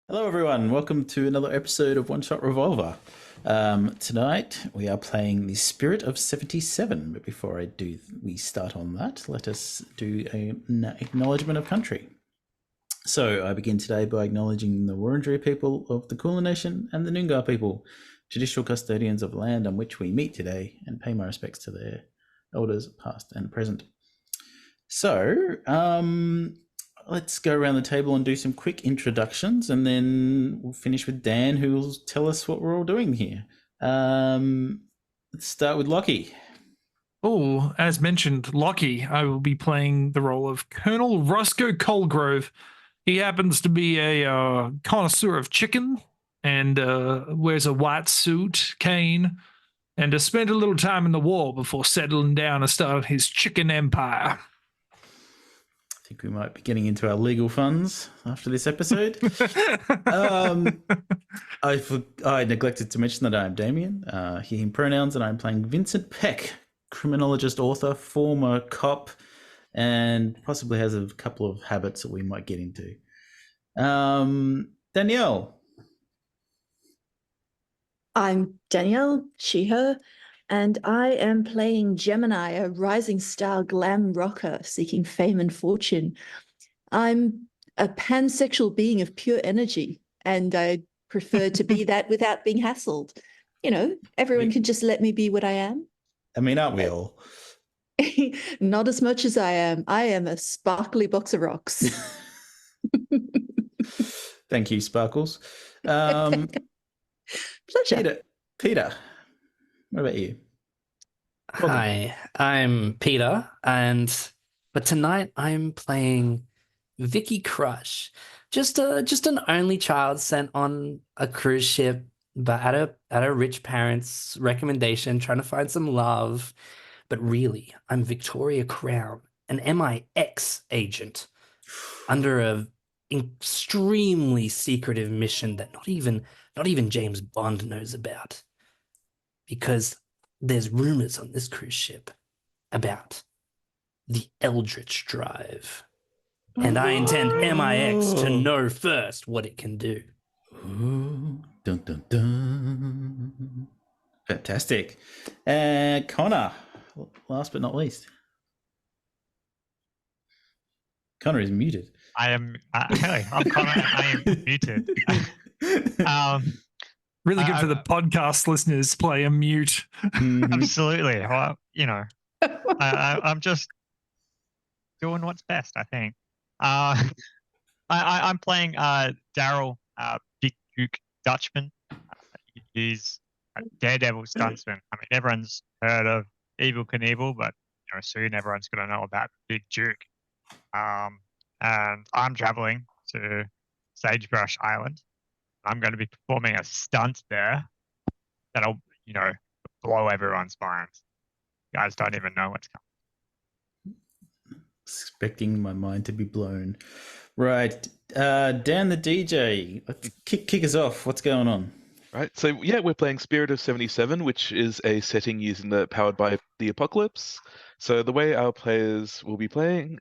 Hello, everyone. Welcome to another episode of One Shot Revolver. Tonight we are playing the Spirit of 77. But before we start on that, let us do an acknowledgement of country. So I begin today by acknowledging the Wurundjeri people of the Kulin Nation and the Noongar people, traditional custodians of the land on which we meet today, and pay my respects to their elders, past and present. So, let's go around the table and do some quick introductions, and then we'll finish with Dan, who will tell us what we're all doing here. Let's start with Lockie. Oh, as mentioned, Lockie, I will be playing the role of Colonel Roscoe Colgrove. He happens to be a connoisseur of chicken and wears a white suit, cane, and has spent a little time in the war before settling down and starting his chicken empire. I think we might be getting into our legal funds after this episode. I neglected to mention that I am Damien, he, him pronouns, and I'm playing Vincent Peck, criminologist, author, former cop, and possibly has a couple of habits that we might get into. Danielle. I'm Danielle, she, her, and I am playing Gemini, a rising star glam rocker seeking fame and fortune. I'm a pansexual being of pure energy, and I prefer to be that without being hassled. You know, everyone can just let me be what I am. I mean, aren't we all? Not as much as I am. I am a sparkly box of rocks. Thank you, Sparkles. Pleasure. Peter, what about you? Hi, I'm Peter, but tonight I'm playing Vicky Crush, just an only child sent on a cruise ship, but at a rich parent's recommendation, trying to find some love. But really, I'm Victoria Crown, an MI6 agent, under a extremely secretive mission that not even James Bond knows about, because there's rumors on this cruise ship about the Eldritch Drive. And I intend MI6 to know first what it can do. Ooh, dun, dun, dun. Fantastic. Connor, last but not least. Connor is muted. I'm Connor. I am muted. Really good for the podcast listeners. Play a mute. Absolutely. Well, I'm just doing what's best, I think. I'm playing Daryl, Big Duke Dutchman. He's a daredevil stuntsman. I mean, everyone's heard of Evel Knievel, but soon everyone's going to know about Big Duke. And I'm traveling to Sagebrush Island. I'm going to be performing a stunt there that'll, blow everyone's minds. You guys don't even know what's coming. Expecting my mind to be blown. Right. Dan the DJ, let's kick us off. What's going on? Right, so yeah, we're playing Spirit of 77, which is a setting powered by the apocalypse. So the way our players will be playing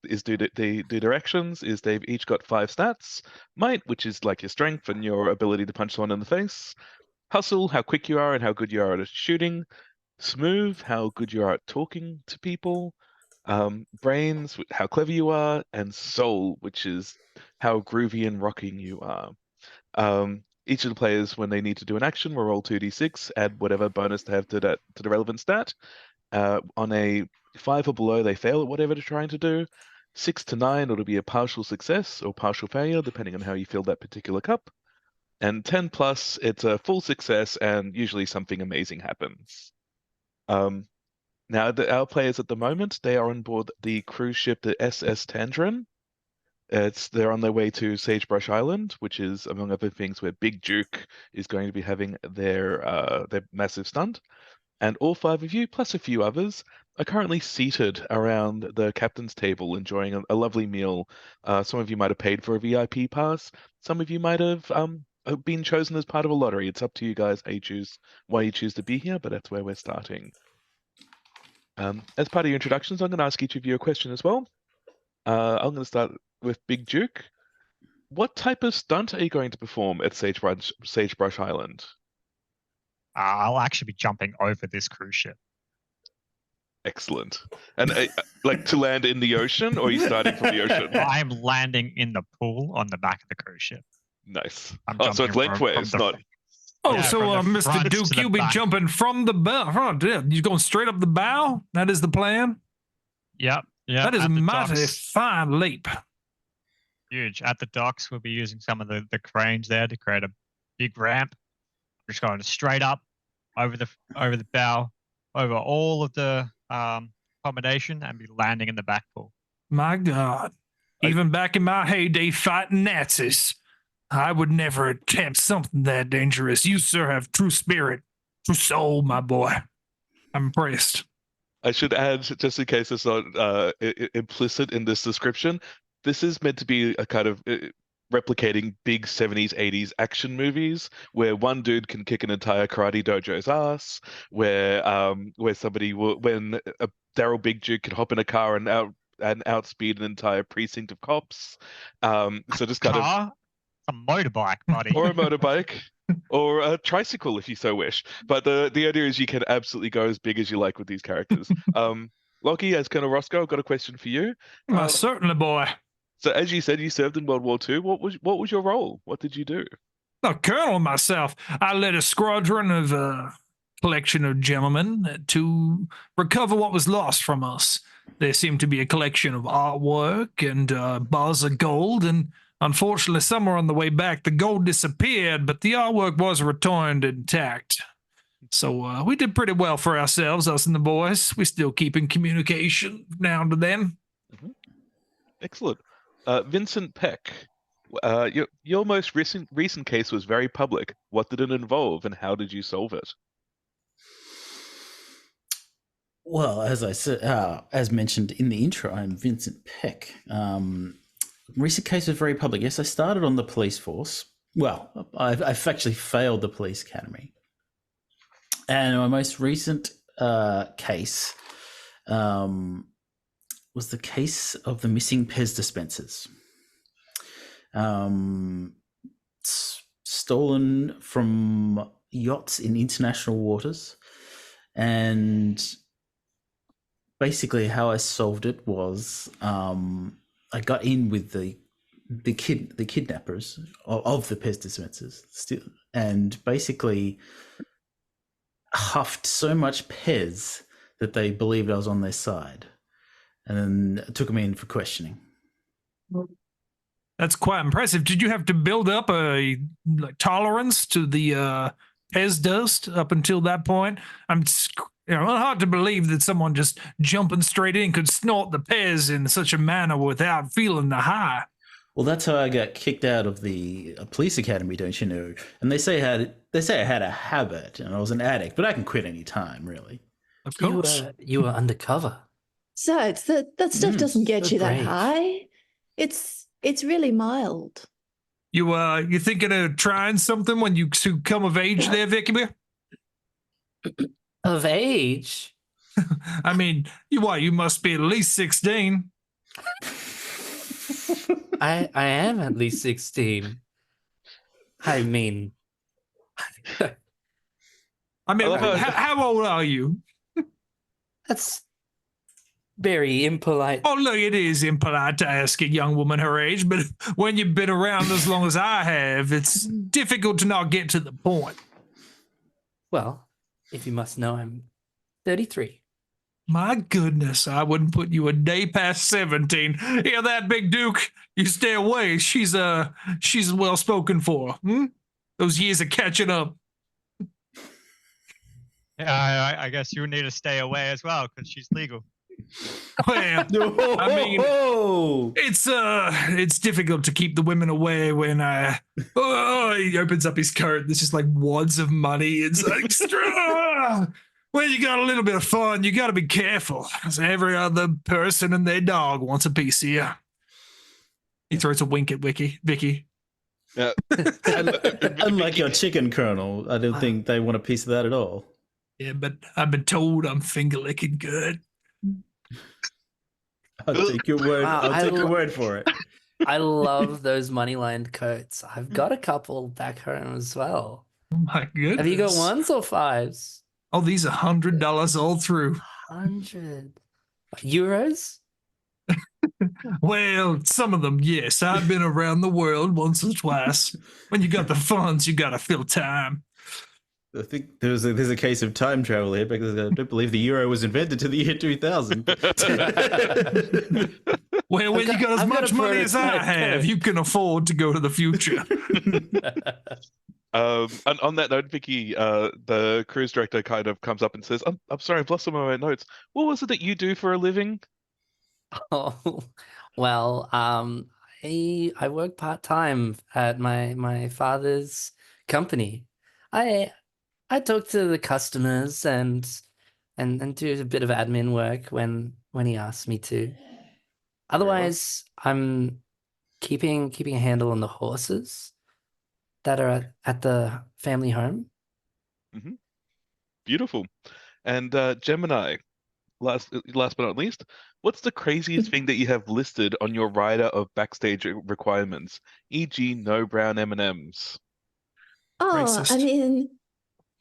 is the directions is they've each got 5 stats. Might, which is like your strength and your ability to punch someone in the face. Hustle, how quick you are and how good you are at shooting. Smooth, how good you are at talking to people. Brains, how clever you are. And soul, which is how groovy and rocking you are. Each of the players, when they need to do an action, will roll 2d6, add whatever bonus they have to the relevant stat. On a 5 or below, they fail at whatever they're trying to do. 6 to 9, it'll be a partial success or partial failure, depending on how you fill that particular cup. And 10 plus, it's a full success, and usually something amazing happens. Now, our players at the moment, they are on board the cruise ship, the SS Tangerine. They're on their way to Sagebrush Island, which is, among other things, where Big Duke is going to be having their massive stunt. And all 5 of you, plus a few others, are currently seated around the captain's table, enjoying a lovely meal. Some of you might have paid for a VIP pass. Some of you might have been chosen as part of a lottery. It's up to you guys why you choose to be here, but that's where we're starting. As part of your introductions, I'm going to ask each of you a question as well. I'm going to start with Big Duke. what type of stunt are you going to perform at Sagebrush Island? I'll actually be jumping over this cruise ship. Excellent. And like to land in the ocean, or are you starting from the ocean? I'm landing in the pool on the back of the cruise ship. Nice. I'm Oh, so jumping it's lengthways, from the- not. Oh, Yeah, so from the Mr. front to Duke, the you'll be back. jumping from the bow. Oh, dear. You're going straight up the bow? That is the plan? Yep. That is a at the mighty docks, fine leap. huge. At the docks, we'll be using some of the cranes there to create a big ramp. We're just going straight up over the bow, over all of the accommodation, and be landing in the back pool. My God. Even back in my heyday fighting Nazis, I would never attempt something that dangerous. You, sir, have true spirit, true soul, my boy. I'm impressed. I should add, just in case it's not implicit in this description, this is meant to be a kind of replicating big 70s, 80s action movies where one dude can kick an entire karate dojo's ass, where when Daryl Big Duke can hop in a car and outspeed an entire precinct of cops. So just kind of a motorbike, buddy. or a motorbike. Or a tricycle, if you so wish. But the idea is you can absolutely go as big as you like with these characters. Lockie, as Colonel Roscoe, I've got a question for you. Certainly, boy. So, as you said, you served in World War II. What was your role? What did you do? A colonel myself. I led a squadron of collection of gentlemen to recover what was lost from us. There seemed to be a collection of artwork and bars of gold, and unfortunately, somewhere on the way back, the gold disappeared, but the artwork was returned intact. So we did pretty well for ourselves, us and the boys. We still keep in communication now and then. Mm-hmm. Excellent. Vincent Peck, your most recent case was very public. What did it involve, and how did you solve it? Well, as I said, as mentioned in the intro, I'm Vincent Peck. Recent case was very public. Yes, I started on the police force. Well, I've actually failed the police academy. And my most recent case was the case of the missing Pez dispensers. Stolen from yachts in international waters. And basically how I solved it was I got in with the kidnappers of the Pez dispensers and basically huffed so much Pez that they believed I was on their side, and then took them in for questioning. That's quite impressive. Did you have to build up a tolerance to the Pez dust up until that point? Hard to believe that someone just jumping straight in could snort the Pez in such a manner without feeling the high. Well, that's how I got kicked out of the police academy, don't you know? And they say I had a habit and I was an addict, but I can quit any time, really. Of course. You were undercover. So that stuff doesn't get so you that brave. high. It's really mild. You thinking of trying something when you come of age there, Vicky? Of age? I mean, you must be at least 16. I am at least 16. I mean, how old are you? that's very impolite. Oh, look, it is impolite to ask a young woman her age, but when you've been around as long as I have, it's difficult to not get to the point. Well, if you must know, I'm 33. My goodness, I wouldn't put you a day past 17. Hear that, Big Duke? You stay away. She's well spoken for. Those years are catching up. Yeah, I guess you need to stay away as well because she's legal. Well, I mean, it's difficult to keep the women away when he opens up his coat. There's just like wads of money. It's like, when you got a little bit of fun, you got to be careful. Because every other person and their dog wants a piece of you. He throws a wink at Vicky. Yeah. Unlike your chicken, Colonel, I don't think they want a piece of that at all. Yeah, but I've been told I'm finger licking good. I'll take your word. I'll take your word for it. I love those money-lined coats. I've got a couple back home as well. Oh my goodness. Have you got ones or fives? Oh, these are $100 all through. 100 euros? Well, some of them, yes. I've been around the world once or twice. When you got the funds, you got to fill time. I think there's a case of time travel here because I don't believe the euro was invented to the year 2000. Well, when you got as I've got much a money as I prototype have, coat. you can afford to go to the future. And on that note, Vicky, the cruise director kind of comes up and says, I'm sorry, I've lost some of my notes. What was it that you do for a living? Oh, well, I work part-time at my father's company. I talk to the customers and do a bit of admin work when he asks me to. Otherwise, I'm keeping a handle on the horses that are at the family home. Beautiful. And Gemini, last but not least, what's the craziest thing that you have listed on your rider of backstage requirements, e.g., no brown M&Ms? Oh, I Racist. mean,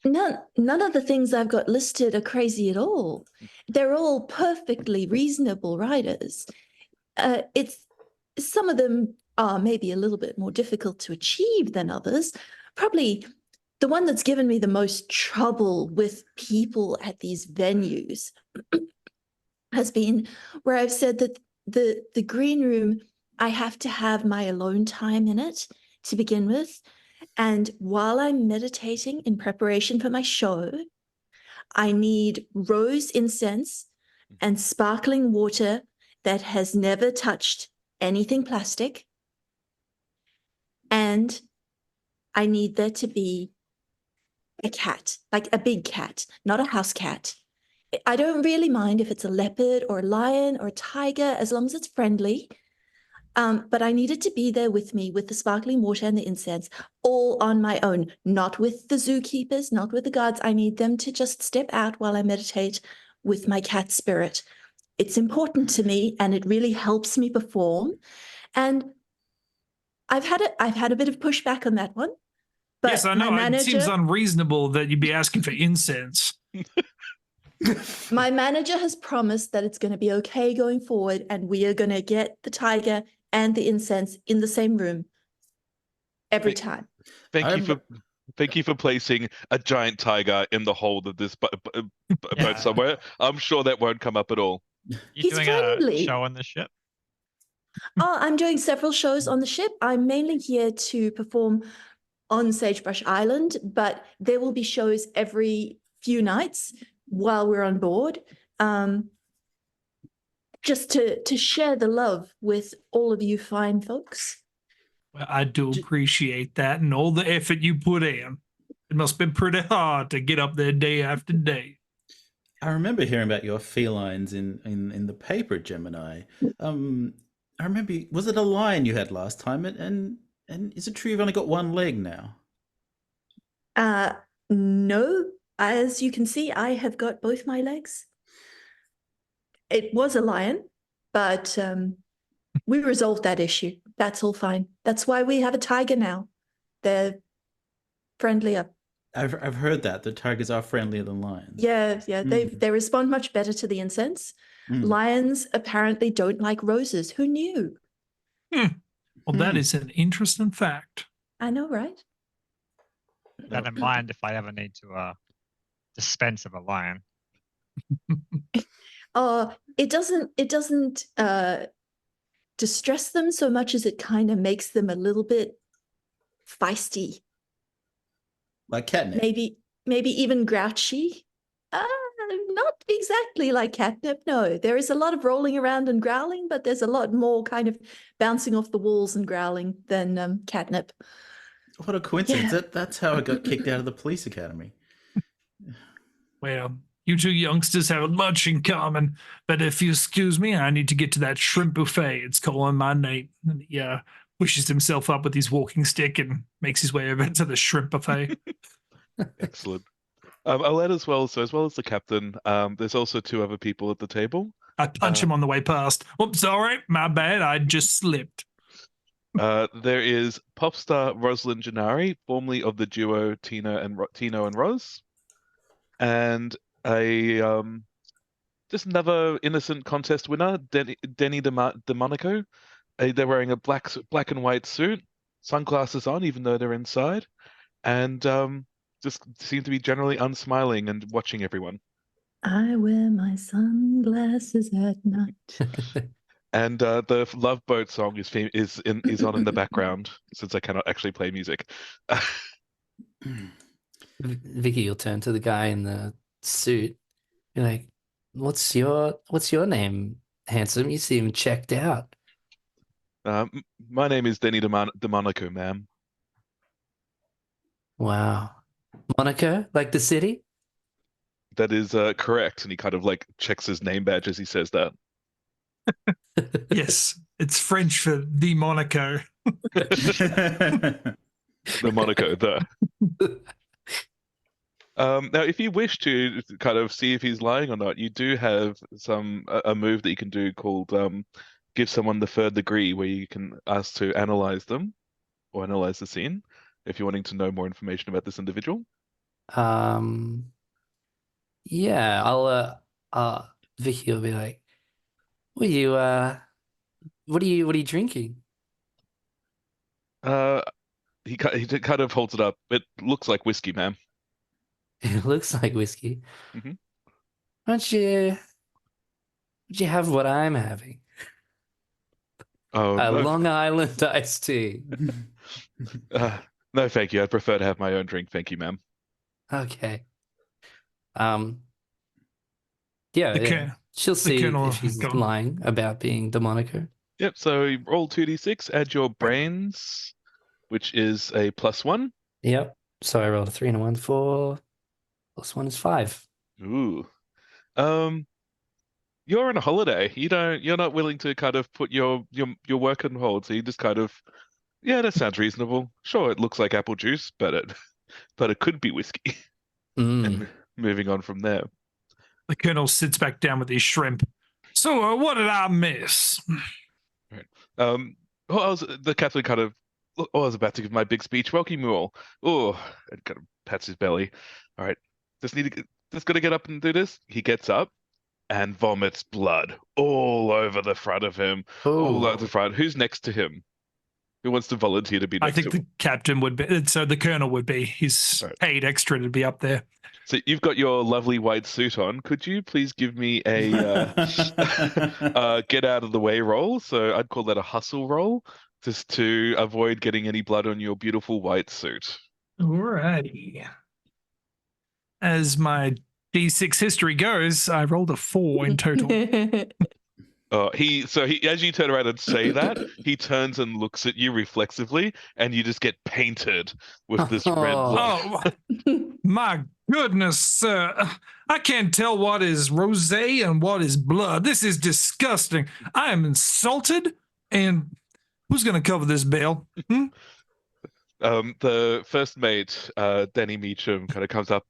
none of the things I've got listed are crazy at all. They're all perfectly reasonable riders. It's some of them are maybe a little bit more difficult to achieve than others. Probably the one that's given me the most trouble with people at these venues has been where I've said that the green room, I have to have my alone time in it to begin with. And while I'm meditating in preparation for my show, I need rose incense and sparkling water that has never touched anything plastic. And I need there to be a cat, like a big cat, not a house cat. I don't really mind if it's a leopard or a lion or a tiger, as long as it's friendly. But I needed to be there with me with the sparkling water and the incense, all on my own, not with the zookeepers, not with the guards. I need them to just step out while I meditate with my cat spirit. It's important to me, and it really helps me perform. And I've had a bit of pushback on that one. But Yes, I know. my It seems manager, unreasonable that you'd be asking for incense. my manager has promised that it's going to be okay going forward, and we are going to get the tiger and the incense in the same room every time. Thank you for placing a giant tiger in the hold of this boat Yeah. somewhere. I'm sure that won't come up at all. You He's doing friendly. a show on the ship? Oh, I'm doing several shows on the ship. I'm mainly here to perform on Sagebrush Island, but there will be shows every few nights while we're on board, just to share the love with all of you fine folks. Well, I do appreciate that and all the effort you put in. It must have been pretty hard to get up there day after day. I remember hearing about your felines in the paper, Gemini. I remember, was it a lion you had last time? And is it true you've only got one leg now? No, as you can see, I have got both my legs. It was a lion, but we resolved that issue. That's all fine. That's why we have a tiger now. They're friendlier. I've heard that the tigers are friendlier than lions. Yeah. They respond much better to the incense. Lions apparently don't like roses. Who knew? Well, that is an interesting fact. I know, right? That in mind if I ever need to dispense of a lion. It doesn't distress them so much as it kind of makes them a little bit feisty. Like catnip. Maybe even grouchy. Not exactly like catnip, no. There is a lot of rolling around and growling, but there's a lot more kind of bouncing off the walls and growling than catnip. What a coincidence. Yeah. That's how I got kicked out of the police academy. Well, you two youngsters have much in common, but if you excuse me, I need to get to that shrimp buffet. It's calling my name. And he pushes himself up with his walking stick and makes his way over to the shrimp buffet. Excellent. I'll add as well as the captain, there's also two other people at the table. I punch him on the way past. Oops, sorry, my bad. I just slipped. There is pop star Rosalind Gennari, formerly of the duo Tino and Roz, and a just another innocent contest winner, Denny DeMonico. They're wearing a black and white suit, sunglasses on, even though they're inside, and just seem to be generally unsmiling and watching everyone. I wear my sunglasses at night. And the Love Boat song is on in the background since I cannot actually play music. Vicky, you'll turn to the guy in the suit. You're like, "What's your name, handsome? You seem checked out." My name is Denny DeMonico, ma'am. Wow, Monaco, like the city? That is correct. And he kind of like checks his name badge as he says that. Yes, it's French for the Monaco. The Monaco, now, if you wish to kind of see if he's lying or not, you do have a move that you can do called give someone the third degree, where you can ask to analyze them or analyze the scene if you're wanting to know more information about this individual. Yeah, I'll Vicky will be like, what are you drinking? He kind of holds it up. It looks like whiskey, ma'am. It looks like whiskey. Mhm. Why don't you have what I'm having? Oh, A no, Long Island iced tea. no, thank you. I'd prefer to have my own drink. Thank you, ma'am. Okay. Yeah. She'll see Colonel if she's gone. lying about being DeMonico. Yep, so you roll 2d6, add your brains, which is a +1. Yep. So I rolled a 3 and a 1, 4. +1 is 5. Ooh. You're on a holiday. You're not willing to kind of put your work on hold, so you just kind of, yeah, that sounds reasonable. Sure, it looks like apple juice, but it could be whiskey. And moving on from there. The Colonel sits back down with his shrimp. So, what did I miss? Right. The captain kind of, I was about to give my big speech. Welcome you all. Oh, and kind of pats his belly. All right, just got to get up and do this. He gets up and vomits blood all over the front of him. All over the front. Who's next to him? Who wants to volunteer to be next I think to the him? captain would be, so the Colonel would be. He's paid extra to be up there. So you've got your lovely white suit on. Could you please give me a get out of the way roll? So I'd call that a hustle roll, just to avoid getting any blood on your beautiful white suit. Alrighty. As my D6 history goes, I rolled a 4 in total. He as you turn around and say that, he turns and looks at you reflexively, and you just get painted with this red blood. Oh, my goodness, sir. I can't tell what is rosé and what is blood. This is disgusting. I am insulted, and who's going to cover this bill? The first mate, Danny Meacham, kind of comes up.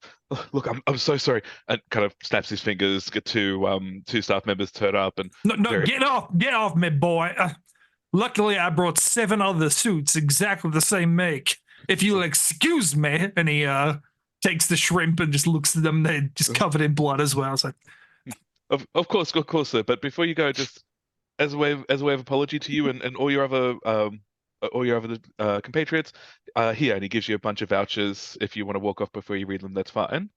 Look, I'm so sorry, and kind of snaps his fingers. Get two staff members turn up and No, get off me, boy. Luckily, I brought 7 other suits exactly the same make. If you'll excuse me, and he takes the shrimp and just looks at them. They're just covered in blood as well. So, of course, sir. But before you go, just as a way of apology to you and all your other compatriots, here, and he gives you a bunch of vouchers. If you want to walk off before you read them, that's fine.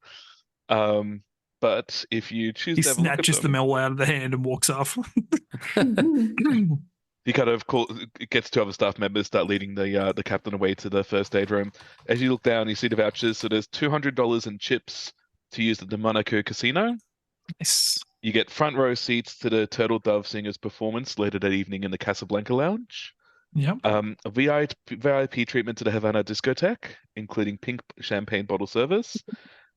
But if you choose he to have a look at snatches the mill out of the hand and walks off. He kind of gets 2 other staff members, start leading the captain away to the first aid room. As you look down, you see the vouchers. So there's $200 in chips to use at the Monaco Casino. Nice. You get front row seats to the Turtle Dove Singers performance later that evening in the Casablanca Lounge. Yep. A VIP treatment to the Havana discotheque, including pink champagne bottle service.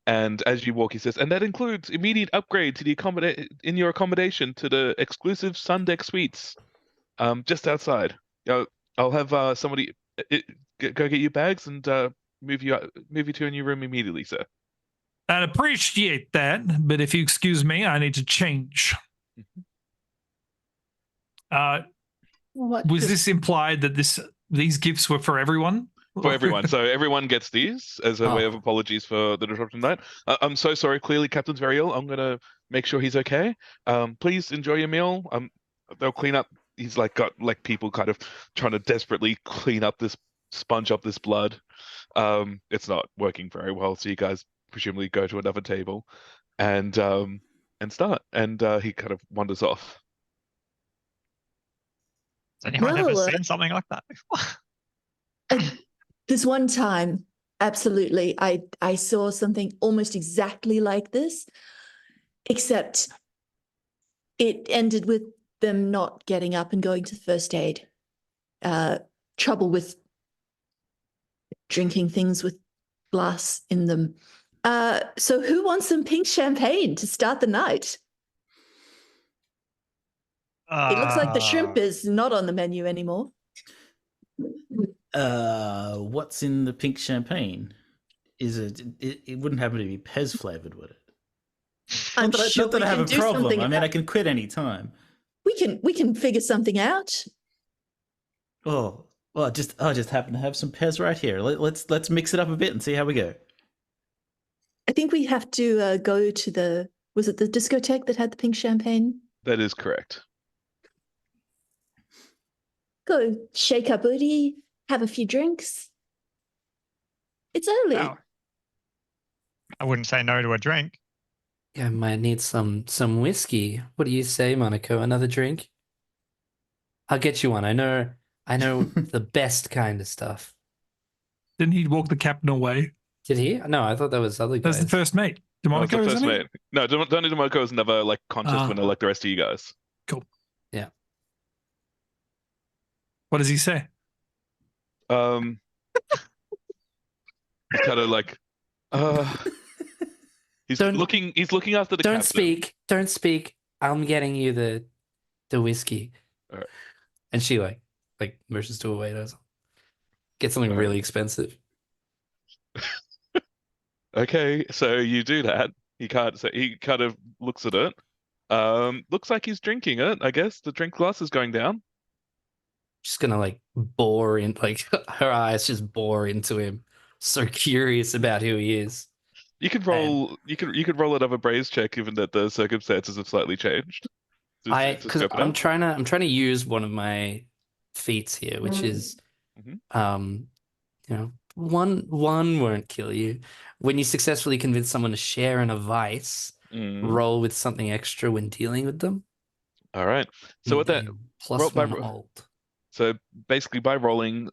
And as you walk, he says, and that includes immediate upgrade to in your accommodation to the exclusive Sun Deck suites, just outside. I'll have somebody go get your bags and move you to a new room immediately, sir. I'd appreciate that, but if you excuse me, I need to change. Was this implied that this these gifts were for everyone? For everyone. So everyone gets these as a way of apologies for the disruption tonight. I'm so sorry. Clearly, Captain's very ill. I'm going to make sure he's okay. Please enjoy your meal. They'll clean up. He's got people kind of trying to desperately clean up sponge up this blood. It's not working very well. So you guys presumably go to another table and start. And he kind of wanders off. Has anyone ever Well, seen something like that before? This one time, absolutely, I saw something almost exactly like this, except it ended with them not getting up and going to first aid. Trouble with drinking things with glass in them. So who wants some pink champagne to start the night? It looks like the shrimp is not on the menu anymore. What's in the pink champagne? Is it wouldn't happen to be Pez flavored, would it? I'm not sure that we I have can a do problem. something I mean, I about- can quit any time. We can figure something out. Oh, well, I just happen to have some Pez right here. Let's mix it up a bit and see how we go. I think we have to go to was it the discotheque that had the pink champagne? That is correct. Go shake our booty, have a few drinks. It's early. Wow. I wouldn't say no to a drink. Yeah, I might need some whiskey. What do you say, Monaco? Another drink? I'll get you one. I know the best kind of stuff. Didn't he walk the captain away? Did he? No, I thought that was other guys. That's the first mate. No, it's DeMonico, the isn't first he? mate. No, Donnie DeMarco is never conscious winner like the rest of you guys. Cool. Yeah. What does he say? He's kind of he's looking after the captain. Don't speak. I'm getting you the whiskey. All right. And she motions to a waiter. Get something really expensive. Okay, so you do that. He kind of looks at it. Looks like he's drinking it, I guess. The drink glass is going down. Just gonna bore in her eyes just bore into him. So curious about who he is. You could roll you could roll another braze check given that the circumstances have slightly changed. Because I'm trying to use one of my feats here, which is one won't kill you. When you successfully convince someone to share in a vice, roll with something extra when dealing with them. All right. So with that plus one old. So basically by rolling,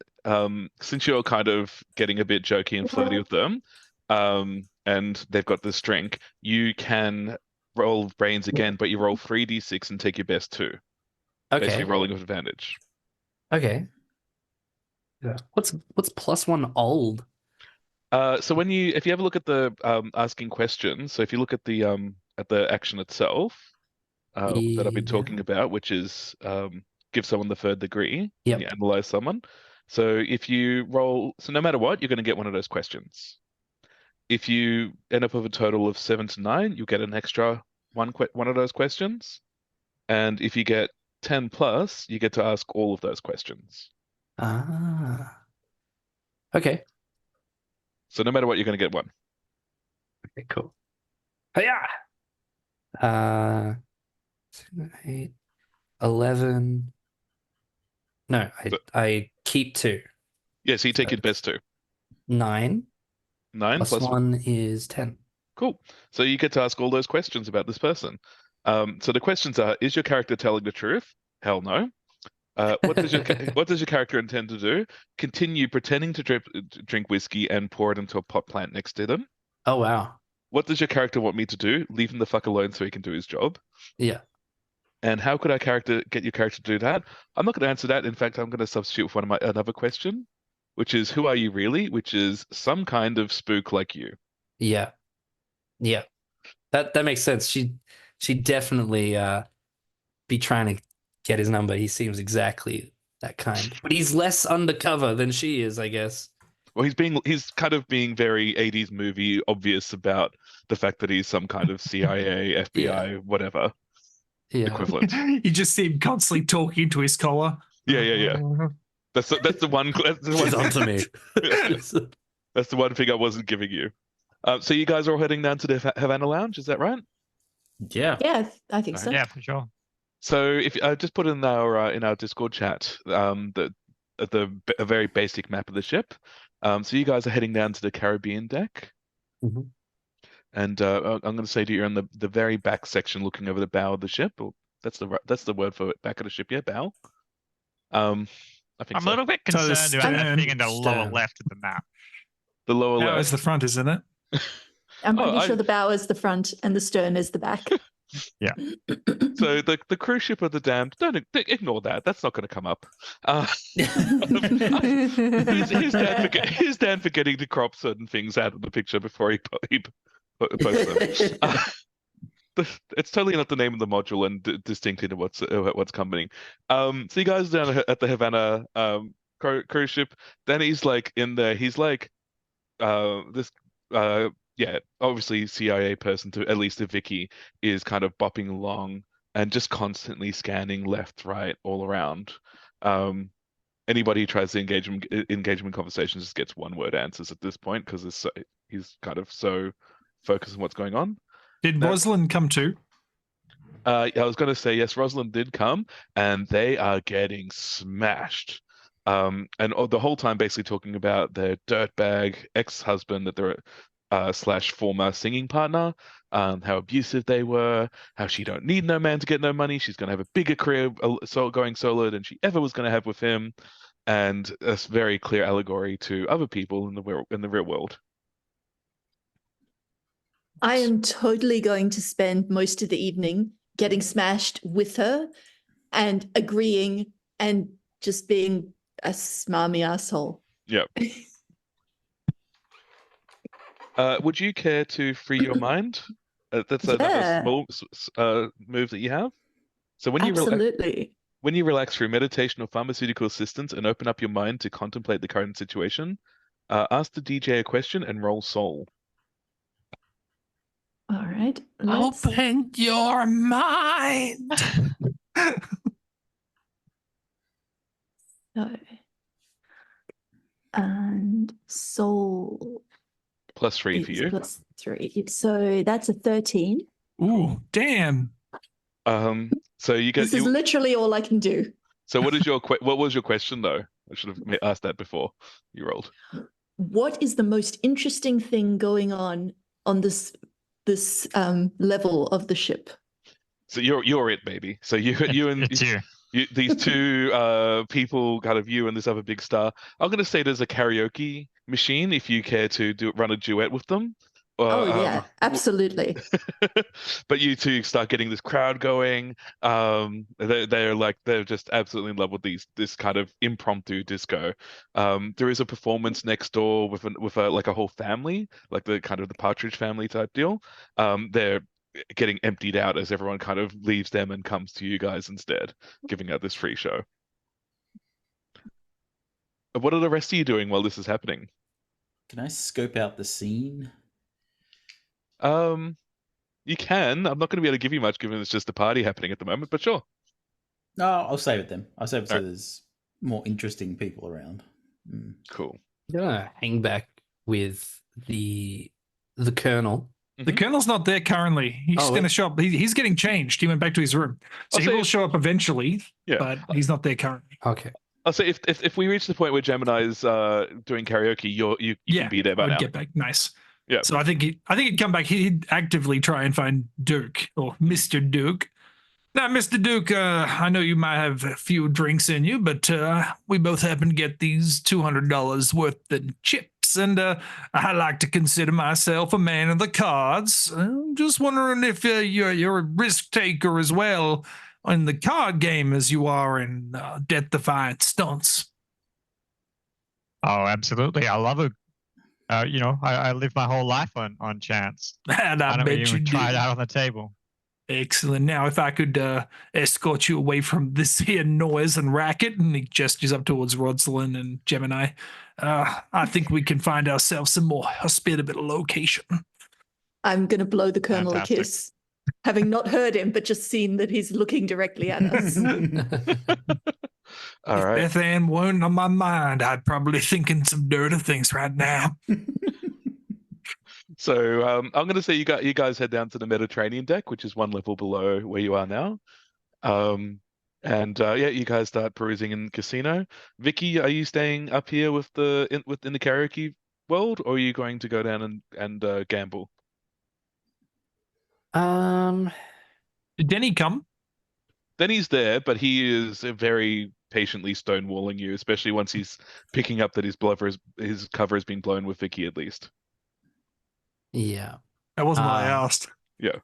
since you're kind of getting a bit jokey and flirty with them, and they've got this drink, you can roll brains again, but you roll 3d6 and take your best 2. Okay. Basically rolling with advantage. Okay. Yeah. What's plus one old? So if you have a look at the asking questions, so if you look at the action itself that I've been talking about, which is give someone the third degree when you analyze someone. So if you roll, so no matter what, you're going to get one of those questions. If you end up with a total of 7 to 9, you get an extra one of those questions. And if you get 10 plus, you get to ask all of those questions. Ah. Okay. So no matter what, you're going to get one. Okay, cool. Hiya! 8, 11. No, I keep 2. Yeah, so you take your best 2. 9. 9 plus 1 is 10. Cool. So you get to ask all those questions about this person. So the questions are: is your character telling the truth? Hell no. What does your character intend to do? Continue pretending to drink whiskey and pour it into a pot plant next to them. Oh wow. What does your character want me to do? Leave him the fuck alone so he can do his job. Yeah. And how could get your character to do that? I'm not going to answer that. In fact, I'm going to substitute with another question, which is who are you really? Which is some kind of spook like you. Yeah. Yeah. That makes sense. She definitely be trying to get his number. He seems exactly that kind. But he's less undercover than she is, I guess. Well, he's kind of being very 80s movie obvious about the fact that he's some kind of CIA, FBI, whatever equivalent. You just see him constantly talking to his collar. Yeah. That's the one. That's the She's one, onto me. that's the one thing I wasn't giving you. So you guys are all heading down to the Havana Lounge, is that right? Yeah. Yeah, I think so. Yeah, for sure. So if I just put in our Discord chat a very basic map of the ship. So you guys are heading down to the Caribbean deck. Mhm. And I'm going to say to you, you're in the very back section, looking over the bow of the ship. Or that's the word for it, back of the ship. Yeah, bow. I think I'm so. a little bit So the concerned about that stern- thing in the lower stern. left of the map. The lower Now left. is the front, isn't it? I'm Oh, pretty sure the bow is the front and the stern is the back. Yeah. So the cruise ship of the damned. Don't ignore that. That's not going to come up. Here's Dan forgetting to crop certain things out of the picture before he posts them. It's totally not the name of the module and distinct into what's coming. So you guys are down at the Havana cruise ship. Then he's like in there. He's like this yeah, obviously CIA person to at least to Vicky is kind of bopping along and just constantly scanning left, right, all around. Anybody who tries to engage him in conversations just gets one-word answers at this point because he's kind of so focused on what's going on. Did Rosalind come too? I was going to say yes, Rosalind did come, and they are getting smashed. And the whole time basically talking about their dirtbag ex-husband that they're slash former singing partner, how abusive they were, how she don't need no man to get no money. She's going to have a bigger career going solo than she ever was going to have with him, and a very clear allegory to other people in the real world. I am totally going to spend most of the evening getting smashed with her and agreeing and just being a smarmy asshole. Yep. Would you care to free your mind? That's another small move that you have. So when Absolutely. when you relax through meditation or pharmaceutical assistance and open up your mind to contemplate the current situation, ask the DJ a question and roll soul. All right. Open your mind. So, and soul +3 for you. +3. So that's a 13. Ooh, damn. So you get. This is literally all I can do. So what was your question though? I should have asked that before you rolled. What is the most interesting thing going on this level of the ship? So you're it, baby. So you and It's you. these two people, kind of you and this other big star. I'm going to say there's a karaoke machine if you care to run a duet with them. Yeah, absolutely. But you two start getting this crowd going. They're just absolutely in love with this kind of impromptu disco. There is a performance next door with a whole family, like the kind of the Partridge Family type deal. They're getting emptied out as everyone kind of leaves them and comes to you guys instead, giving out this free show. What are the rest of you doing while this is happening? Can I scope out the scene? You can. I'm not going to be able to give you much, given it's just a party happening at the moment. But sure. No, I'll save it then. I'll save it so Alright. there's more interesting people around. Cool. I'm gonna hang back with the colonel. The colonel's not there currently. He's Oh, going to show up. He's getting changed. He went back to his room. So I'll he say will if- show up eventually, Yeah. but he's not there currently. Okay. I'll say if we reach the point where Gemini is doing karaoke, you can be there I by would now. get back. Nice. Yeah. So I think he'd come back. He'd actively try and find Duke or Mr. Duke. Now, Mr. Duke, I know you might have a few drinks in you, but we both happen to get these $200 worth in chips, and I like to consider myself a man of the cards. I'm just wondering if you're a risk taker as well in the card game as you are in death-defying stunts. Oh, absolutely. I love it. I live my whole life on chance. And Why I don't we bet you even try it do. out on the table? Excellent. Now, if I could escort you away from this here noise and racket, and he gestures up towards Rosalind and Gemini, I think we can find ourselves a more hospitable location. I'm going to blow the colonel Fantastic. a kiss, having not heard him, but just seen that he's looking directly at us. All If right. Beth Ann weren't on my mind, I'd probably thinking some dirty things right now. So I'm going to say you guys head down to the Mediterranean deck, which is one level below where you are now. Yeah, you guys start perusing in the casino. Vicky, are you staying up here with within the karaoke world, or are you going to go down and gamble? Did Denny come? Then he's there, but he is very patiently stonewalling you, especially once he's picking up that his cover has been blown with Vicky at least. Yeah. That wasn't what I asked. Yeah.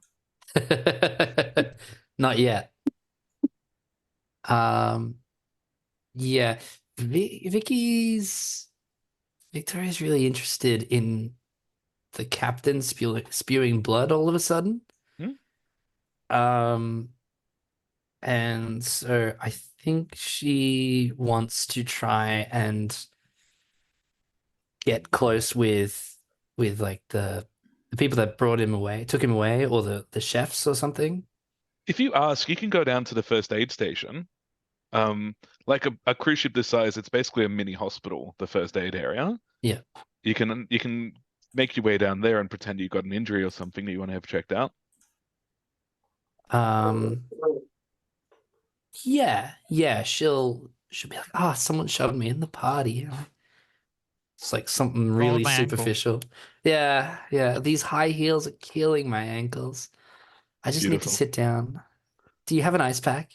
Not yet. Yeah. Victoria's really interested in the captain spewing blood all of a sudden. Hmm? And so I think she wants to try and get close with like the people that took him away, or the chefs or something. If you ask, you can go down to the first aid station. Like a cruise ship this size, it's basically a mini hospital, the first aid area. Yeah. You can make your way down there and pretend you've got an injury or something that you want to have checked out. Yeah, she'll be like, oh, someone shoved me in the party. It's like something really my ankle. superficial. Yeah. These high heels are killing my ankles. I just need to Beautiful. sit down. Do you have an ice pack?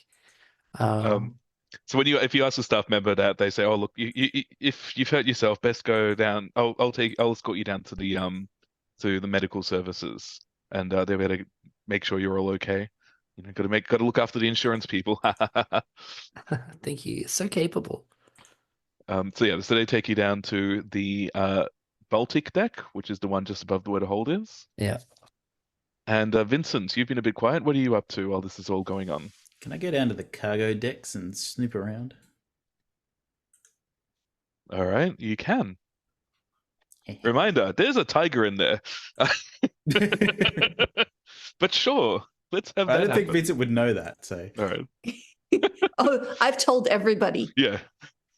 So if you ask the staff member that, they say, "Oh, look, if you've hurt yourself, best go down. I'll escort you down to the medical services, and they'll be able to make sure you're all okay. You know, got to look after the insurance people." Thank you. So capable. So they take you down to the Baltic deck, which is the one just above where the hold is. Yeah. And Vincent, you've been a bit quiet. What are you up to while this is all going on? Can I go down to the cargo decks and snoop around? All right, you can. Reminder, there's a tiger in there. But sure, let's have that I don't think happen. Vincent would know that. So All right. Oh, I've told everybody Yeah.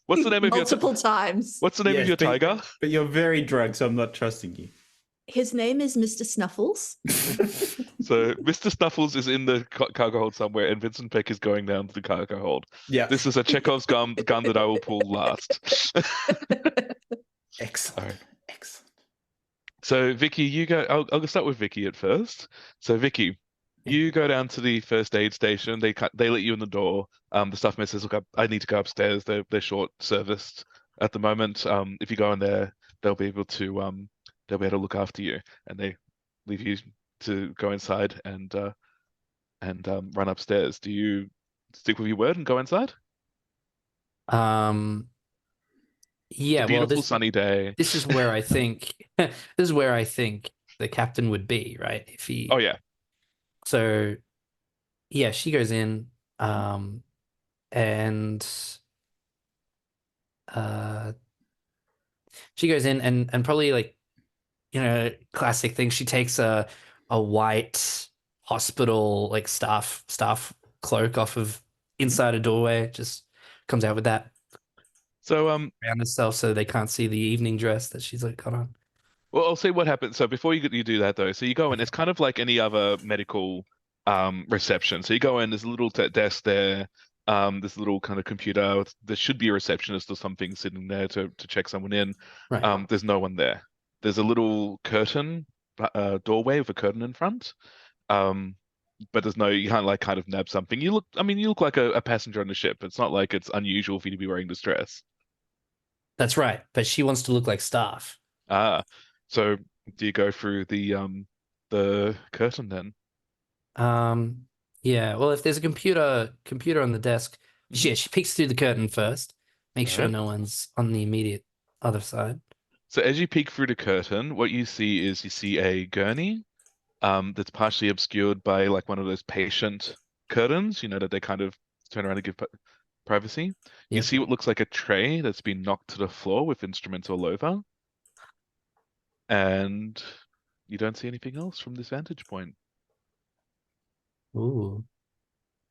What's the name of multiple times. What's the name of Yes, your but- tiger? But you're very drunk, so I'm not trusting you. His name is Mr. Snuffles. So Mr. Snuffles is in the cargo hold somewhere, and Vincent Peck is going down to the cargo hold. Yeah. This is a Chekhov's gun that I will pull last. Excellent. All right. Excellent. So Vicky, you go. I'll start with Vicky at first. So Vicky, you go down to the first aid station. They let you in the door. The staff member says, "Look, I need to go upstairs. They're short serviced at the moment. If you go in there, they'll be able to look after you." And they leave you to go inside and run upstairs. Do you stick with your word and go inside? Yeah, It's a beautiful well, sunny day. this is where I think the captain would be, right? If he Oh yeah. So yeah, she goes in, and she goes in and probably, like, classic thing. She takes a white hospital, like, staff cloak off of inside a doorway, just comes out with that So around herself so they can't see the evening dress that she's, like, got on. Well, I'll say what happens. So before you do that though, so you go in. It's kind of like any other medical reception. So you go in. There's a little desk there. There's a little kind of computer. There should be a receptionist or something sitting there to check someone in. Right. There's no one there. There's a little curtain doorway with a curtain in front. But you can't like kind of nab something. You look like a passenger on the ship. It's not like it's unusual for you to be wearing this dress. That's right. But she wants to look like staff. So do you go through the curtain then? Yeah. Well, if there's a computer on the desk, she peeks through the curtain first, make sure Alright. no one's on the immediate other side. So as you peek through the curtain, what you see is a gurney that's partially obscured by like one of those patient curtains, that they kind of turn around to give privacy. You Yep. see what looks like a tray that's been knocked to the floor with instruments all over. And you don't see anything else from this vantage point. Ooh.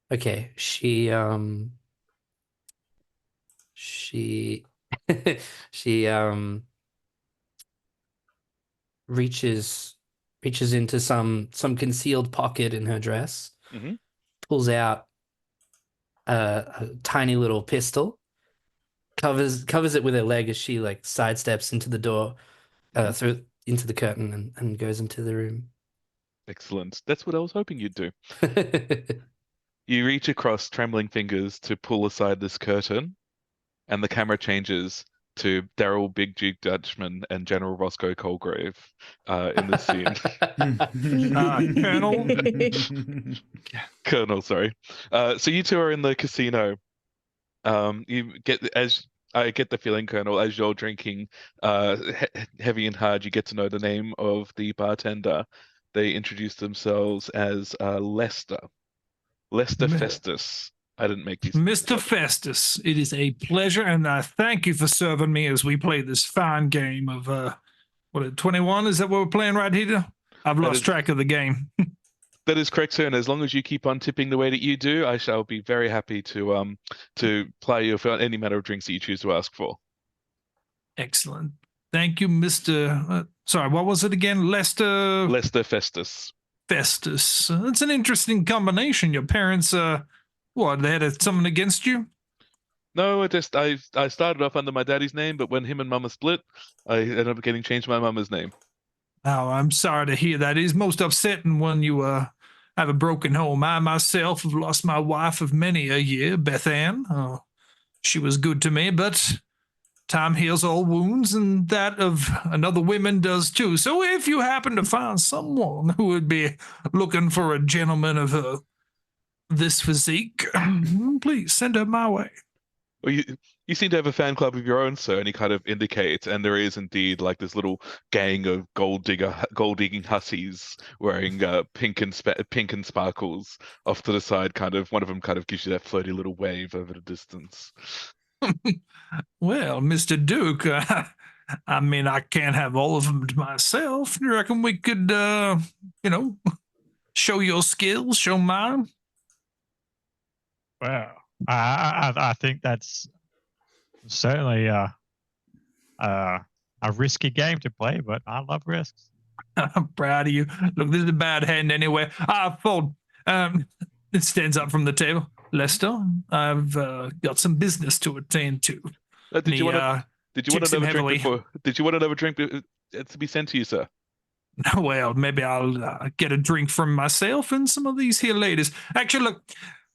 Okay. She she she reaches into some concealed pocket in her dress, Mm-hmm. pulls out a tiny little pistol, covers it with her leg as she like sidesteps into the door, through into the curtain and goes into the room. Excellent. That's what I was hoping you'd do. You reach across trembling fingers to pull aside this curtain, and the camera changes to Daryl Big Duke Dutchman and General Roscoe Colgrave in this scene. Colonel. Colonel, sorry. So you two are in the casino. You get as I get the feeling, Colonel, as you're drinking heavy and hard, you get to know the name of the bartender. They introduce themselves as Lester Festus. I didn't make these. Mr. Festus, it is a pleasure, and I thank you for serving me as we play this fine game of, 21? Is that what we're playing right here? I've lost track of the game. That is correct, sir. And as long as you keep on tipping the way that you do, I shall be very happy to play you for any matter of drinks that you choose to ask for. Excellent. Thank you, Mr. Sorry, what was it again? Lester Festus. Festus. That's an interesting combination. Your parents, what, they had something against you? No, I started off under my daddy's name, but when him and mama split, I ended up getting changed my mama's name. Oh, I'm sorry to hear that. It is most upsetting when you have a broken home. I myself have lost my wife of many a year, Beth Ann. She was good to me, but time heals all wounds, and that of another woman does too. So if you happen to find someone who would be looking for a gentleman of this physique, please send her my way. Well, you seem to have a fan club of your own, sir, and he kind of indicates, and there is indeed like this little gang of gold digging hussies wearing pink and sparkles off to the side. Kind of one of them kind of gives you that flirty little wave over the distance. Well, Mr. Duke, I mean, I can't have all of them to myself. You reckon we could, show your skills, show mine? Well, I think that's certainly a risky game to play, but I love risks. I'm proud of you. Look, this is a bad hand anyway. Fold. It stands up from the table. Lester, I've got some business to attend to. Did you want another drink to be sent to you, sir? Well, maybe I'll get a drink from myself and some of these here ladies. Actually, look,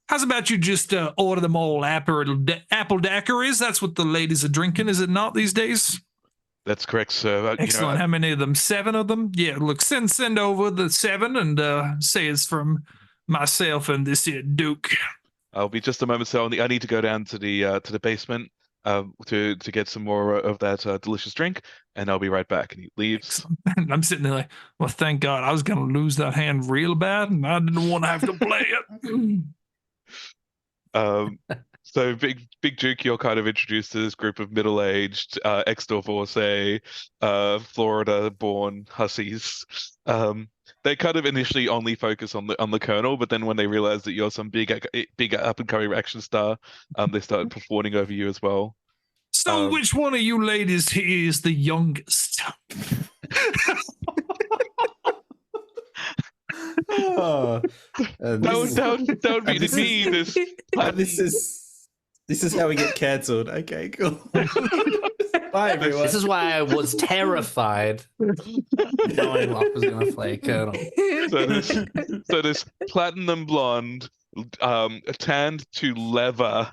how's about you just order them all apple daiquiris? That's what the ladies are drinking, is it not, these days? That's correct, sir. Excellent. How many of them? 7 of them? Yeah, look, send over the 7 and say it's from myself and this here Duke. I'll be just a moment, sir. I need to go down to the basement to get some more of that delicious drink, and I'll be right back. And he leaves. And I'm sitting there like, well, thank God. I was going to lose that hand real bad, and I didn't want to have to play it. So Big Duke, you're kind of introduced to this group of middle-aged, ex-divorcee, Florida-born hussies. They kind of initially only focus on the Colonel, but then when they realize that you're some big up-and-coming action star, they start fawning over you as well. So which one of you ladies here is the youngest? That would be me. This is how we get cancelled. Okay, cool. Bye, everyone. This is why I was terrified knowing what was going to play Colonel. So this platinum blonde, tanned to leather,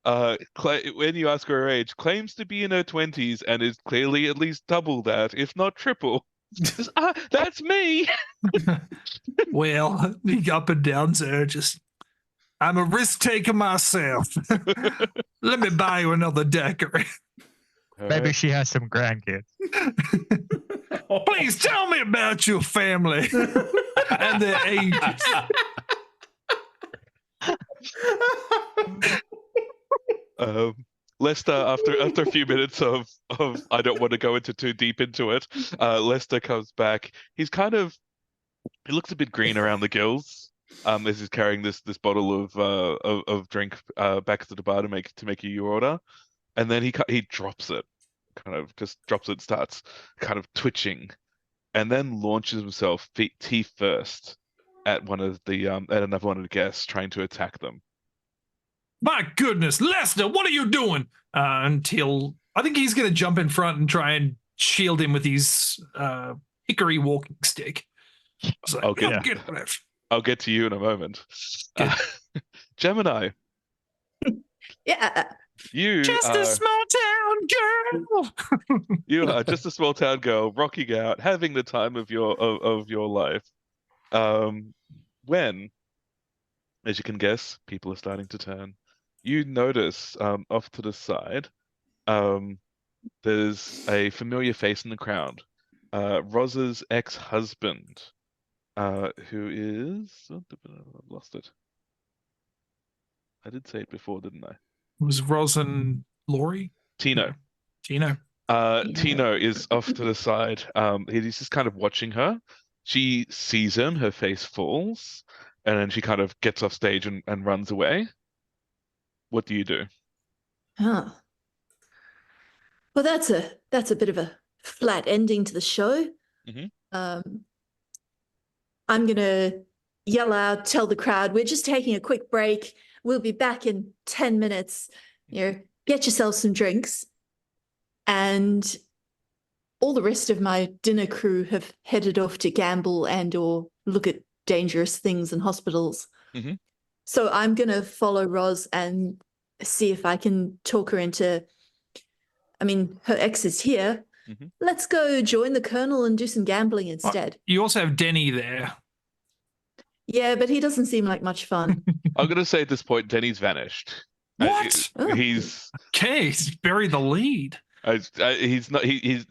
when you ask her age, claims to be in her 20s and is clearly at least double that, if not triple. That's me. Well, the up and downs are just... I'm a risk taker myself. Let me buy you another daiquiri. Maybe she has some grandkids. Please tell me about your family and their ages. Lester, after a few minutes of I don't want to go too deep into it, Lester comes back. He looks a bit green around the gills. As he's carrying this bottle of drink back to the bar to make you your order, and then he drops it, kind of just drops it, starts kind of twitching, and then launches himself teeth first at one of the at another one of the guests trying to attack them. My goodness, Lester, what are you doing? Until I think he's going to jump in front and try and shield him with his hickory walking stick. So, I'll get to you in a moment. Gemini. Yeah. You just are, a small town girl. you are just a small town girl rocking out, having the time of your life. When, as you can guess, people are starting to turn. You notice off to the side, there's a familiar face in the crowd. Roz's ex-husband, who is... Oh, I've lost it. I did say it before, didn't I? It was Roz and Lori? Tino. Tino. Tino is off to the side. He's just kind of watching her. She sees him, her face falls, and then she kind of gets off stage and runs away. What do you do? Huh. Well, that's a bit of a flat ending to the show. I'm gonna yell out, tell the crowd, we're just taking a quick break. We'll be back in 10 minutes. Get yourself some drinks. And all the rest of my dinner crew have headed off to gamble and or look at dangerous things in hospitals. So I'm going to follow Roz and see if I can talk her into, I mean, her ex is here. Let's go join the Colonel and do some gambling instead. You also have Denny there. Yeah, but he doesn't seem like much fun. I'm going to say at this point, Denny's vanished. What? He's... Okay, he's buried the lead. He's not. He's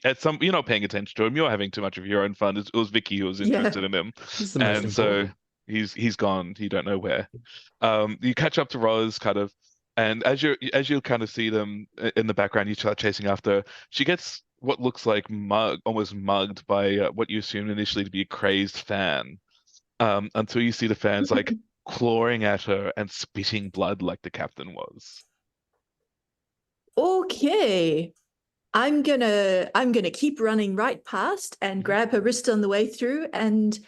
at some. You're not paying attention to him. You're having too much of your own fun. It was Vicky who was interested in him, and so he's gone. You don't know where. You catch up to Roz, kind of, and as you kind of see them in the background, you start chasing after her. She gets what looks like almost mugged by what you assumed initially to be a crazed fan, until you see the fans like clawing at her and spitting blood like the captain was. Okay. I'm gonna keep running right past and grab her wrist on the way through, and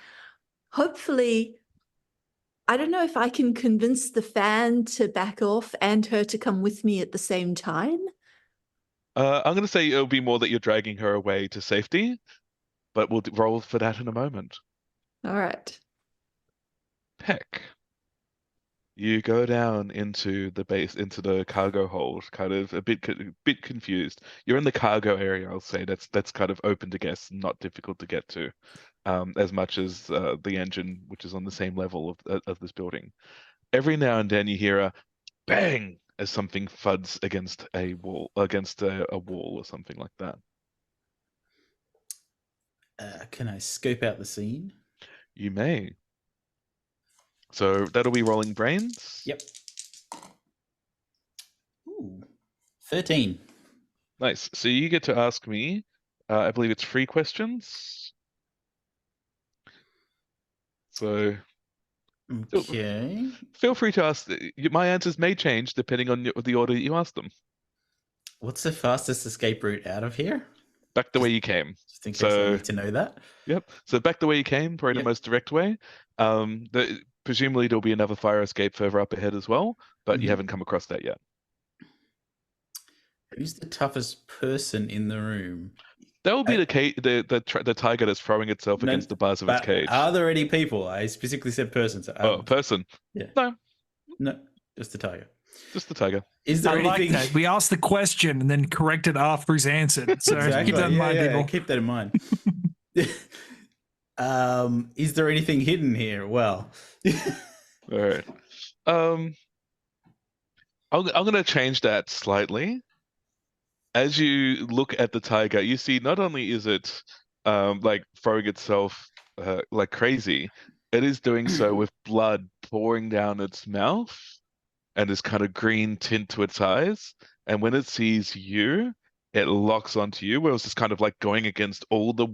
hopefully, I don't know if I can convince the fan to back off and her to come with me at the same time. I'm going to say it'll be more that you're dragging her away to safety, but we'll roll for that in a moment. All right. Peck. You go down into the base, into the cargo hold, kind of a bit confused. You're in the cargo area, I'll say. That's kind of open to guests, not difficult to get to, as much as the engine, which is on the same level of this building. Every now and then you hear a bang as something thuds against a wall, or something like that. Can I scope out the scene? You may. So that'll be rolling brains. Yep. Ooh, 13. Nice. So you get to ask me, I believe it's 3 questions. So okay. Feel free to ask. My answers may change depending on the order that you ask them. What's the fastest escape route out of here? Back the way you came. Just in case I need to know that. Yep. So back the way you came, probably the most direct way. Presumably there'll be another fire escape further up ahead as well, but you haven't come across that yet. Who's the toughest person in the room? That will be the tiger that's throwing itself against the bars of its cage. Are there any people? I specifically said person. So, person. Yeah. No, just the tiger. Just the tiger. Is there anything? Like that. We asked the question and then corrected after he's answered. So keep that in mind, people. Keep that in mind. Is there anything hidden here? Well, all right. I'm going to change that slightly. As you look at the tiger, you see not only is it like throwing itself like crazy, it is doing so with blood pouring down its mouth and this kind of green tint to its eyes. And when it sees you, it locks onto you. Where it was just kind of like going against all the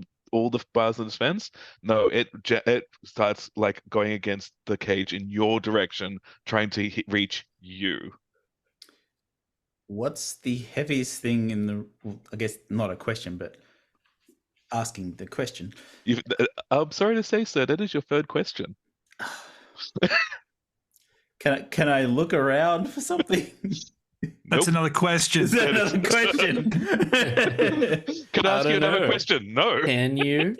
bars of the fence. No, it starts like going against the cage in your direction, trying to reach you. what's the heaviest thing in the? Well, I guess not a question, but asking the question. I'm sorry to say, sir, that is your third question. Can I look around for something? That's Nope. another question. Is that another question? Can I ask you another know. question? No. Can you?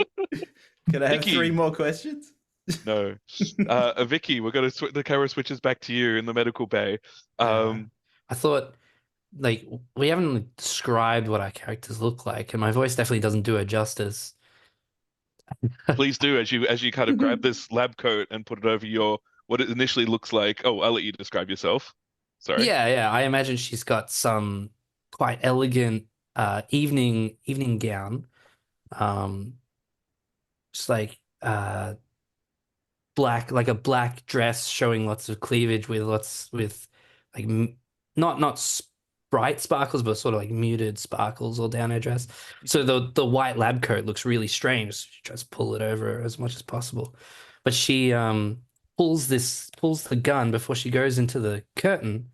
Can I have Vicky. 3 more questions? No. Vicky, we're going to the camera switches back to you in the medical bay. I thought, like, we haven't described what our characters look like, and my voice definitely doesn't do it justice. Please do as you kind of grab this lab coat and put it over your what it initially looks like. Oh, I'll let you describe yourself. Sorry. Yeah. I imagine she's got some quite elegant evening gown. Just like black, like a black dress showing lots of cleavage with like not bright sparkles, but sort of like muted sparkles all down her dress. So the white lab coat looks really strange. So she tries to pull it over as much as possible, but she pulls the gun before she goes into the curtain.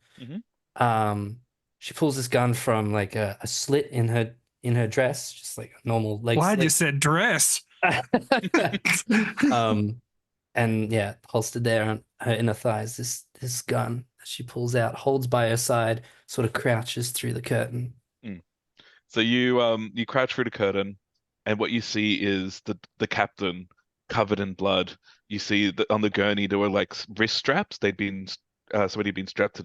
She pulls this gun from like a slit in her dress, just like a normal leg Glad slit. you said dress. And yeah, holstered there on her inner thighs, this gun that she pulls out, holds by her side, sort of crouches through the curtain. So you crouch through the curtain, and what you see is the captain covered in blood. You see that on the gurney there were like wrist straps. They'd been somebody had been strapped to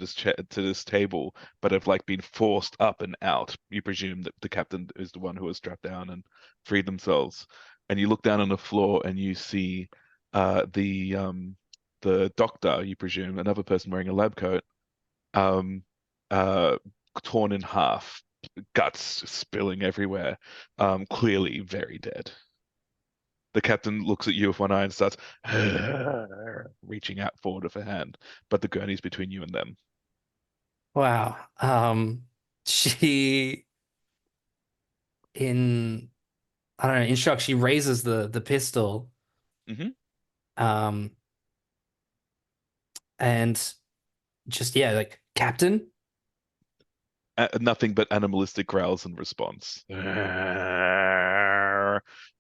this table, but have like been forced up and out. You presume that the captain is the one who was strapped down and freed themselves. And you look down on the floor and you see the doctor, you presume, another person wearing a lab coat, torn in half, guts spilling everywhere, clearly very dead. The captain looks at you with one eye and starts reaching out forward with a hand, but the gurney's between you and them. Wow. She in shock, she raises the pistol. And just like, Captain? Nothing but animalistic growls in response.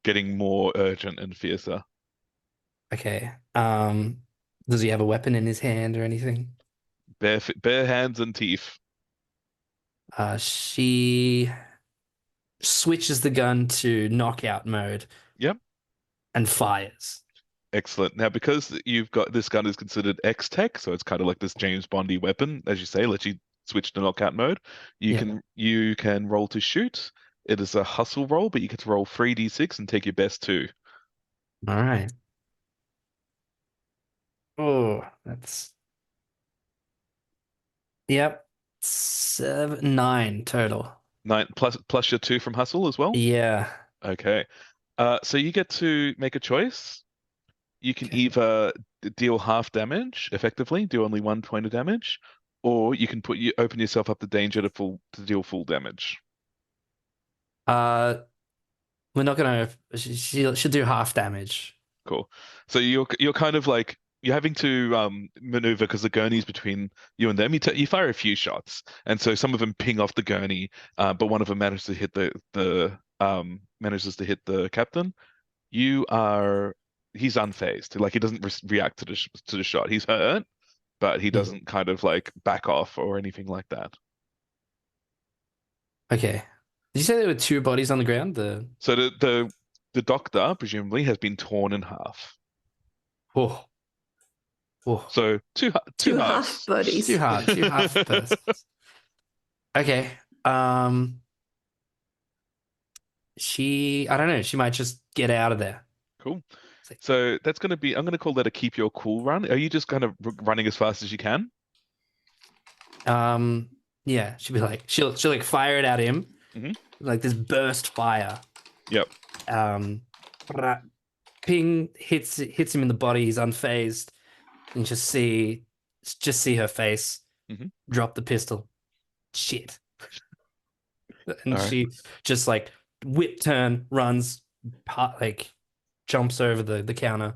Getting more urgent and fiercer. Okay. Does he have a weapon in his hand or anything? Bare hands and teeth. She switches the gun to knockout mode. Yep. And fires. Excellent. Now, because you've got this gun is considered X-Tech, so it's kind of like this James Bondy weapon, as you say, lets you switch to knockout mode. You can roll to shoot. It is a hustle roll, but you get to roll 3d6 and take your best 2. All right. Oh, that's yep. 9 total. 9 plus your 2 from hustle as well? Yeah. Okay. So you get to make a choice. You can either deal half damage effectively, do only 1 point of damage, or you can open yourself up to danger to deal full damage. We're not gonna. She'll do half damage. Cool. So you're kind of like you're having to maneuver because the gurney's between you and them. You fire a few shots, and so some of them ping off the gurney, but one of them manages to hit the captain. He's unfazed. Like, he doesn't react to the shot. He's hurt, but he doesn't kind of like back off or anything like that. Okay. Did you say there were 2 bodies on the ground? So the doctor presumably has been torn in half. Oh. So two half bodies. Two half persons. Okay. I don't know. She might just get out of there. Cool. So that's going to be, I'm going to call that a keep your cool run. Are you just kind of running as fast as you can? Yeah, she'll be like, she'll like fire it at him, like this burst fire. Yep. Ping hits him in the body. He's unfazed, and just see her face, drop the pistol. Shit. And she just like whip turn, runs, like jumps over the counter.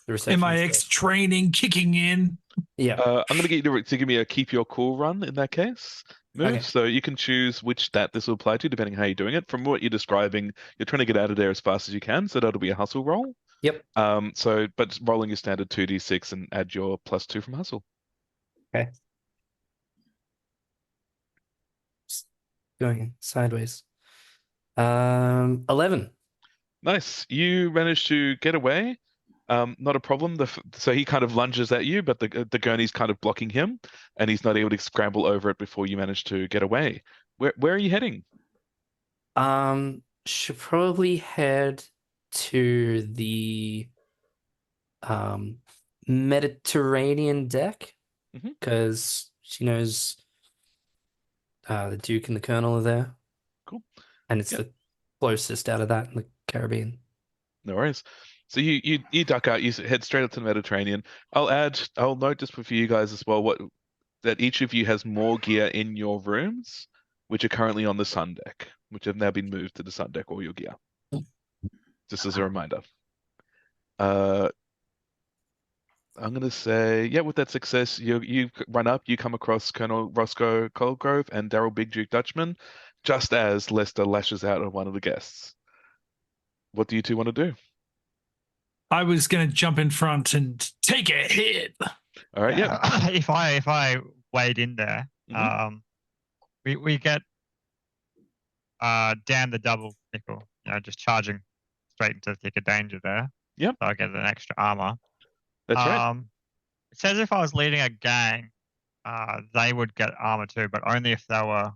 The receptionist. MIX training kicking in. Yeah. I'm going to get you to give me a keep your cool run in that case. move. Okay. So you can choose which stat this will apply to, depending on how you're doing it. From what you're describing, you're trying to get out of there as fast as you can. So that'll be a hustle roll. Yep. But rolling your standard 2d6 and add your +2 from hustle. Okay. Going sideways. 11. Nice. You managed to get away. Not a problem. So he kind of lunges at you, but the gurney's kind of blocking him, and he's not able to scramble over it before you manage to get away. Where are you heading? Should probably head to the Mediterranean deck because she knows the Duke and the Colonel are there. Cool. And it's the closest out of that in the Caribbean. No worries. So you duck out, you head straight up to the Mediterranean. I'll note just for you guys as well that each of you has more gear in your rooms, which are currently on the sun deck, which have now been moved to the sun deck, all your gear. Just as a reminder. I'm gonna say, yeah, with that success, you run up, you come across Colonel Roscoe Coldgrove and Daryl Big Duke Dutchman, just as Lester lashes out at one of the guests. What do you two want to do? I was going to jump in front and take a hit. All right, yeah. If I wade in there, we get Dan the double nickel, just charging straight into the thick of danger there. Yep. So I get an extra armor. That's right. It says if I was leading a gang, they would get armor too, but only if they were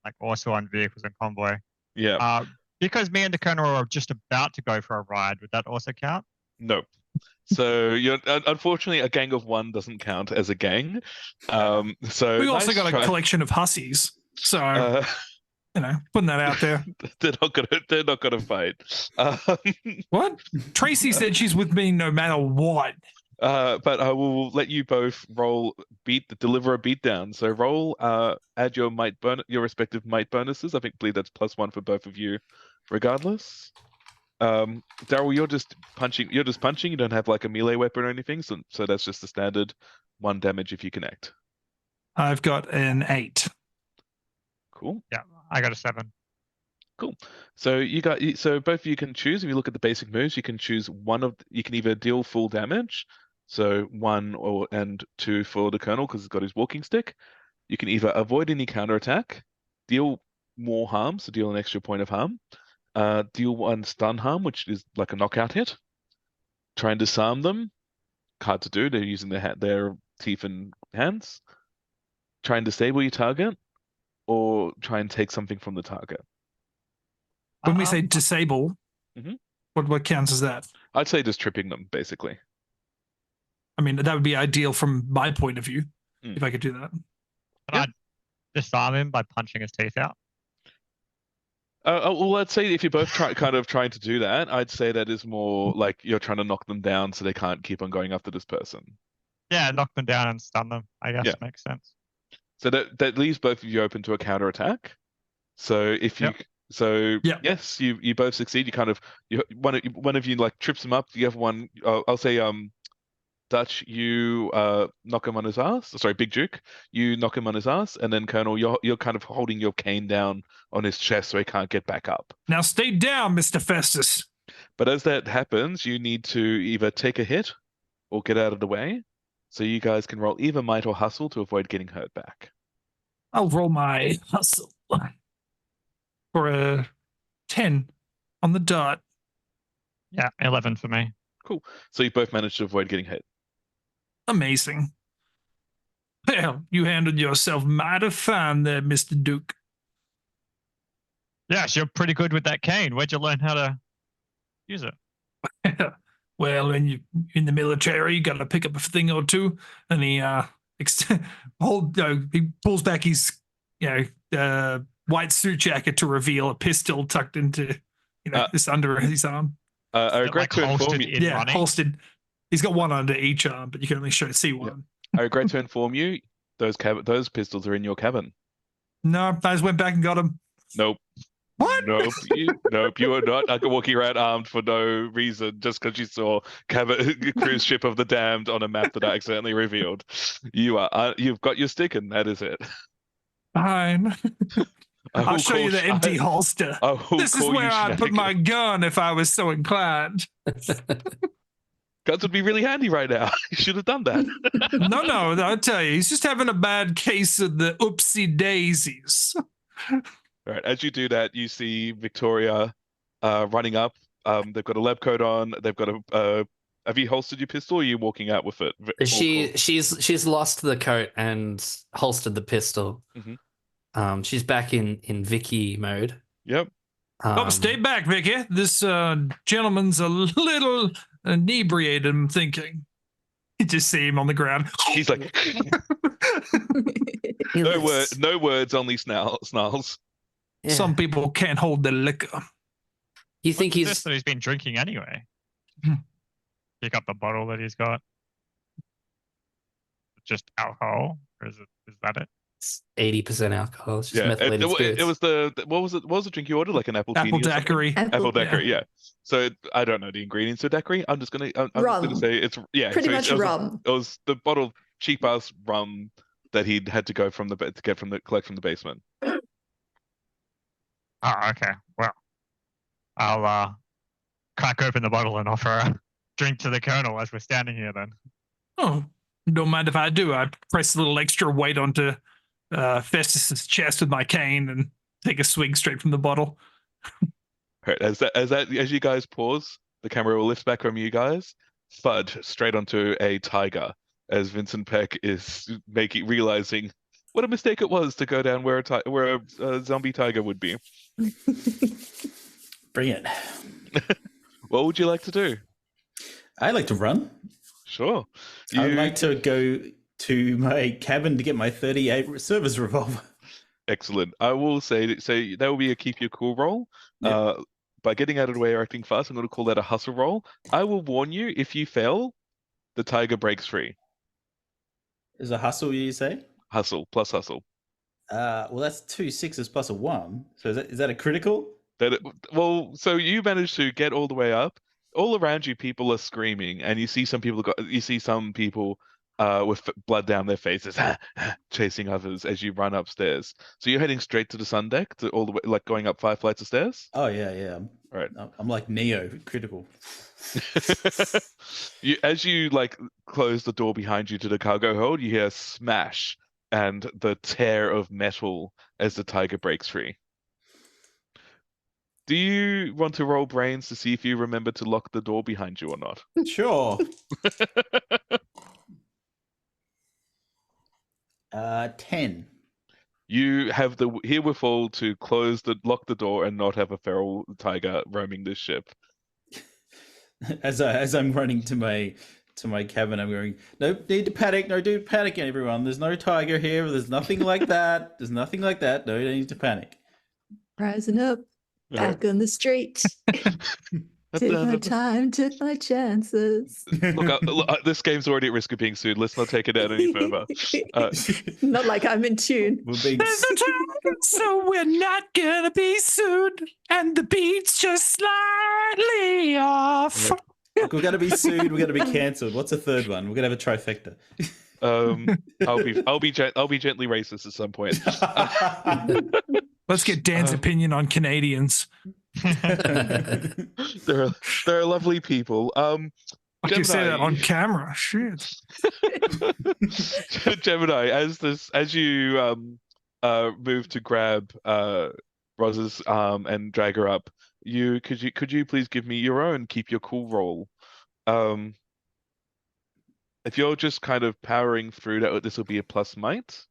like also on vehicles and convoy. Yeah. Because me and the Colonel are just about to go for a ride, would that also count? No. So unfortunately, a gang of one doesn't count as a gang. So we also got a collection of hussies, so putting that out there. They're not gonna fight. What? Tracy said she's with me no matter what. But I will let you both deliver a beatdown. So roll, add your your respective might bonuses. I believe that's +1 for both of you, regardless. Daryl, you're just punching. You don't have like a melee weapon or anything, so that's just the standard 1 damage if you connect. I've got an 8. Cool. Yeah, I got a 7. Cool. So both of you can choose. If you look at the basic moves, you can choose you can either deal full damage, so 1 and 2 for the Colonel because he's got his walking stick. You can either avoid any counterattack, deal more harm, so deal an extra point of harm, deal 1 stun harm, which is like a knockout hit. Try and disarm them. Hard to do. They're using their teeth and hands. Try and disable your target, or try and take something from the target. When we say disable, what counts as that? I'd say just tripping them, basically. I mean, that would be ideal from my point of view, if I could do that. Can I disarm him by punching his teeth out? Well, I'd say if you're both trying to do that, I'd say that is more like you're trying to knock them down so they can't keep on going after this person. Yeah, knock them down and stun them, I guess makes sense. So that leaves both of you open to a counterattack. So if you yes, you both succeed. You kind of one of you like trips him up. The other one, I'll say Dutch, you knock him on his ass. Sorry, Big Duke, you knock him on his ass, and then Colonel, you're kind of holding your cane down on his chest so he can't get back up. Now stay down, Mr. Festus. But as that happens, you need to either take a hit or get out of the way. So you guys can roll either might or hustle to avoid getting hurt back. I'll roll my hustle for a 10 on the dot. Yeah, 11 for me. Cool. So you both managed to avoid getting hit. Amazing. Well, you handled yourself mighty fine there, Mr. Duke. Yes, you're pretty good with that cane. Where'd you learn how to use it? Well, when you're in the military, you got to pick up a thing or two. And he he pulls back his white suit jacket to reveal a pistol tucked into this under his arm. I regret to inform you. Yeah, holstered. He's got one under each arm, but you can only see one. I regret to inform you, those pistols are in your cabin. No, I just went back and got them. Nope. What? Nope. You are not walking around armed for no reason, just because you saw cruise ship of the damned on a map that I accidentally revealed. You've got your stick, and that is it. Fine. I I'll will show you call the empty holster. I will This is call where you I'd put my shenanigans. gun if I was so inclined. Guns would be really handy right now. You should have done that. No, I'll tell you, he's just having a bad case of the oopsie daisies. All right. As you do that, you see Victoria running up. They've got a lab coat on. They've got a. Have you holstered your pistol? Or are you walking out with it? She's lost the coat and holstered the pistol. Mhm. She's back in Vicky mode. Yep. Stay back, Vicky. This gentleman's a little inebriated, I'm thinking. You just see him on the ground. He's like, no words, only snarls. Yeah. Some people can't hold their liquor. You think What's this that he's been drinking anyway? Pick up the bottle that he's got. Just alcohol, or is that it? 80% alcohol? It's just Yeah. methylated spirits. It was what was the drink you ordered? Like an apple Apple teeny or something? daiquiri. Apple daiquiri, yeah. So I don't know the ingredients of daiquiri. I'm just gonna say it's Pretty so much rum. It was the bottle of cheap ass rum that he'd had to go collect from the basement. Oh, okay. Well, I'll crack open the bottle and offer a drink to the Colonel as we're standing here. Then. Oh, don't mind if I do. I press a little extra weight onto Festus's chest with my cane and take a swig straight from the bottle. Right, as you guys pause, the camera will lift back from you guys, thud straight onto a tiger as Vincent Peck is realizing what a mistake it was to go down where a zombie tiger would be. Bring it. What would you like to do? I like to run. Sure. I'd like to go to my cabin to get my 38 service revolver. Excellent. I will say that will be a keep your cool roll. Yep. By getting out of the way or acting fast, I'm going to call that a hustle roll. I will warn you, if you fail, the tiger breaks free. Is a hustle, you say? Hustle plus hustle. Well, that's 2 6s plus a 1. So is that a critical? So you managed to get all the way up. All around you, people are screaming, and you see some people with blood down their faces, chasing others as you run upstairs. So you're heading straight to the sun deck, to all the way, like going up 5 flights of stairs. Oh yeah. Right. I'm like Neo, critical. As you close the door behind you to the cargo hold, you hear a smash and the tear of metal as the tiger breaks free. Do you want to roll brains to see if you remember to lock the door behind you or not? Sure. 10. You have the herewithal to lock the door and not have a feral tiger roaming this ship. As I'm running to my cabin, I'm going, no need to panic, no do panic, everyone. There's no tiger here. There's nothing like that. There's nothing like that. No need to panic. Rising up, back on the street. Took my time, took my chances. Look, this game's already at risk of being sued. Let's not take it out any further. Not like I'm in tune. There's no time, so we're not gonna be sued, and the beat's just slightly off. Look, we're gonna be sued. We're gonna be cancelled. What's a third one? We're gonna have a trifecta. I'll be gently racist at some point. Let's get Dan's opinion on Canadians. They're lovely people. I can say that on camera. Shit. Gemini, as you move to grab Roz's arm and drag her up, could you please give me your own keep your cool roll? If you're just kind of powering through that, this will be a plus might.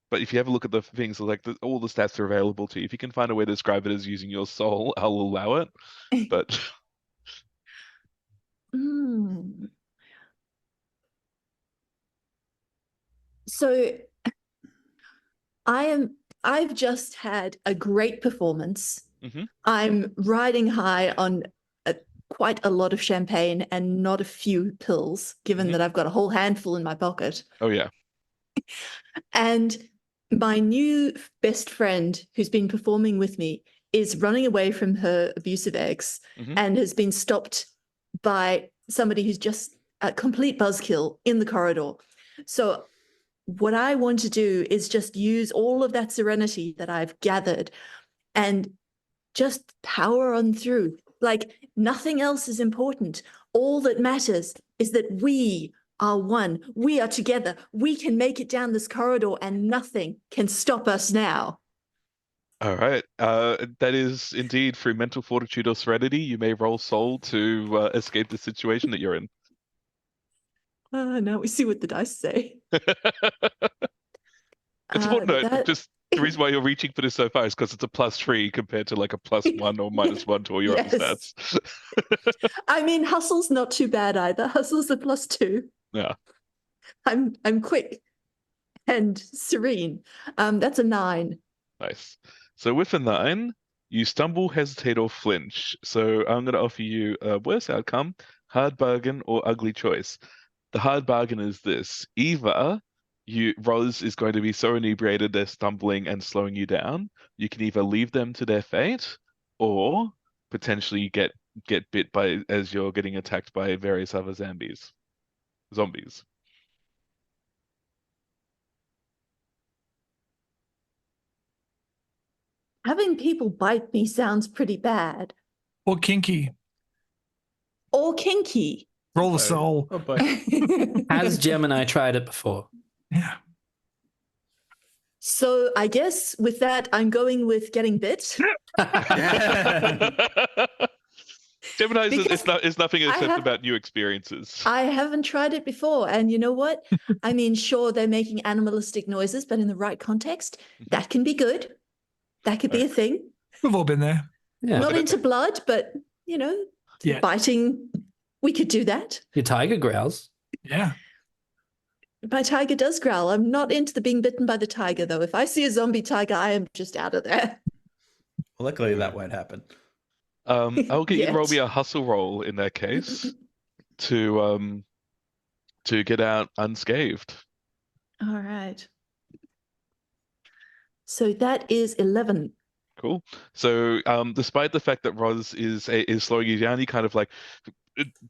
But if you have a look at the things, all the stats are available to you. If you can find a way to describe it as using your soul, I'll allow it. But So I've just had a great performance. Mm-hmm. I'm riding high on quite a lot of champagne and not a few pills, given that I've got a whole handful in my pocket. Oh yeah. And my new best friend who's been performing with me is running away from her abusive ex and has been stopped by somebody who's just a complete buzzkill in the corridor. So what I want to do is just use all of that serenity that I've gathered and just power on through. Like nothing else is important. All that matters is that we are one. We are together. We can make it down this corridor and nothing can stop us now. All right. That is indeed through mental fortitude or serenity. You may roll soul to escape the situation that you're in. Now we see what the dice say. It's important to note, that- just the reason why you're reaching for this so far is because it's a +3 compared to like a +1 or -1 to all your other Yes. stats. I mean, hustle's not too bad either. Hustle's a +2. Yeah. I'm quick and serene. That's a 9. Nice. So with a 9, you stumble, hesitate, or flinch. So I'm going to offer you a worse outcome, hard bargain, or ugly choice. The hard bargain is this. Either Roz is going to be so inebriated they're stumbling and slowing you down. You can either leave them to their fate or potentially get bit by as you're getting attacked by various other zombies. Having people bite me sounds pretty bad. Or kinky. Or kinky. Roll the soul. Oh, boy. Has Gemini tried it before? Yeah. So I guess with that, I'm going with getting bit. Gemini is nothing I except have- about new experiences. I haven't tried it before. And you know what? I mean, sure, they're making animalistic noises, but in the right context, that can be good. That could be a thing. We've all been there. Yeah. Not into blood, but, you know, Yeah. biting, we could do that. Your tiger growls. Yeah. My tiger does growl. I'm not into the being bitten by the tiger, though. If I see a zombie tiger, I am just out of there. Luckily, that won't happen. I'll get you to roll Yet. me a hustle roll in that case to get out unscathed. All right. So that is 11. Cool. So, despite the fact that Roz is slowing you down, you kind of like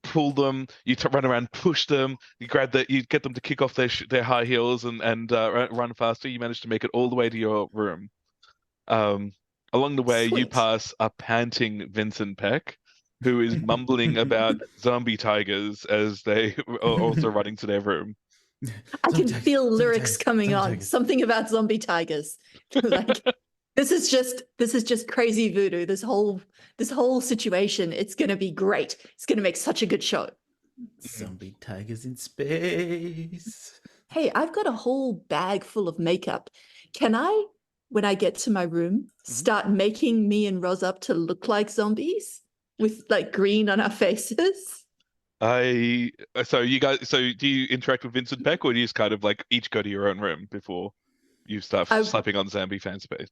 pull them. You run around, push them. You get them to kick off their high heels and run faster. You manage to make it all the way to your room. Along the way, you Sweet. pass a panting Vincent Peck, who is mumbling about zombie tigers as they are also running to their room. I can Zombie tigers, feel zombie lyrics tigers, coming zombie on. tigers. Something about zombie tigers. Like this is just crazy voodoo. This whole situation. It's gonna be great. It's gonna make such a good show. Zombie tigers in space. Hey, I've got a whole bag full of makeup. Can I, when I get to my room, start making me and Roz up to look like zombies with like green on our faces? So do you interact with Vincent Peck, or do you just kind of like each go to your own room before you start I- slapping on zombie fan space?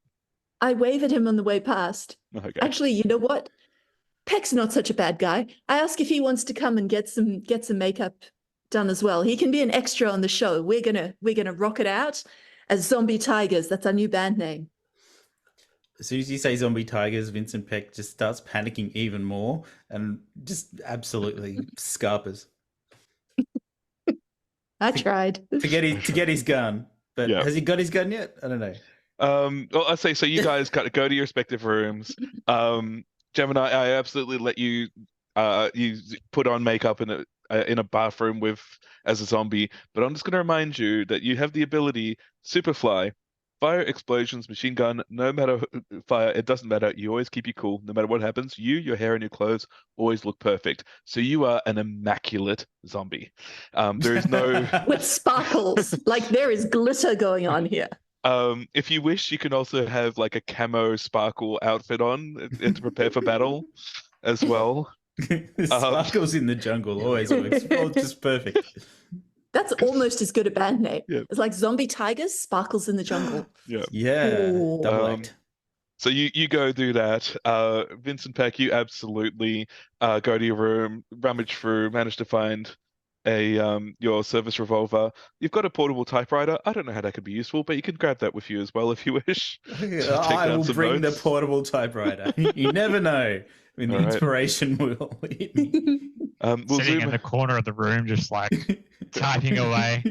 I wave at him on the way past. Okay. Actually, you know what? Peck's not such a bad guy. I ask if he wants to come and get some makeup done as well. He can be an extra on the show. We're gonna rock it out as Zombie Tigers. That's our new band name. As soon as you say zombie tigers, Vincent Peck just starts panicking even more and just absolutely scarpers. I tried. To get his gun. But Yeah. has he got his gun yet? I don't know. Well, I say so. You guys go to your respective rooms. Gemini, I absolutely let you you put on makeup in a bathroom as a zombie, but I'm just going to remind you that you have the ability Superfly, fire, explosions, machine gun. No matter fire, it doesn't matter. You always keep you cool, no matter what happens. Your hair, and your clothes always look perfect. So you are an immaculate zombie. There is no. With sparkles. Like there is glitter going on here. If you wish, you can also have like a camo sparkle outfit on to prepare for battle as well. Sparkles in the jungle always works. Oh, just perfect. That's almost as good a band name. Yeah. It's like Zombie Tigers, Sparkles in the Jungle. Yeah. Yeah. Ooh. Double Um, act. So you go do that. Vincent Peck, you absolutely go to your room, rummage through, manage to find your service revolver. You've got a portable typewriter. I don't know how that could be useful, but you can grab that with you as well if you wish. Take I down will some bring notes. the portable typewriter. You never know when the All right. inspiration will hit me. We'll Sitting zoom. in the corner of the room, just like typing away.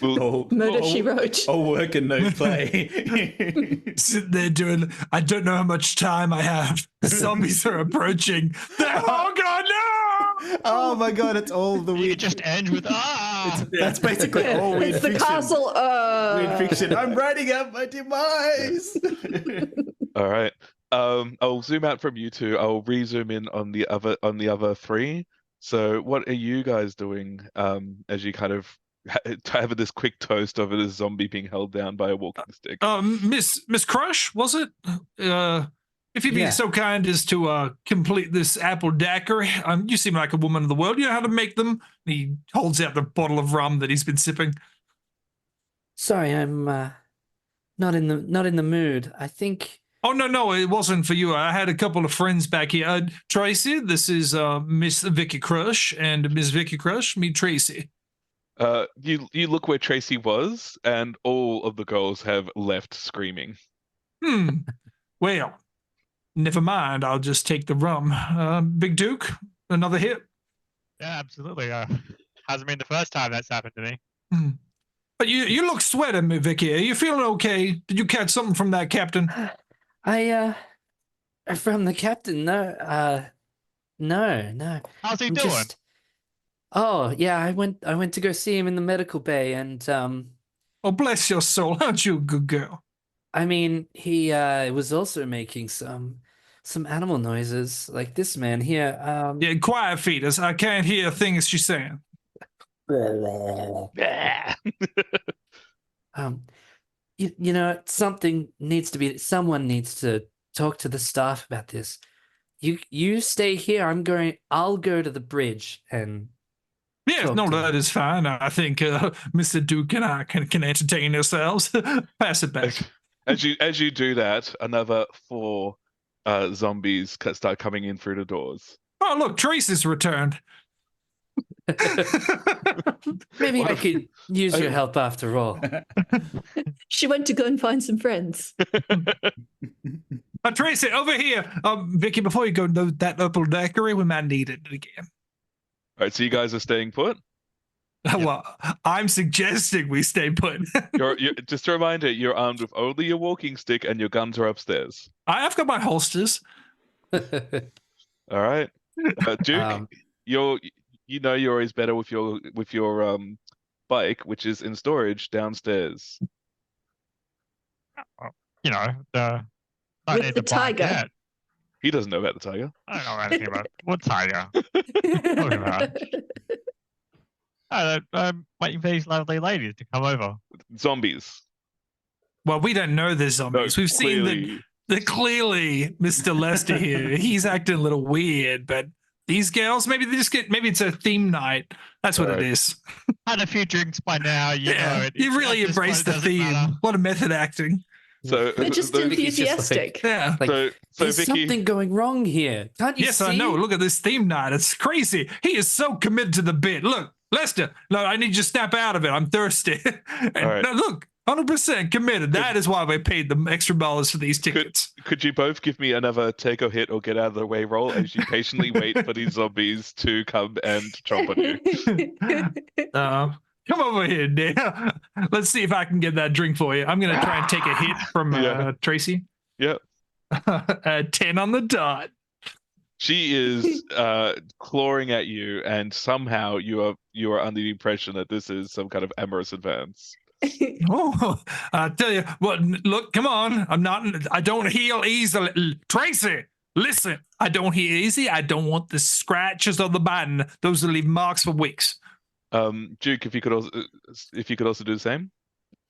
All, Murder, She Wrote. All work and no play. Sitting there doing, I don't know how much time I have. The zombies are approaching. Oh God, no! Oh my god, it's all the You weird. could just end with That's basically all weird It's the fiction. castle. Weird fiction. I'm writing out my demise. All right. I'll zoom out from you two. I'll re-zoom in on the other three. So, what are you guys doing as you kind of have this quick toast of a zombie being held down by a walking stick? Miss Crush, was it? If you'd be Yeah. so kind as to complete this apple daiquiri. You seem like a woman of the world. You know how to make them. He holds out the bottle of rum that he's been sipping. Sorry, I'm not in the mood. I think. Oh no, it wasn't for you. I had a couple of friends back here. Tracy, this is Miss Vicky Crush, and Miss Vicky Crush, me Tracy. You look where Tracy was, and all of the girls have left screaming. Well, never mind. I'll just take the rum. Big Duke, another hit. Yeah, absolutely. Hasn't been the first time that's happened to me. But you look sweaty, me Vicky. Are you feeling okay? Did you catch something from that captain? From the captain, no. No. How's he I'm doing? Oh, yeah, I went to go see him in the medical bay, and Oh, bless your soul. Aren't you a good girl? I mean, he was also making some animal noises, like this man here. Yeah, quiet, fetus. I can't hear things she's saying. You know, someone needs to talk to the staff about this. You stay here. I'll go to the bridge and. Yes, talk no, to that them. is fine. I think Mr. Duke and I can entertain ourselves. Pass it back. As you do that, another 4 zombies start coming in through the doors. Oh, look, Tracy's returned. Maybe I could use your help after all. She went to go and find some friends. Tracy, over here. Vicky, before you go, that apple daiquiri, we might need it again. All right, so you guys are staying put. Well, I'm suggesting we stay put. You're just a reminder, you're armed with only your walking stick and your guns are upstairs. I've got my holsters. All right, Duke, you're always better with your bike, which is in storage downstairs. You know, don't With need the bike tiger. yet. He doesn't know about the tiger. I don't know anything about what tiger. Talking about. I'm waiting for these lovely ladies to come over. Zombies. Well, we don't know the zombies. No, We've seen clearly. clearly Mr. Lester here. He's acting a little weird, but these girls, maybe it's a theme night. That's what All right. it is. Had a few drinks by now, you know. You really at this point, embraced it the doesn't theme. matter. What a method acting. So They're just Vicky's just enthusiastic. Yeah. Like, so there's Vicky, something going wrong here. Can't you Yes, see? I know. Look at this theme night. It's crazy. He is so committed to the bit. Look, Lester, no, I need you to snap out of it. I'm thirsty. And All right. no, look, 100% committed. That is why we paid the extra dollars for these tickets. could you both give me another take or hit or get out of the way roll as you patiently wait for these zombies to come and chomp on you? Come over here, Dan. Let's see if I can get that drink for you. I'm going to try and take a hit from Yeah. Tracy. Yep. 10 on the dot. She is clawing at you, and somehow you are under the impression that this is some kind of amorous advance. Oh, I tell you what, look, come on. I don't heal easily. Tracy, listen, I don't heal easy. I don't want the scratches or the biting. Those will leave marks for weeks. Duke, if you could also do the same.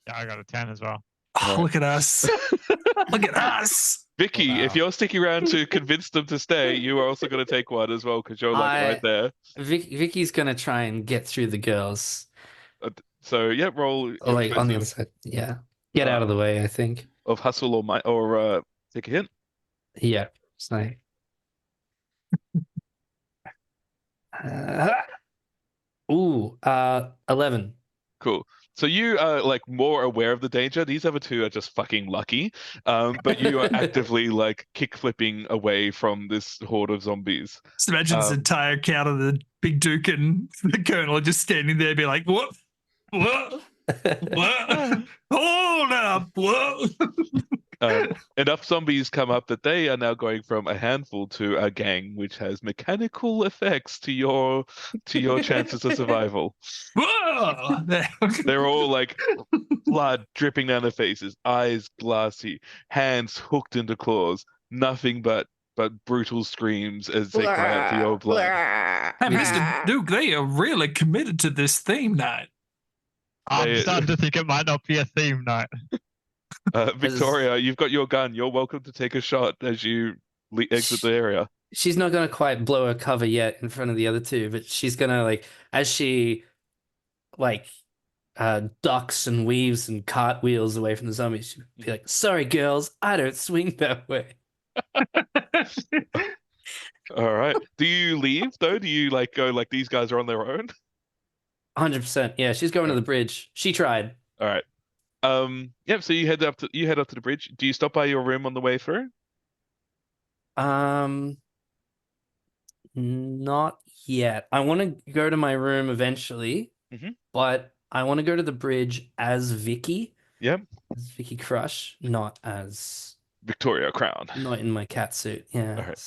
Yeah, I got a 10 as well. Oh, look at us. Look at us. Vicky, Wow. if you're sticking around to convince them to stay, you are also going to take one as well because you're right there. Vicky's gonna try and get through the girls. So yeah, roll Or like on the other offensive side. Yeah. Get out of the way, I think. of hustle or take a hint. Yeah. It's like 11. Cool. So you are like more aware of the danger. These other two are just fucking lucky. But you are actively like kick flipping away from this horde of zombies. Just imagine this entire count of the Big Duke and the Colonel just standing there, be like, what? What? What? Hold up! Whoa! Enough zombies come up that they are now going from a handful to a gang, which has mechanical effects to your chances of survival. Whoa! They're all like blood dripping down their faces, eyes glassy, hands hooked into claws, nothing but brutal screams as they cry out for your blood. Hey, Mr. Duke, they are really committed to this theme night. I'm starting to think it might not be a theme night. Victoria, you've got your gun. You're welcome to take a shot as you exit the area. She's not going to quite blow her cover yet in front of the other two, but she's going to, like, as she, like, ducks and weaves and cartwheels away from the zombies, she'll be like, sorry, girls, I don't swing that way. All right. Do you leave, though? Do you, like, go, like, these guys are on their own? 100%. Yeah, she's going to the bridge. She tried. All right. Yep, so you head up to the bridge. Do you stop by your room on the way through? Not yet. I want to go to my room eventually, but I want to go to the bridge as Vicky. Yep. As Vicky Crush, not as Victoria Crown. Not in my cat suit. Yeah. All right.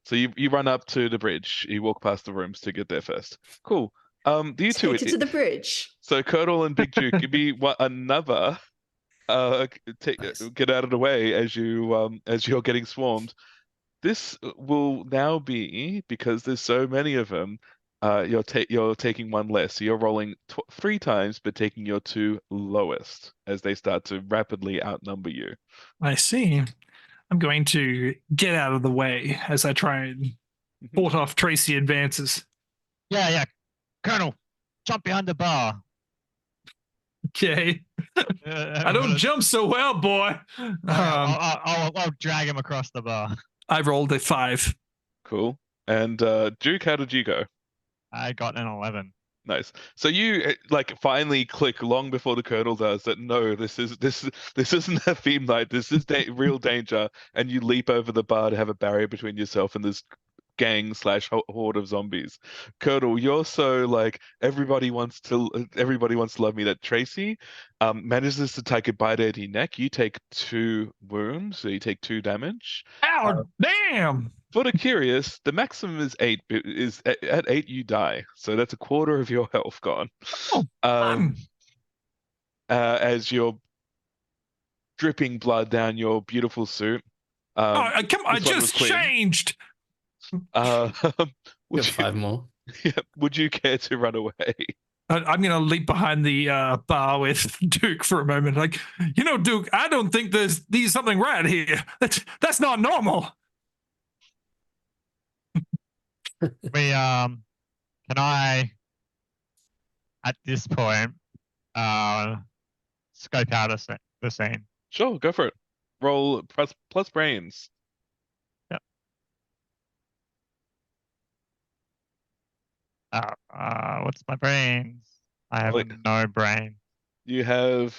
So you run up to the bridge. You walk past the rooms to get there first. Cool. You two Take it to the bridge. So Colonel and Big Duke, you'd be another get out of the way as you're getting swarmed. This will now be, because there's so many of them, you're taking one less. So you're rolling 3 times, but taking your 2 lowest as they start to rapidly outnumber you. I see. I'm going to get out of the way as I try and fought off Tracy advances. Yeah. Colonel, jump behind the bar. Okay. I don't jump so well, boy. I'll drag him across the bar. I rolled a 5. Cool. And Duke, how did you go? I got an 11. Nice. So you like finally click long before the Colonel does that. No, this isn't a theme night. This is real danger. And you leap over the bar to have a barrier between yourself and this gang / horde of zombies. Colonel, you're so like everybody wants to love me that Tracy manages to take a bite out of your neck. You take 2 wounds, so you take 2 damage. Ow! Damn! For the curious, the maximum is 8. At 8 you die, so that's a quarter of your health gone. As you're dripping blood down your beautiful suit. Come on! I just changed. Would 5 more? Yeah, would you care to run away? I'm going to leap behind the bar with Duke for a moment. Like, Duke, I don't think there's something right here. That's not normal. Can I, at this point, scope out the scene? Sure, go for it. Roll plus brains. Yep. What's my brains? I have no brain. You have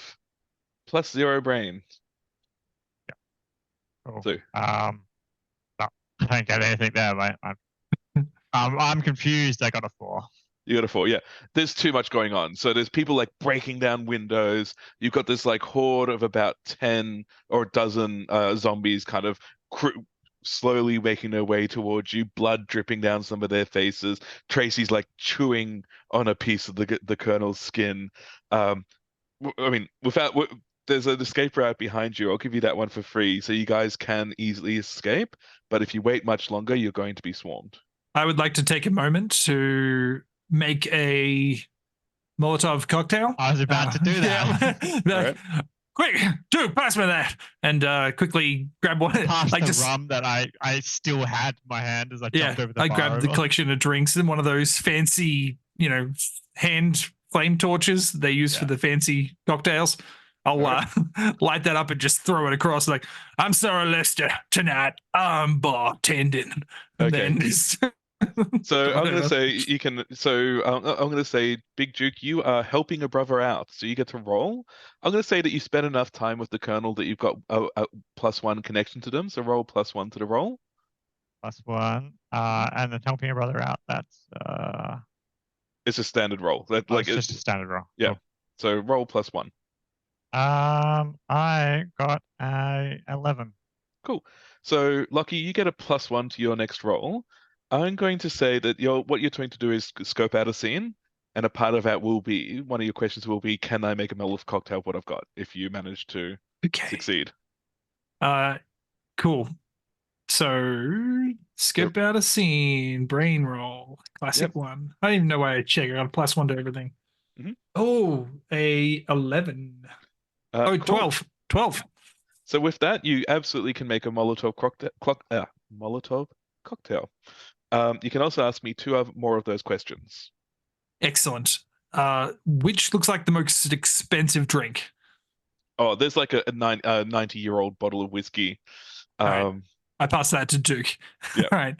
plus 0 brains. Yeah. Cool. So, no, I don't get anything there, mate. I'm confused. I got a 4. You got a 4, yeah. There's too much going on. So there's people like breaking down windows. You've got this like horde of about 10 or a dozen zombies kind of slowly making their way towards you, blood dripping down some of their faces. Tracy's like chewing on a piece of the Colonel's skin. I mean, there's an escape route behind you. I'll give you that one for free, so you guys can easily escape. But if you wait much longer, you're going to be swarmed. I would like to take a moment to make a Molotov cocktail. I was about to do that. Yeah. Quick, Duke, pass me that, and quickly grab one. Pass the rum that I still had in my hand as I jumped over the bar. I grabbed the collection of drinks and one of those fancy, hand flame torches they use for the fancy cocktails. I'll light that up and just throw it across. Like, I'm sorry, Lester. Tonight I'm bartending. Okay. So I'm going to say you can. So I'm going to say, Big Duke, you are helping a brother out, so you get to roll. I'm going to say that you spent enough time with the Colonel that you've got a +1 connection to them. So roll +1 to the roll. +1, and then helping a brother out. That's it's a standard roll. It's just a standard roll. Yeah. Cool. So roll +1. I got a 11. Cool. So Lucky, you get a +1 to your next roll. I'm going to say that what you're trying to do is scope out a scene, and a part of that will be, one of your questions will be, can I make a Molotov cocktail of what I've got? If you manage to succeed. Cool. So skip out a scene, brain roll, classic one. I don't even know why I check. I got a +1 to everything. Mhm. Oh, a 11. Cool. 12. So with that, you absolutely can make a Molotov cocktail. You can also ask me 2 more of those questions. Excellent. Which looks like the most expensive drink? Oh, there's like a 90-year-old bottle of whiskey. Right. I passed that to Duke. Yeah. All right.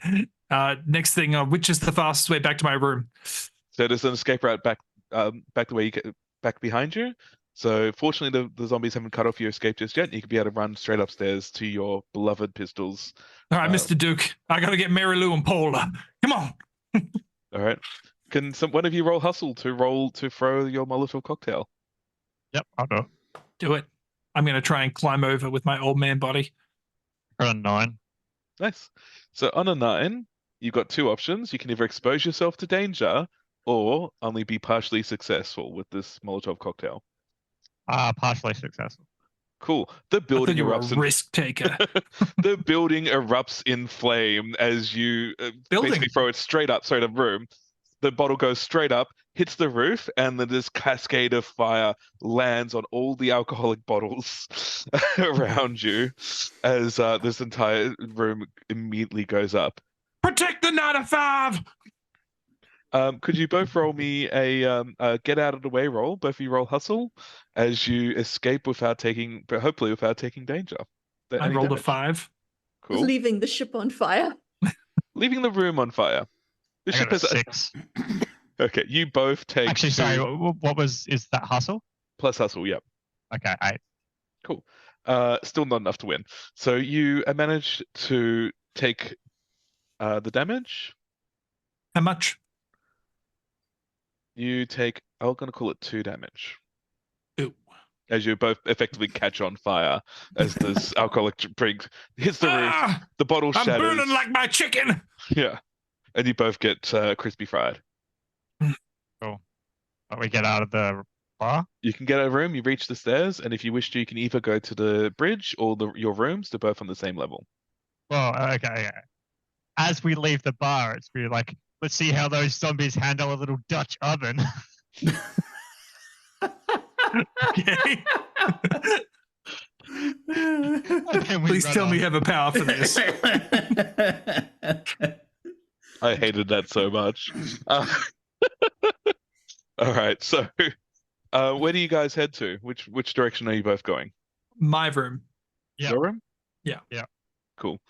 Next thing, which is the fastest way back to my room? So there's an escape route back the way you get back behind you. So fortunately, the zombies haven't cut off your escape just yet. You could be able to run straight upstairs to your beloved pistols. All right, Mr. Duke, I got to get Mary Lou and Paula. Come on. All right. Can one of you roll hustle to throw your Molotov cocktail? Yep, I'll do it. Do it. I'm going to try and climb over with my old man body. Got a 9. Nice. So on a 9, you've got 2 options. You can either expose yourself to danger or only be partially successful with this Molotov cocktail. Partially successful. Cool. The building erupts. A risk taker. The building erupts in flame as you basically throw it straight up. Sorry, the room. The bottle goes straight up, hits the roof, and then this cascade of fire lands on all the alcoholic bottles around you as this entire room immediately goes up. Protect the 9 to 5. Could you both roll me a get out of the way roll? Both of you roll hustle as you escape hopefully without taking danger. I rolled a 5. Cool. Leaving the ship on fire. Leaving the room on fire. The I ship got a has 6. Okay, you both take. Actually, sorry. Is that hustle? Plus hustle, yep. Okay, 8. Cool. Still not enough to win. So you managed to take the damage. How much? You take, I'm going to call it 2 damage. Ooh. As you both effectively catch on fire as this alcoholic drink hits the roof, the bottle shatters. I'm burning like my chicken. Yeah. And you both get crispy fried. Cool. But we get out of the bar? You can get out of the room, you reach the stairs, and if you wish to, you can either go to the bridge or your rooms. They're both on the same level. Well, okay. As we leave the bar, it's really like, let's see how those zombies handle a little Dutch oven. Okay. Please tell me you have a power for this. I hated that so much. All right, so where do you guys head to? Which direction are you both going? My room. Yeah. Your room? Yeah. Cool.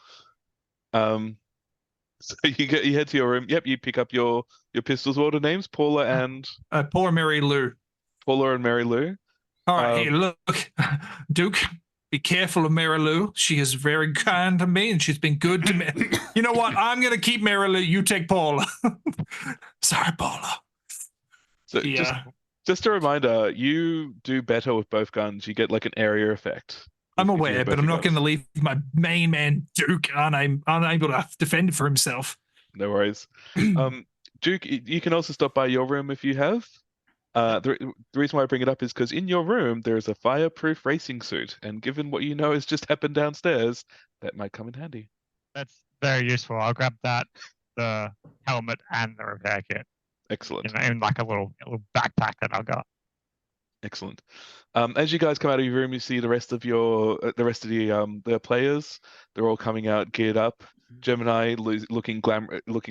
So you head to your room. Yep, you pick up your pistols. What are the names? Paula and Mary Lou. Paula and Mary Lou. All right, hey, look, Duke, be careful of Mary Lou. She is very kind to me, and she's been good to me. You know what? I'm going to keep Mary Lou. You take Paula. Sorry, Paula. So just a reminder, you do better with both guns. You get like an area effect. I'm aware, but I'm not going to leave my main man, Duke, unable to defend for himself. No worries. Duke, you can also stop by your room if you have. The reason why I bring it up is because in your room there is a fireproof racing suit, and given what you know has just happened downstairs, that might come in handy. That's very useful. I'll grab that, the helmet, and the repair kit. Excellent. In like a little backpack that I've got. Excellent. As you guys come out of your room, you see the rest of the players. They're all coming out geared up. Gemini looking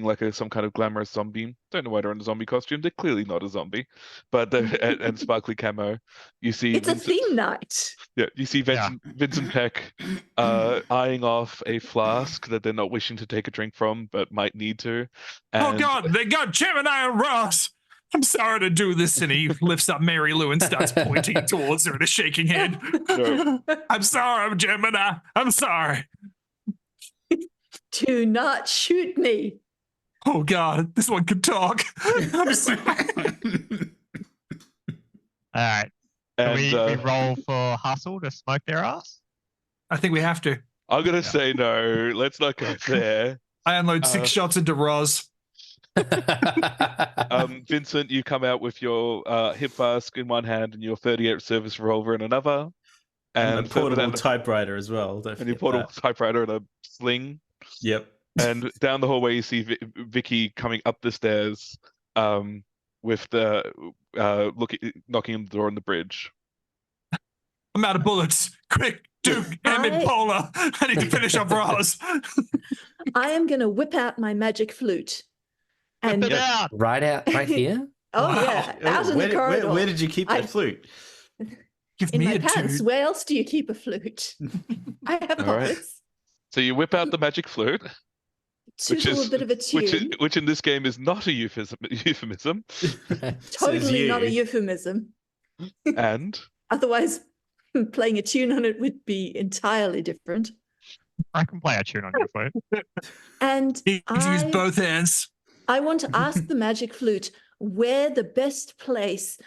like some kind of glamorous zombie. Don't know why they're in a zombie costume. They're clearly not a zombie, but and sparkly camo. You see, it's a theme night. Yeah, you see Vincent Peck eyeing off a flask that they're not wishing to take a drink from, but might need to. And oh God, they got Gemini and Ross. I'm sorry to do this, and he lifts up Mary Lou and starts pointing towards her with a shaking head. No. I'm sorry, I'm Gemini. I'm sorry. Do not shoot me. Oh God, this one can talk. I'm sorry. All right. Can And we roll for hustle to smoke their ass? I think we have to. I'm gonna say no. Let's not go there. I unload 6 shots into Roz. Vincent, you come out with your hip flask in one hand and your 38 service revolver in another, And a portable and typewriter as well. Don't your forget portable that. typewriter and a sling. Yep. And down the hallway, you see Vicky coming up the stairs, with the knocking on the door on the bridge. I'm out of bullets. Quick, Duke, Hammond, Polar. I need to finish up Roz. I am going to whip out my magic flute. And Whip it out. Right here? oh Wow. yeah, out in the corridor. Where did you keep that flute? Give in me my a pants. two. Where else do you keep a flute? I have All right. pockets. So you whip out the magic flute, Tootle a bit of a tune. which in this game is not a euphemism. Totally not a you. euphemism. And Otherwise, playing a tune on it would be entirely different. I can play a tune on your flute. And You need to use both hands. I want to ask the magic flute where the best place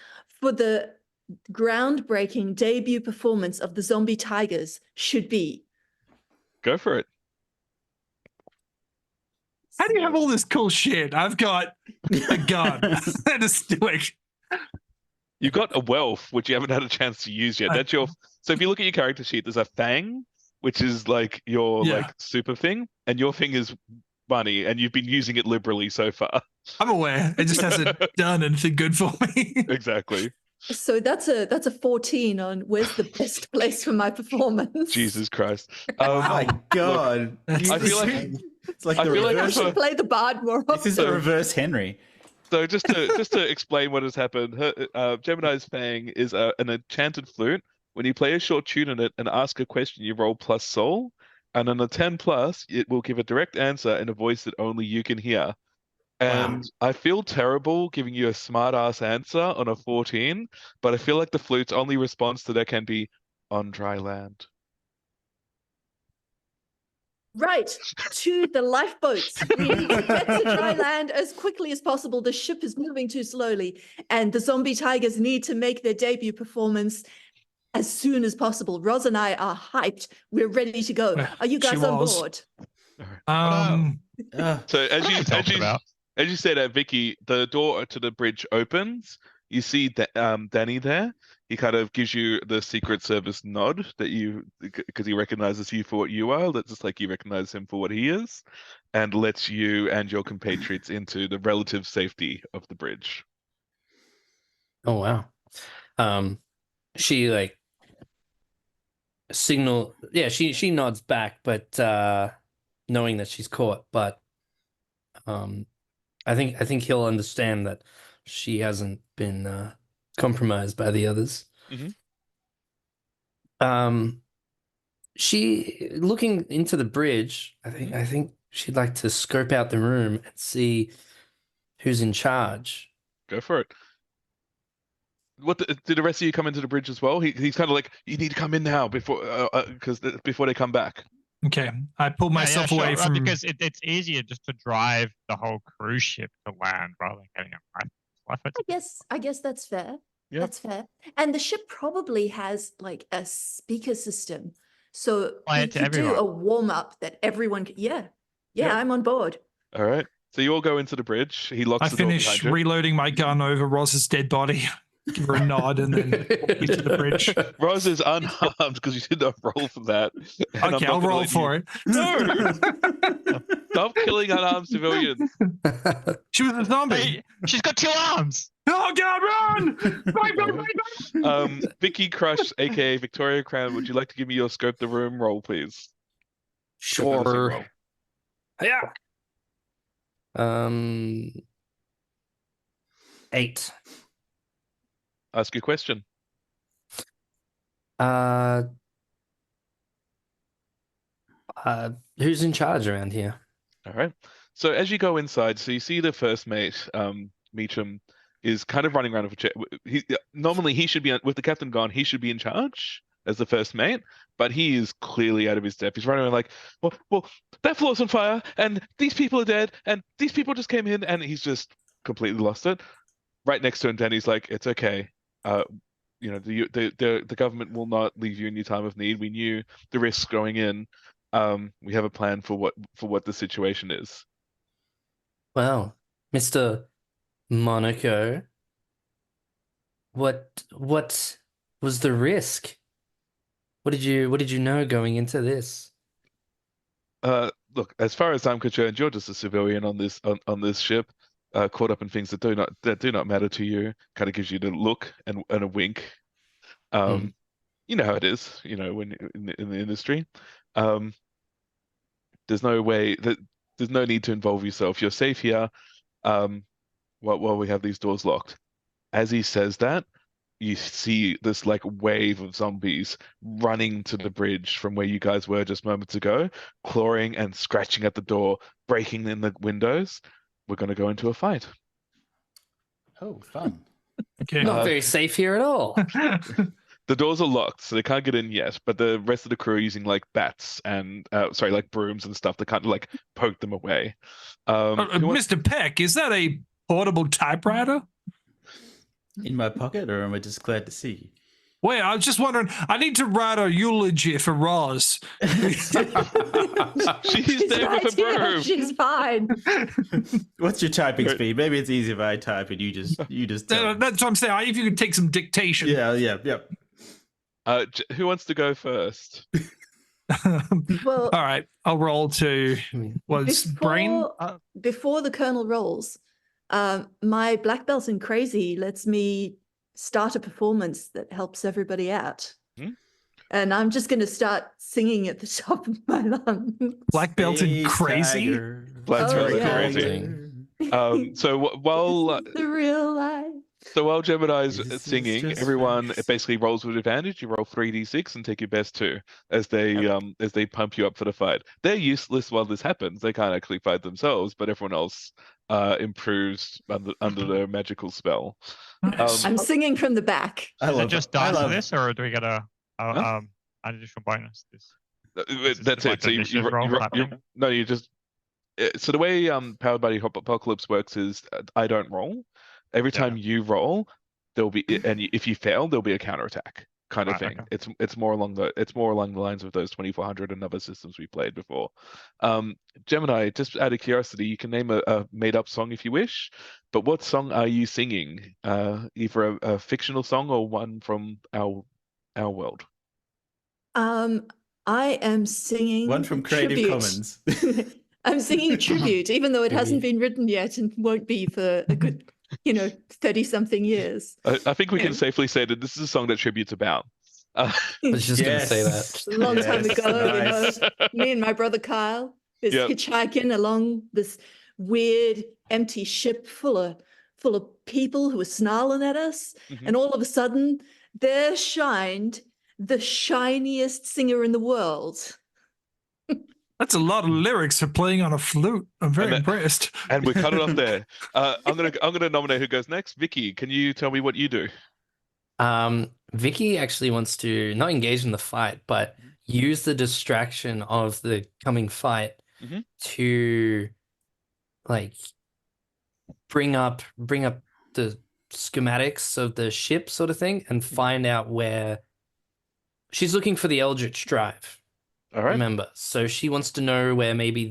for the groundbreaking debut performance of the Zombie Tigers should be. go for it. How do you have all this cool shit? I've got a gun and a stick. You've got a wealth, which you haven't had a chance to use yet. That's your. So if you look at your character sheet, there's a fang, which is like your like super thing, and your thing is money, and you've been using it liberally so far. I'm aware. It just hasn't done anything good for me. Exactly. So that's a 14 on where's the best place for my performance. Jesus Christ. Oh my God. That's I feel like It's like I the feel like I reverse. should play the bard more This is often. the reverse Henry. so. Just to explain what has happened, Gemini's fang is an enchanted flute. When you play a short tune in it and ask a question, you roll plus soul, and on a 10 plus, it will give a direct answer in a voice that only you can hear. And I feel terrible giving you a smart ass answer on a 14, but I feel like the flute's only response to that can be on dry land. Right, to the lifeboats. We need to get to dry land as quickly as possible. The ship is moving too slowly, and the zombie tigers need to make their debut performance as soon as possible. Roz and I are hyped. We're ready to go. Are you guys on board? So as you say that, Vicky, the door to the bridge opens. You see Danny there. He kind of gives you the Secret Service nod because he recognizes you for what you are. That's just like you recognize him for what he is, and lets you and your compatriots into the relative safety of the bridge. Oh wow. She like signal. Yeah, she nods back, but knowing that she's caught. But I think he'll understand that she hasn't been compromised by the others. Mm-hmm. She looking into the bridge. I think she'd like to scope out the room and see who's in charge. Go for it. Did the rest of you come into the bridge as well? He's kind of like, you need to come in now before they come back. Okay, I pulled myself away from because it's easier just to drive the whole cruise ship to land rather than getting it. I guess that's fair. Yep. That's fair. And the ship probably has like a speaker system, so Play we it to could do everyone. a warm up that everyone. Yeah, Yeah. I'm on board. All right. So you all go into the bridge. He locks I the door behind finish you. reloading my gun over Roz's dead body. Give her a nod and then walk into the bridge. Rose is unharmed because you did not roll for that. And Okay, I'll roll for it. No! Stop killing unarmed civilians. She was a zombie. Hey, she's got 2 arms. Oh God, run! Run! Vicky Crush, aka Victoria Crown, would you like to give me your scope the room roll, please? Sure. Yeah. 8. Ask your question. Who's in charge around here? All right. So as you go inside, so you see the first mate, Meacham, is kind of running around with a chair. Normally he should be, with the captain gone, he should be in charge as the first mate, but he is clearly out of his depth. He's running around like, well, that floor's on fire, and these people are dead, and these people just came in, and he's just completely lost it. Right next to him, Danny's like, it's okay. the government will not leave you in your time of need. We knew the risks going in. We have a plan for what the situation is. Well, Mr. Monaco, what was the risk? What did you know going into this? Look, as far as I'm concerned, you're just a civilian on this ship, caught up in things that do not matter to you. Kind of gives you the look and a wink. You know how it is, when in the industry. There's no need to involve yourself. You're safe here. While we have these doors locked. As he says that, you see this like wave of zombies running to the bridge from where you guys were just moments ago, clawing and scratching at the door, breaking in the windows. We're going to go into a fight. Oh, fun. Okay. Not very safe here at all. The doors are locked, so they can't get in yet, but the rest of the crew are using like bats and like brooms and stuff to kind of like poke them away. Mr. Peck, is that a portable typewriter? In my pocket, or am I just glad to see you? Wait, I was just wondering. I need to write a eulogy for Roz. She's there right with a here. broom. She's fine. What's your typing speed? Maybe it's easy if I type and you just tell. That's what I'm saying. If you could take some dictation. Yeah. Who wants to go first? Well, all right. I'll roll to brain. Before the Colonel rolls, my black belt in crazy lets me start a performance that helps everybody out. And I'm just going to start singing at the top of my lungs. Black belt in crazy? Black belt in crazy. So while the real life. So while Gemini's This singing, is everyone just basically rolls with advantage. You roll 3d6 and take your best 2 as they pump you up for the fight. They're useless while this happens. They can't actually fight themselves, but everyone else improves under the magical spell. Nice. I'm singing from the back. Is it just dice for this, or do we get an additional bonus? That's it. So you just so the way Powered by the Apocalypse works is I don't roll. Every time you roll, there'll be, and if you fail, there'll be a counterattack kind of thing. Okay. It's more along the lines of those 2400 and other systems we played before. Gemini, just out of curiosity, you can name a made up song if you wish, but what song are you singing? Either a fictional song or one from our world. I am singing one from Creative Commons. I'm singing tribute, even though it hasn't been written yet and won't be for a good 30-something years. I think we can safely say that this is a song that tribute's about. I was just going to say that. A long time ago, nice. Me and my brother Kyle is hitchhiking along this weird empty ship full of people who are snarling at us. And all of a sudden, there shined the shiniest singer in the world. That's a lot of lyrics for playing on a flute. I'm very impressed. And we cut it off there. I'm gonna nominate who goes next. Vicky, can you tell me what you do? Vicky actually wants to not engage in the fight, but use the distraction of the coming fight to like bring up the schematics of the ship sort of thing and find out where she's looking for the Eldritch Drive. All right. Remember, so she wants to know where maybe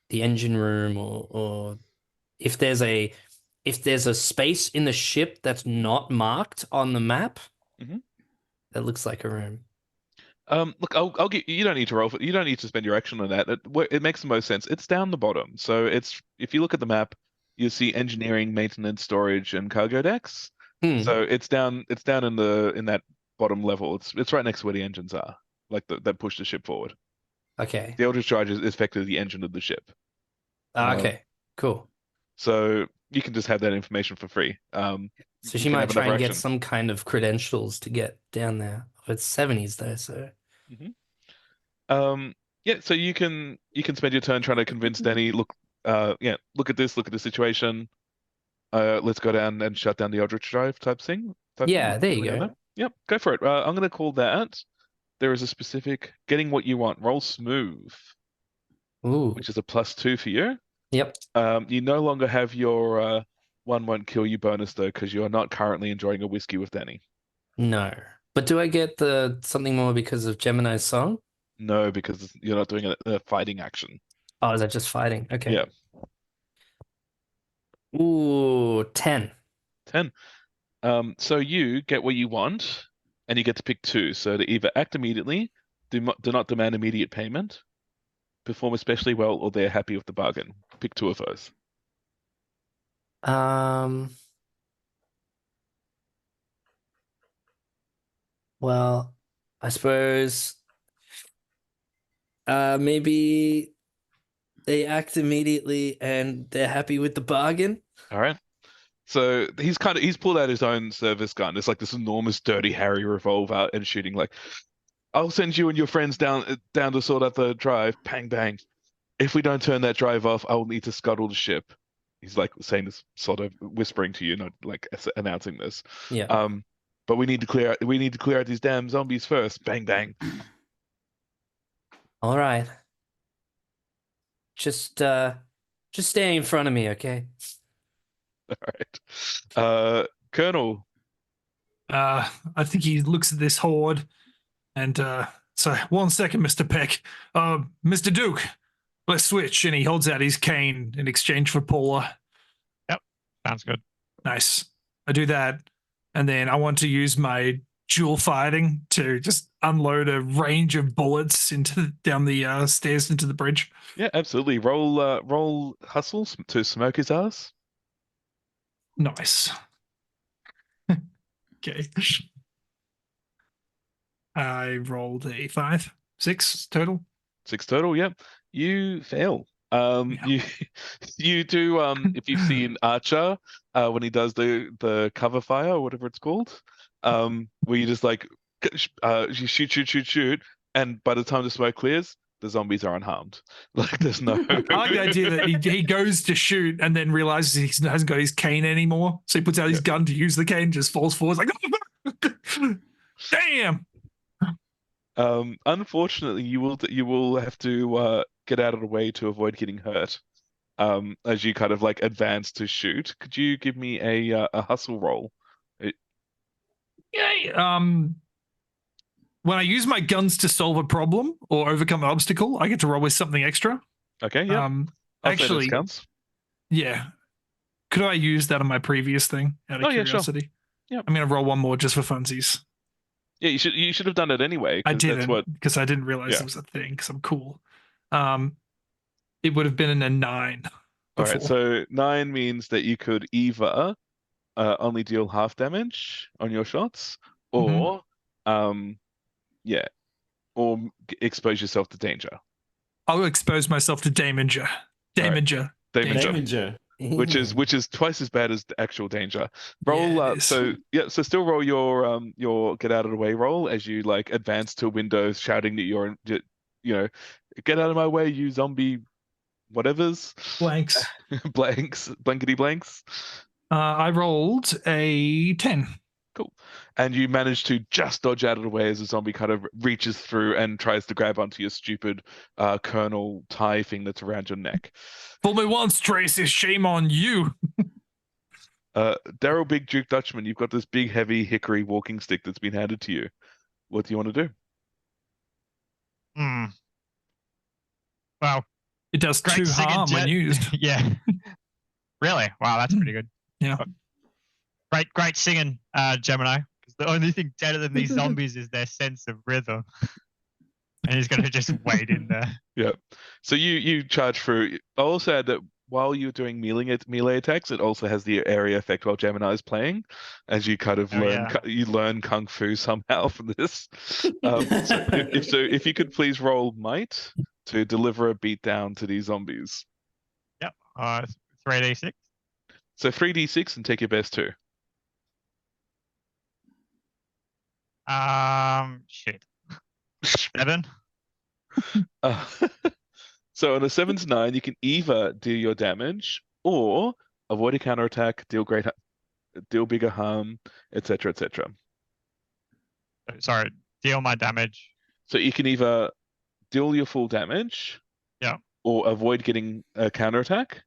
the engine room or if there's a space in the ship that's not marked on the map that looks like a room. Look, I'll get you. Don't need to roll. You don't need to spend your action on that. It makes the most sense. It's down the bottom. So if you look at the map, you'll see engineering, maintenance, storage, and cargo decks. So it's down in that bottom level. It's right next to where the engines are. Like that push the ship forward. Okay. The Eldritch Drive is effectively the engine of the ship. Okay, cool. So you can just have that information for free. So she might try and get some kind of credentials to get down there. It's 70s though, so. So you can spend your turn trying to convince Danny. Look at this. Look at the situation. Let's go down and shut down the Eldritch Drive type thing. There you go. Yep, go for it. I'm going to call that. There is a specific getting what you want. Roll smooth, which is a +2 for you. Yep. You no longer have your one won't kill you bonus though, because you are not currently enjoying a whiskey with Danny. No. But do I get the something more because of Gemini's song? No, because you're not doing a fighting action. Oh, is that just fighting? Okay. Yeah. Ooh, 10. 10. So you get what you want, and you get to pick 2. So to either act immediately, do not demand immediate payment, perform especially well, or they're happy with the bargain. Pick 2 of those. Well, I suppose maybe they act immediately and they're happy with the bargain. All right. So he's pulled out his own service gun. It's like this enormous Dirty Harry revolver and shooting like, I'll send you and your friends down to sort out the drive. Bang bang. If we don't turn that drive off, I will need to scuttle the ship. He's like saying this, sort of whispering to you, not like announcing this. Yeah. But we need to clear out these damn zombies first. Bang bang. All right. Just stay in front of me, okay? All right. Colonel. I think he looks at this horde and so 1 second, Mr. Peck. Mr. Duke, let's switch. And he holds out his cane in exchange for Paula. Yep. Sounds good. Nice. I do that. And then I want to use my dual fighting to just unload a range of bullets down the stairs into the bridge. Yeah, absolutely. Roll hustle to smoke his ass. Nice. Okay. I rolled a 5, 6 total. 6 total. Yep. You fail. You do. If you've seen Archer, when he does the cover fire or whatever it's called, where you just like you shoot, and by the time the smoke clears, the zombies are unharmed. Like there's no. I like the idea that he goes to shoot and then realizes he hasn't got his cane anymore, so he puts out his gun to use the cane, just falls forward, like, damn. Unfortunately, you will have to get out of the way to avoid getting hurt. As you kind of like advance to shoot, could you give me a hustle roll? Yeah. When I use my guns to solve a problem or overcome an obstacle, I get to roll with something extra. Okay. Yeah. Actually, counts. Yeah. Could I use that on my previous thing out of curiosity? Sure. Yeah. I'm gonna roll one more just for funsies. Yeah, you should have done it anyway. I didn't because I didn't realize it was a thing because I'm cool. It would have been a 9. Before. All right, so 9 means that you could either only deal half damage on your shots, or or expose yourself to danger. I'll expose myself to danger. Danger. Which is twice as bad as the actual danger. Roll so still roll your get out of the way roll as you like advance to windows, shouting that you're get out of my way, you zombie whatevers. Blankety blanks. I rolled a 10. Cool. And you manage to just dodge out of the way as a zombie kind of reaches through and tries to grab onto your stupid Colonel tie thing that's around your neck. Fool me once, Tracy, shame on you. Daryl Big Duke Dutchman, you've got this big, heavy hickory walking stick that's been handed to you. What do you want to do? Well, it does 2 harm when used. Yeah. Really? Wow, that's pretty good. Yeah. Great singing, Gemini. Because the only thing better than these zombies is their sense of rhythm. And he's going to just wade in there. Yeah. So you charge through. I'll also add that while you're doing melee attacks, it also has the area effect while Gemini is playing, as you kind of learn kung fu somehow from this. If you could please roll might to deliver a beat down to these zombies. Yep. 3d6. So 3d6 and take your best 2. Shit. 7. So on a 7 to 9, you can either do your damage or avoid a counterattack, deal bigger harm, etc., etc. Sorry, deal my damage. So you can either deal your full damage, yeah, or avoid getting a counterattack,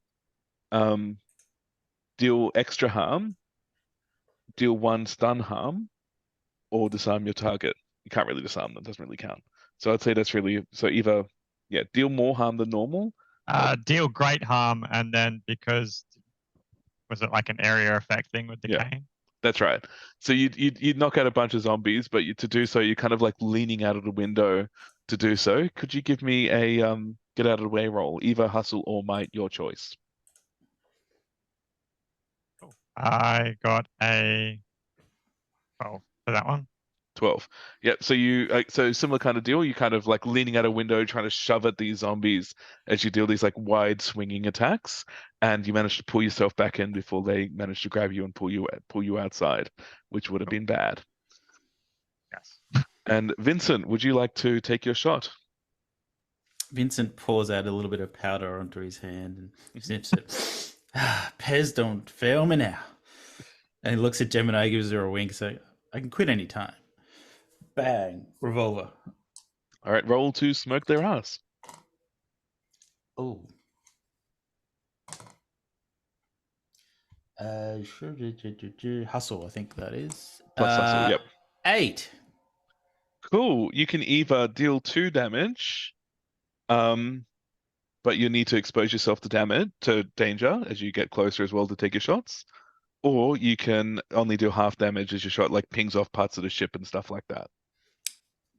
deal extra harm, deal 1 stun harm, or disarm your target. You can't really disarm them, doesn't really count. So I'd say that's really, so either, deal more harm than normal. Deal great harm, and then because, was it like an area effect thing with decaying? That's right. So you'd knock out a bunch of zombies, but to do so, you're kind of like leaning out of the window to do so. Could you give me a get out of the way roll, either hustle or might, your choice? Cool. I got a 12 for that one. 12. Yep. So so similar kind of deal. You kind of like leaning out a window, trying to shove at these zombies as you deal these like wide swinging attacks, and you manage to pull yourself back in before they manage to grab you and pull you outside, which would have been bad. Yes. And Vincent, would you like to take your shot? Vincent pours out a little bit of powder onto his hand and he says, Pez, don't fail me now. And he looks at Gemini, gives her a wink, saying, I can quit any time. Bang, revolver. All right, roll to smoke their ass. Oh. Hustle, I think that is. Plus hustle, yep. 8. Cool. You can either deal 2 damage, but you need to expose yourself to danger as you get closer as well to take your shots. Or you can only do half damage as your shot like pings off parts of the ship and stuff like that.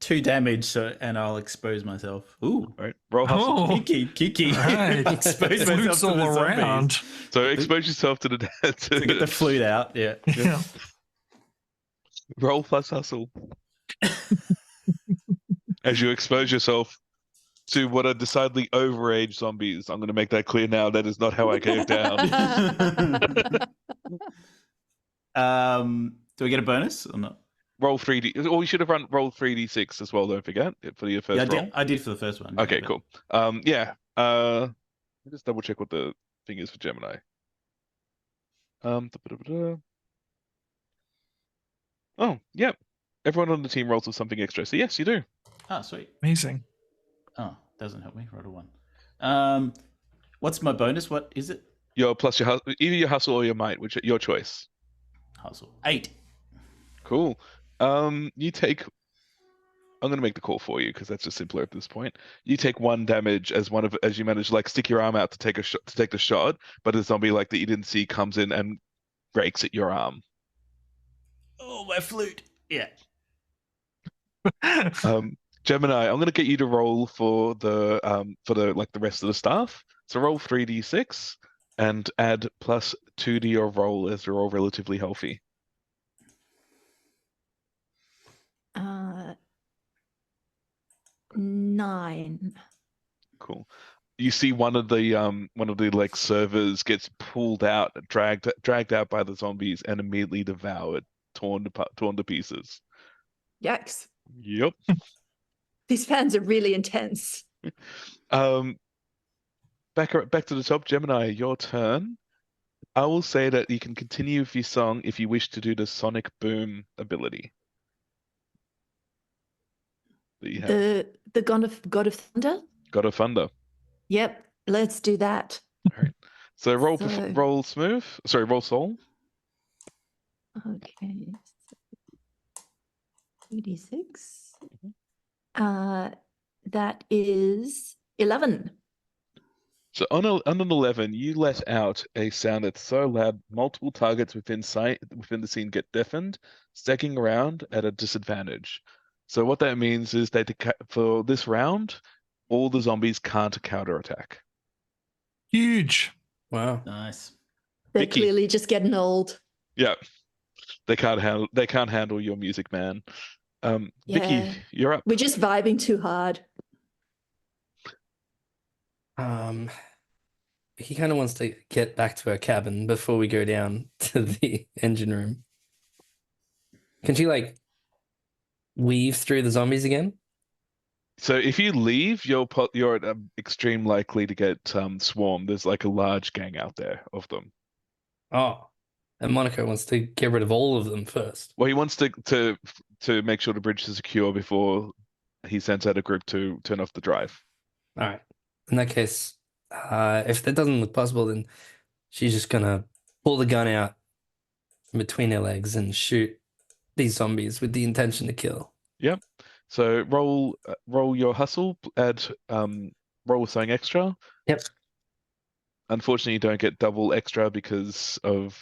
2 damage, and I'll expose myself. Ooh. All right. Roll hustle. Oh, Kiki. right. Expose myself Flutes to all the around. zombies. So expose yourself to the To get the flute out, yeah. Yeah. roll plus hustle. As you expose yourself to what are decidedly overage zombies. I'm going to make that clear now. That is not how I came down. Do we get a bonus or not? Roll 3D. Or you should have rolled 3d6 as well, don't forget, for your first roll. I did for the first one. Okay, cool. Let me just double check what the thing is for Gemini. Oh, yeah. Everyone on the team rolls with something extra. So yes, you do. Ah, sweet. Amazing. Oh, doesn't help me. Roll a 1. What's my bonus? What is it? Your plus your either your hustle or your might, which your choice. Hustle. 8. Cool. You take. I'm gonna make the call for you because that's just simpler at this point. You take 1 damage as you manage to like stick your arm out to take the shot, but a zombie like that you didn't see comes in and breaks at your arm. Oh, my flute. Yeah. Gemini, I'm gonna get you to roll for the rest of the staff. So roll 3d6 and add +2 to your roll as you're all relatively healthy. 9. Cool. You see one of the like servers gets pulled out, dragged out by the zombies, and immediately devoured, torn to pieces. Yikes. Yep. These fans are really intense. Back to the top, Gemini, your turn. I will say that you can continue with your song if you wish to do the Sonic Boom ability. That you have. The God of Thunder? God of Thunder. Yep, let's do that. All right. So roll smooth. Sorry, roll soul. Okay. 3d6. That is 11. So on an 11, you let out a sound that's so loud, multiple targets within the scene get deafened, stacking around at a disadvantage. So what that means is that for this round, all the zombies can't counterattack. Huge. Wow. Nice. They're Vicky. clearly just getting old. Yeah, they can't handle your music, man. Yeah. Vicky, you're up. We're just vibing too hard. He kind of wants to get back to her cabin before we go down to the engine room. Can she like weave through the zombies again? So if you leave, you're at extreme likely to get swarmed. There's like a large gang out there of them. Oh, and Monaco wants to get rid of all of them first. Well, he wants to make sure the bridge is secure before he sends out a group to turn off the drive. All right. In that case, if that doesn't look possible, then she's just gonna pull the gun out from between their legs and shoot these zombies with the intention to kill. Yep. So roll your hustle. Add roll something extra. Yep. Unfortunately, you don't get double extra because of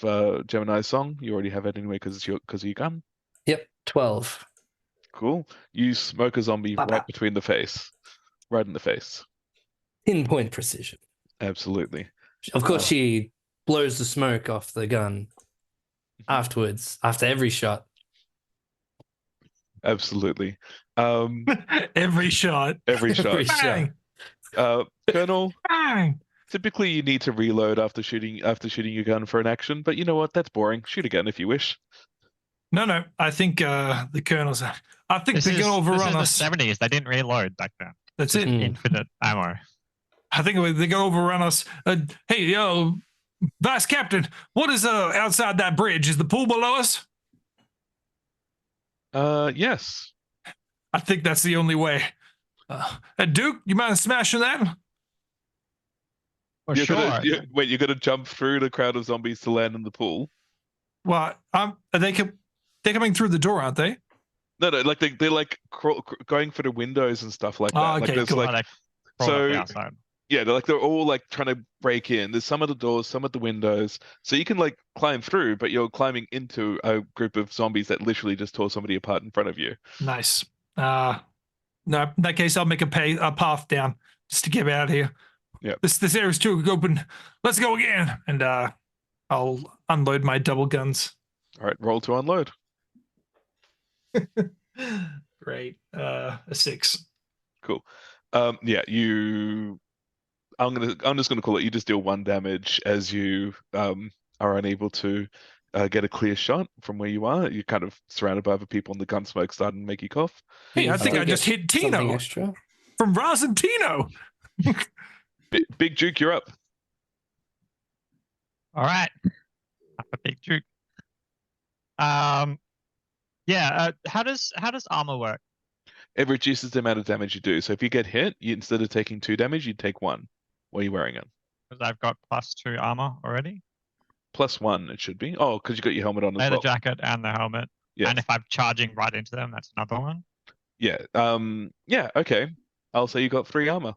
Gemini's song. You already have it anyway because of your gun. Yep. 12. Cool. You smoke a zombie Papa. right between the face, right in the face. Pinpoint precision. Absolutely. Of course, she blows the smoke off the gun afterwards, after every shot. Absolutely. Every shot. Every shot. Every shot. Bang! Colonel, Bang! typically you need to reload after shooting your gun for an action, but you know what? That's boring. Shoot again if you wish. No. I think the colonel's. I think they're going to overrun this us. is the 70s. They didn't reload back then. That's it. Infinite ammo. I think they're going to overrun us. Hey, Vice Captain, what is outside that bridge? Is the pool below us? Yes. I think that's the only way. Duke, you mind smashing that? For You're sure. you're gonna jump through the crowd of zombies to land in the pool? Well, are they're coming through the door, aren't they? No, like they're like going for the windows and stuff like that. Oh, okay, like there's cool. like They crawl up the so outside. yeah, they're all like trying to break in. There's some at the doors, some at the windows. So you can like climb through, but you're climbing into a group of zombies that literally just tore somebody apart in front of you. Nice. No, in that case, I'll make a path down just to get out of here. Yeah. This area's too open. Let's go again. And I'll unload my double guns. All right, roll to unload. Great. A 6. Cool. Yeah, I'm just gonna call it. You just deal 1 damage as you are unable to get a clear shot from where you are. You're kind of surrounded by other people, and the gun smoke starting to make you cough. Hey, I think I just hit Something Tino extra. from Roz and Tino. Big Duke, you're up. All right. A big juke. Yeah. How does armor work? It reduces the amount of damage you do. So if you get hit, instead of taking 2 damage, you take 1 while you're wearing it. Because I've got +2 armor already. +1, it should be. Oh, because you got your helmet on as Leather well. jacket and the helmet. Yeah. And if I'm charging right into them, that's another one. Yeah. Yeah. Okay. I'll say you got 3 armor.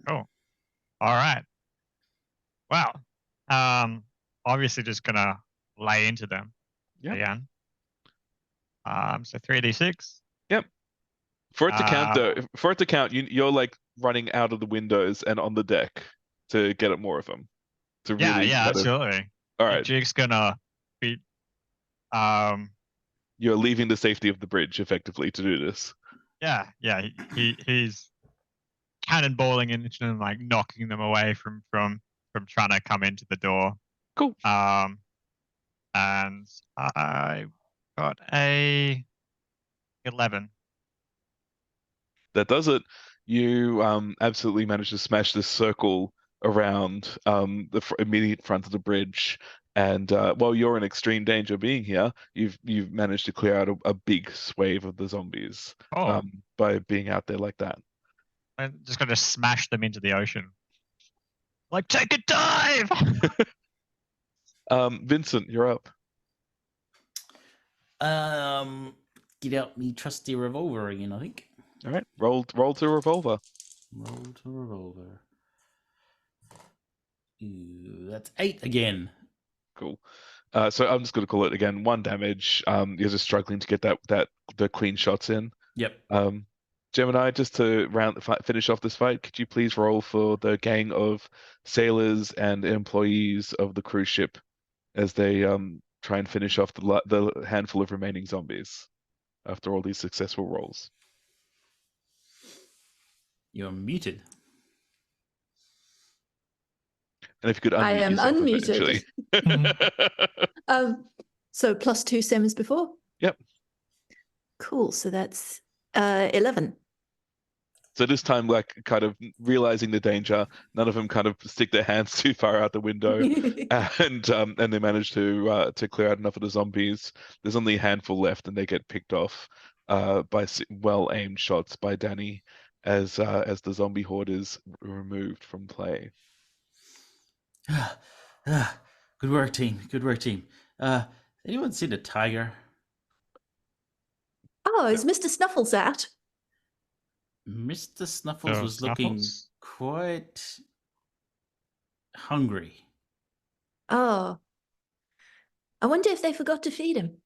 All right. Well, obviously just gonna lay into them Yep. again. So 3d6. For it to count, though, for it to count, you're like running out of the windows and on the deck to get at more of them. To Yeah, really yeah, kind of- absolutely. All right. Jake's gonna be. You're leaving the safety of the bridge effectively to do this. Yeah. He's cannonballing into them, like knocking them away from trying to come into the door. Cool. And I got a 11. That does it. You absolutely managed to smash this circle around the immediate front of the bridge, and while you're in extreme danger being here, you've managed to clear out a big swathe of the zombies by being out there like that. I'm just gonna smash them into the ocean. Like, take a dive! Vincent, you're up. Get out me trusty revolver again, I think. All right, roll to revolver. Roll to revolver. Ooh, that's 8 again. Cool. So I'm just going to call it again. 1 damage. You're just struggling to get the clean shots in. Yep. Gemini, just to finish off this fight, could you please roll for the gang of sailors and employees of the cruise ship as they try and finish off the handful of remaining zombies after all these successful rolls? You're muted. And if you could unmute I am yourself unmuted. eventually. So +2 same as before? Yep. Cool. So that's 11. So this time, like, kind of realizing the danger, none of them kind of stick their hands too far out the window, and they manage to clear out enough of the zombies. There's only a handful left, and they get picked off by well-aimed shots by Danny as the zombie horde is removed from play. Good work, team. Good work, team. Anyone seen a tiger? Oh, is Mr. Snuffles out? Mr. Snuffles So, was looking Snuffles? quite hungry. Oh, I wonder if they forgot to feed him.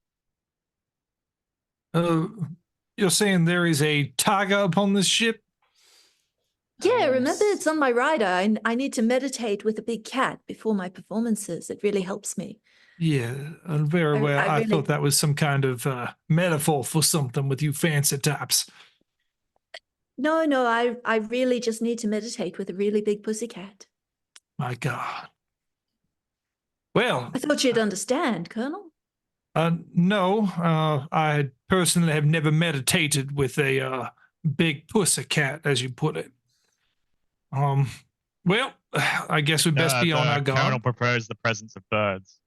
You're saying there is a tiger upon this ship? Yeah, remember it's on my rider. I need to meditate with a big cat before my performances. It really helps me. Yeah, very well. I I really- thought that was some kind of metaphor for something with you fancy types. No, I really just need to meditate with a really big pussycat. My God. Well, I thought you'd understand, Colonel. no, I personally have never meditated with a big pussycat, as you put it. Well, I guess we'd best be on our The Colonel guard. prefers the presence of birds.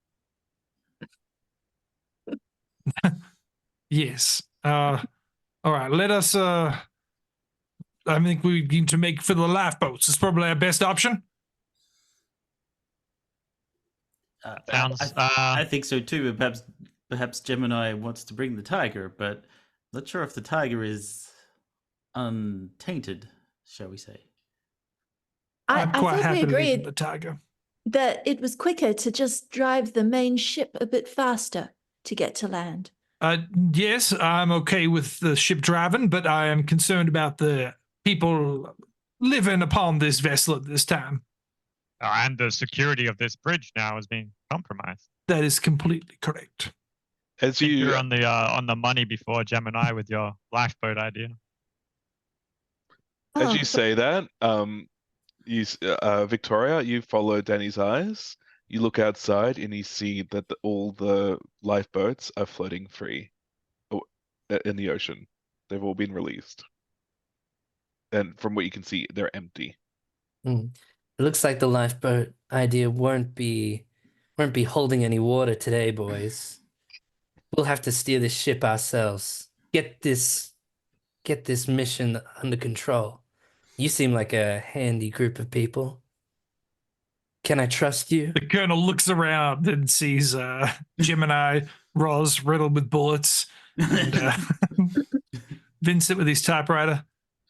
Yes. All right, let us. I think we need to make for the lifeboats. It's probably our best option. Sounds. I think so too. But perhaps Gemini wants to bring the tiger, but not sure if the tiger is untainted, shall we say? I'm I quite thought we happy leaving agreed the tiger. that it was quicker to just drive the main ship a bit faster to get to land. Yes, I'm okay with the ship driving, but I am concerned about the people living upon this vessel at this time. And the security of this bridge now has been compromised. That is completely correct. As I think you you're on the money before Gemini with your lifeboat idea. as Oh, you say that, Victoria, you follow Danny's eyes. You look outside and you see that all the lifeboats are floating free in the ocean. They've all been released. And from what you can see, they're empty. It looks like the lifeboat idea won't be holding any water today, boys. We'll have to steer this ship ourselves. Get this mission under control. You seem like a handy group of people. Can I trust you? The colonel looks around and sees Gemini, Roz riddled with bullets, and Vincent with his typewriter.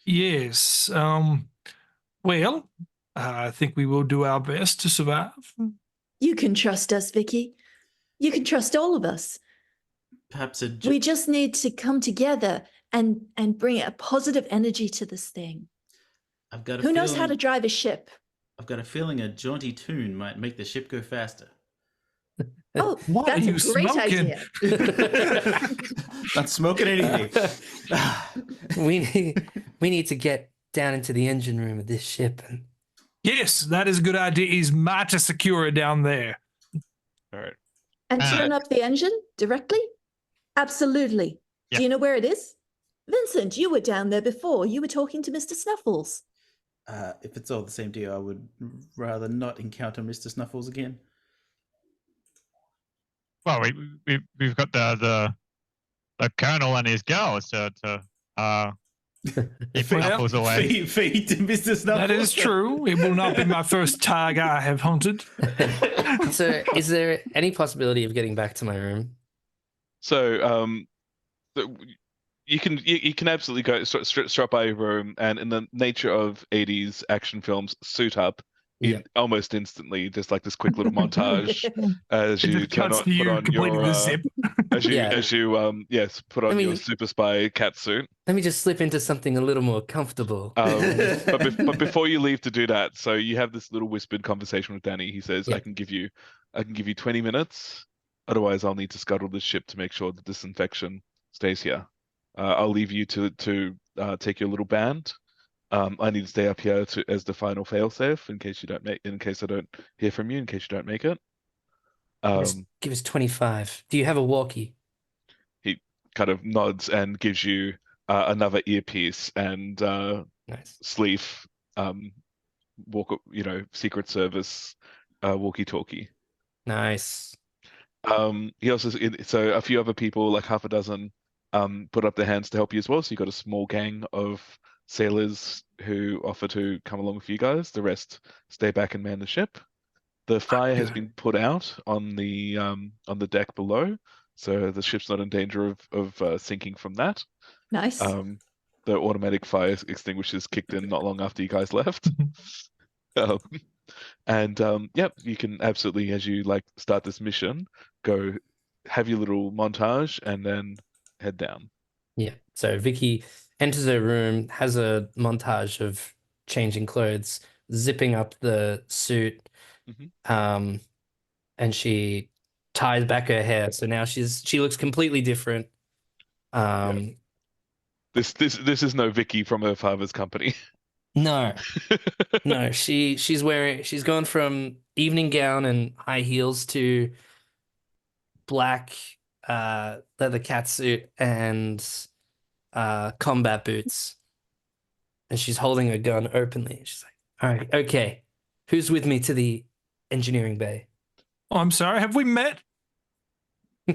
Yes. Well, I think we will do our best to survive. you can trust us, Vicky. You can trust all of us. Perhaps a We just need to come together and bring a positive energy to this thing. I've got a Who knows how to feeling- drive a ship? I've got a feeling a jaunty tune might make the ship go faster. Oh, What that's are a you great smoking? idea. Not smoking anything. we need to get down into the engine room of this ship and Yes, that is a good idea. He's mighty secure down there. All right. And turn up the engine directly? Absolutely. Yeah. Do you know where it is? Vincent, you were down there before. You were talking to Mr. Snuffles. If it's all the same to you, I would rather not encounter Mr. Snuffles again. Well, we've got the Colonel and his girls to keep Well, Snuffles away. Feed to Mr. Snuffles. That is true. It will not be my first tiger I have hunted. so is there any possibility of getting back to my room? So, you can absolutely go strap by your room, and in the nature of 80s action films, suit up Yeah. almost instantly. Just like this quick little montage as It you just cuts to put you on completing your the zip. as you Yeah. put on your mean- super spy cat suit. Let me just slip into something a little more comfortable. But before you leave to do that, so you have this little whispered conversation with Danny. He says, Yeah. I can give you 20 minutes. Otherwise, I'll need to scuttle this ship to make sure the disinfection stays here. I'll leave you to take your little band. I need to stay up here as the final failsafe in case I don't hear from you, in case you don't make it. Give us 25. Do you have a walkie? He kind of nods and gives you another earpiece and Nice. sleeve Secret Service walkie-talkie. Nice. He also so a few other people, like half a dozen, put up their hands to help you as well. So you got a small gang of sailors who offer to come along with you guys. The rest stay back and man the ship. The fire has been put out on the deck below, so the ship's not in danger of sinking from that. Nice. The automatic fire extinguishers kicked in not long after you guys left. Yep, you can absolutely, as you start this mission, go have your little montage and then head down. Yeah. So Vicky enters her room, has a montage of changing clothes, zipping up the suit, and she ties back her hair. So now she looks completely different. This is no Vicky from her father's company. No. No, she's gone from evening gown and high heels to black leather catsuit and combat boots. And she's holding a gun openly. She's like, all right, okay. Who's with me to the engineering bay? Oh, I'm sorry. Have we met? I'm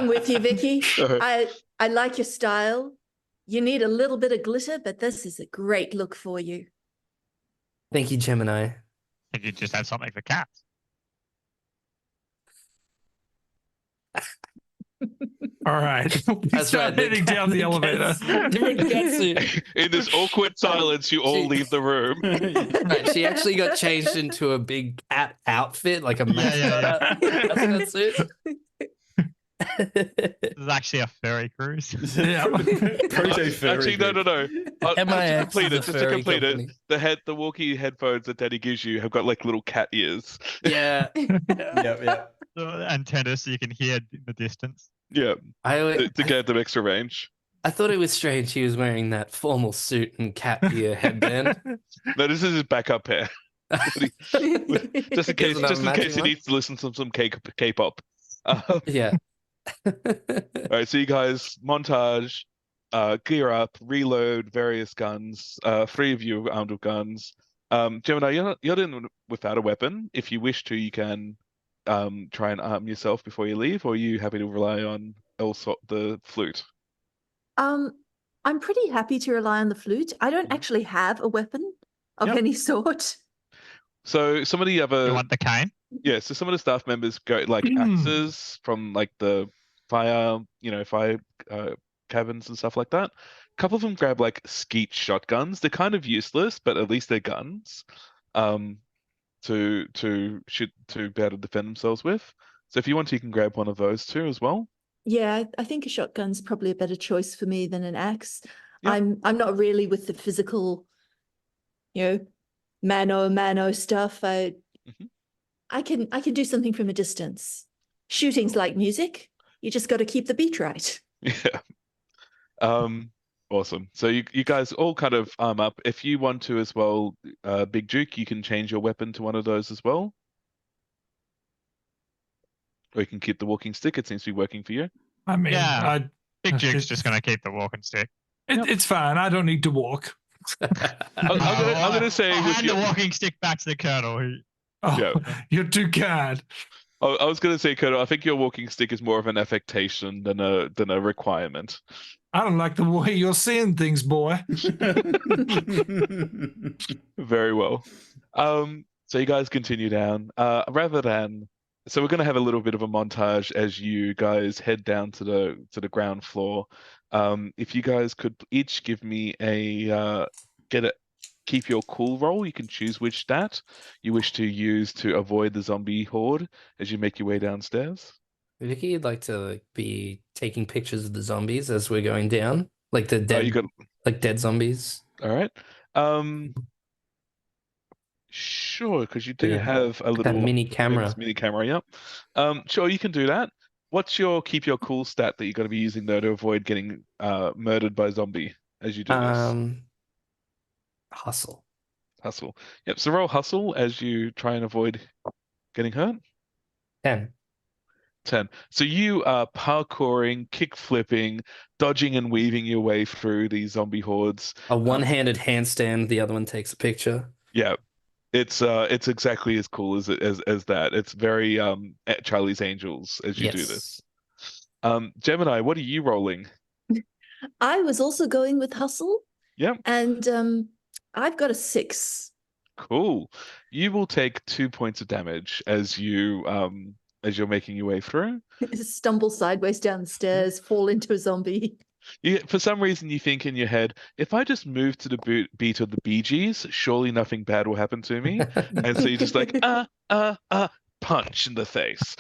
with you, Vicky. I like your style. You need a little bit of glitter, but this is a great look for you. Thank you, Gemini. I think you just have something for cats. All right. We start heading down the elevator. Different catsuit. In this awkward silence, you all leave the room. Right, she actually got changed into a big cat outfit, like a mascot suit. This is actually a ferry cruise. Yeah. Actually, no. MIX Just to complete it, the walkie headphones that Daddy gives you have got little cat ears. Yeah. Yeah. The antenna so you can hear in the distance. Yeah. To get them extra range. I thought it was strange he was wearing that formal suit and cat ear headband. No, this is his backup pair. just in case he needs to listen to some K-pop. Yeah. All right, so you guys montage, gear up, reload various guns. 3 of you are armed with guns. Gemini, you're in without a weapon. If you wish to, you can try and arm yourself before you leave, or are you happy to rely on the flute? I'm pretty happy to rely on the flute. I don't actually have a weapon of any sort. So some of the other You want the cane? Yeah, so some of the staff members go axes from the fire cabins and stuff like that. A couple of them grab skeet shotguns. They're kind of useless, but at least they're guns to shoot to be able to defend themselves with. So if you want to, you can grab one of those too as well. Yeah, I think a shotgun's probably a better choice for me than an axe. Yep. I'm not really with the physical, mano stuff. I can do something from a distance. Shooting's like music. You just got to keep the beat right. Yeah. Awesome. So you guys all kind of arm up. If you want to as well, Big Duke, you can change your weapon to one of those as well. Or you can keep the walking stick. It seems to be working for you. I mean, Yeah. Big Duke's just going to keep the walking stick. It's fine. I don't need to walk. I'm gonna say I'll with hand the walking stick back to the colonel. Oh, you're too kind. I was gonna say, Colonel, I think your walking stick is more of an affectation than a requirement. I don't like the way you're seeing things, boy. Very well. So you guys continue down. So we're gonna have a little bit of a montage as you guys head down to the ground floor. If you guys could each give me a keep your cool roll. You can choose which stat you wish to use to avoid the zombie horde as you make your way downstairs. Vicky, you'd like to be taking pictures of the zombies as we're going down, like the dead, dead zombies. All right. Sure, because you do have a little mini camera. Mini camera, yep. Sure, you can do that. What's your keep your cool stat that you're going to be using though to avoid getting murdered by zombie as you do this? Hustle. Yep. So roll hustle as you try and avoid getting hurt. 10. So you are parkouring, kick flipping, dodging and weaving your way through these zombie hordes. A one-handed handstand. The other one takes a picture. Yeah. It's exactly as cool as that. It's very Charlie's Angels as you do this. Gemini, what are you rolling? I was also going with hustle. Yeah. And I've got a 6. Cool. You will take 2 points of damage as you're making your way through. Stumble sideways down the stairs, fall into a zombie. For some reason, you think in your head, if I just move to the beat of the Bee Gees, surely nothing bad will happen to me. And so you're just like, punch in the face.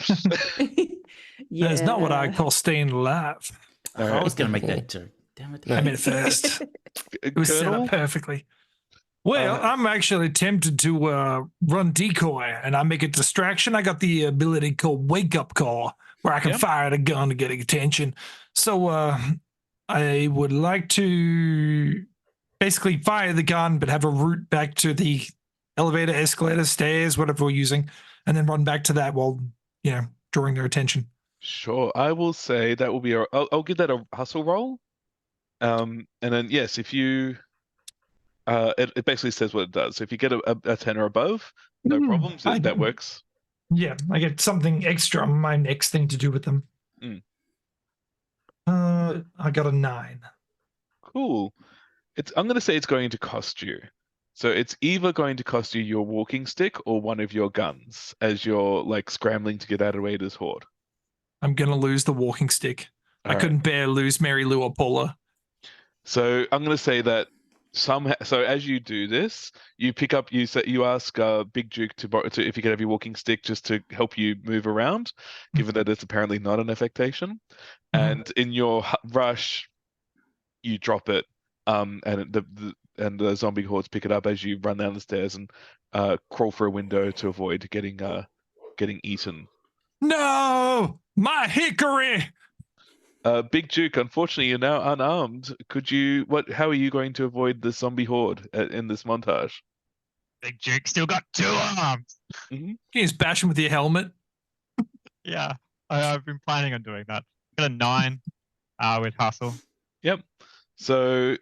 Yeah. That is not what I call staying alive. All I right. was going to make that joke. Damn it. I mean, first. It was set Colonel? up perfectly. Well, I'm actually tempted to run decoy, and I make a distraction. I got the ability called Wake Up Call, where I can Yep. fire at a gun to get attention. So I would like to basically fire the gun, but have a route back to the elevator, escalator, stairs, whatever we're using, and then run back to that while, drawing their attention. Sure. I will say that will be I'll give that a hustle roll. And then, yes, if you... it basically says what it does. So if you get a 10 or above, no problems. That works. Yeah, I get something extra on my next thing to do with them. I got a 9. Cool. I'm going to say it's going to cost you. So it's either going to cost you your walking stick or one of your guns as you're like scrambling to get out of Raiders Horde. I'm going to lose the walking stick. I All couldn't bear lose Mary Lou or Paula. So I'm going to say that so as you do this, you pick up, you ask Big Duke to if you could have your walking stick just to help you move around, given that it's apparently not an affectation. And in your rush, you drop it, and the zombie hordes pick it up as you run down the stairs and crawl for a window to avoid getting eaten. No, my hickory. Big Duke, unfortunately, you're now unarmed. How are you going to avoid the zombie horde in this montage? Big Duke still got 2 arms. You just bash him with your helmet. Yeah, I've been planning on doing that. Got a 9 with hustle. Yep. So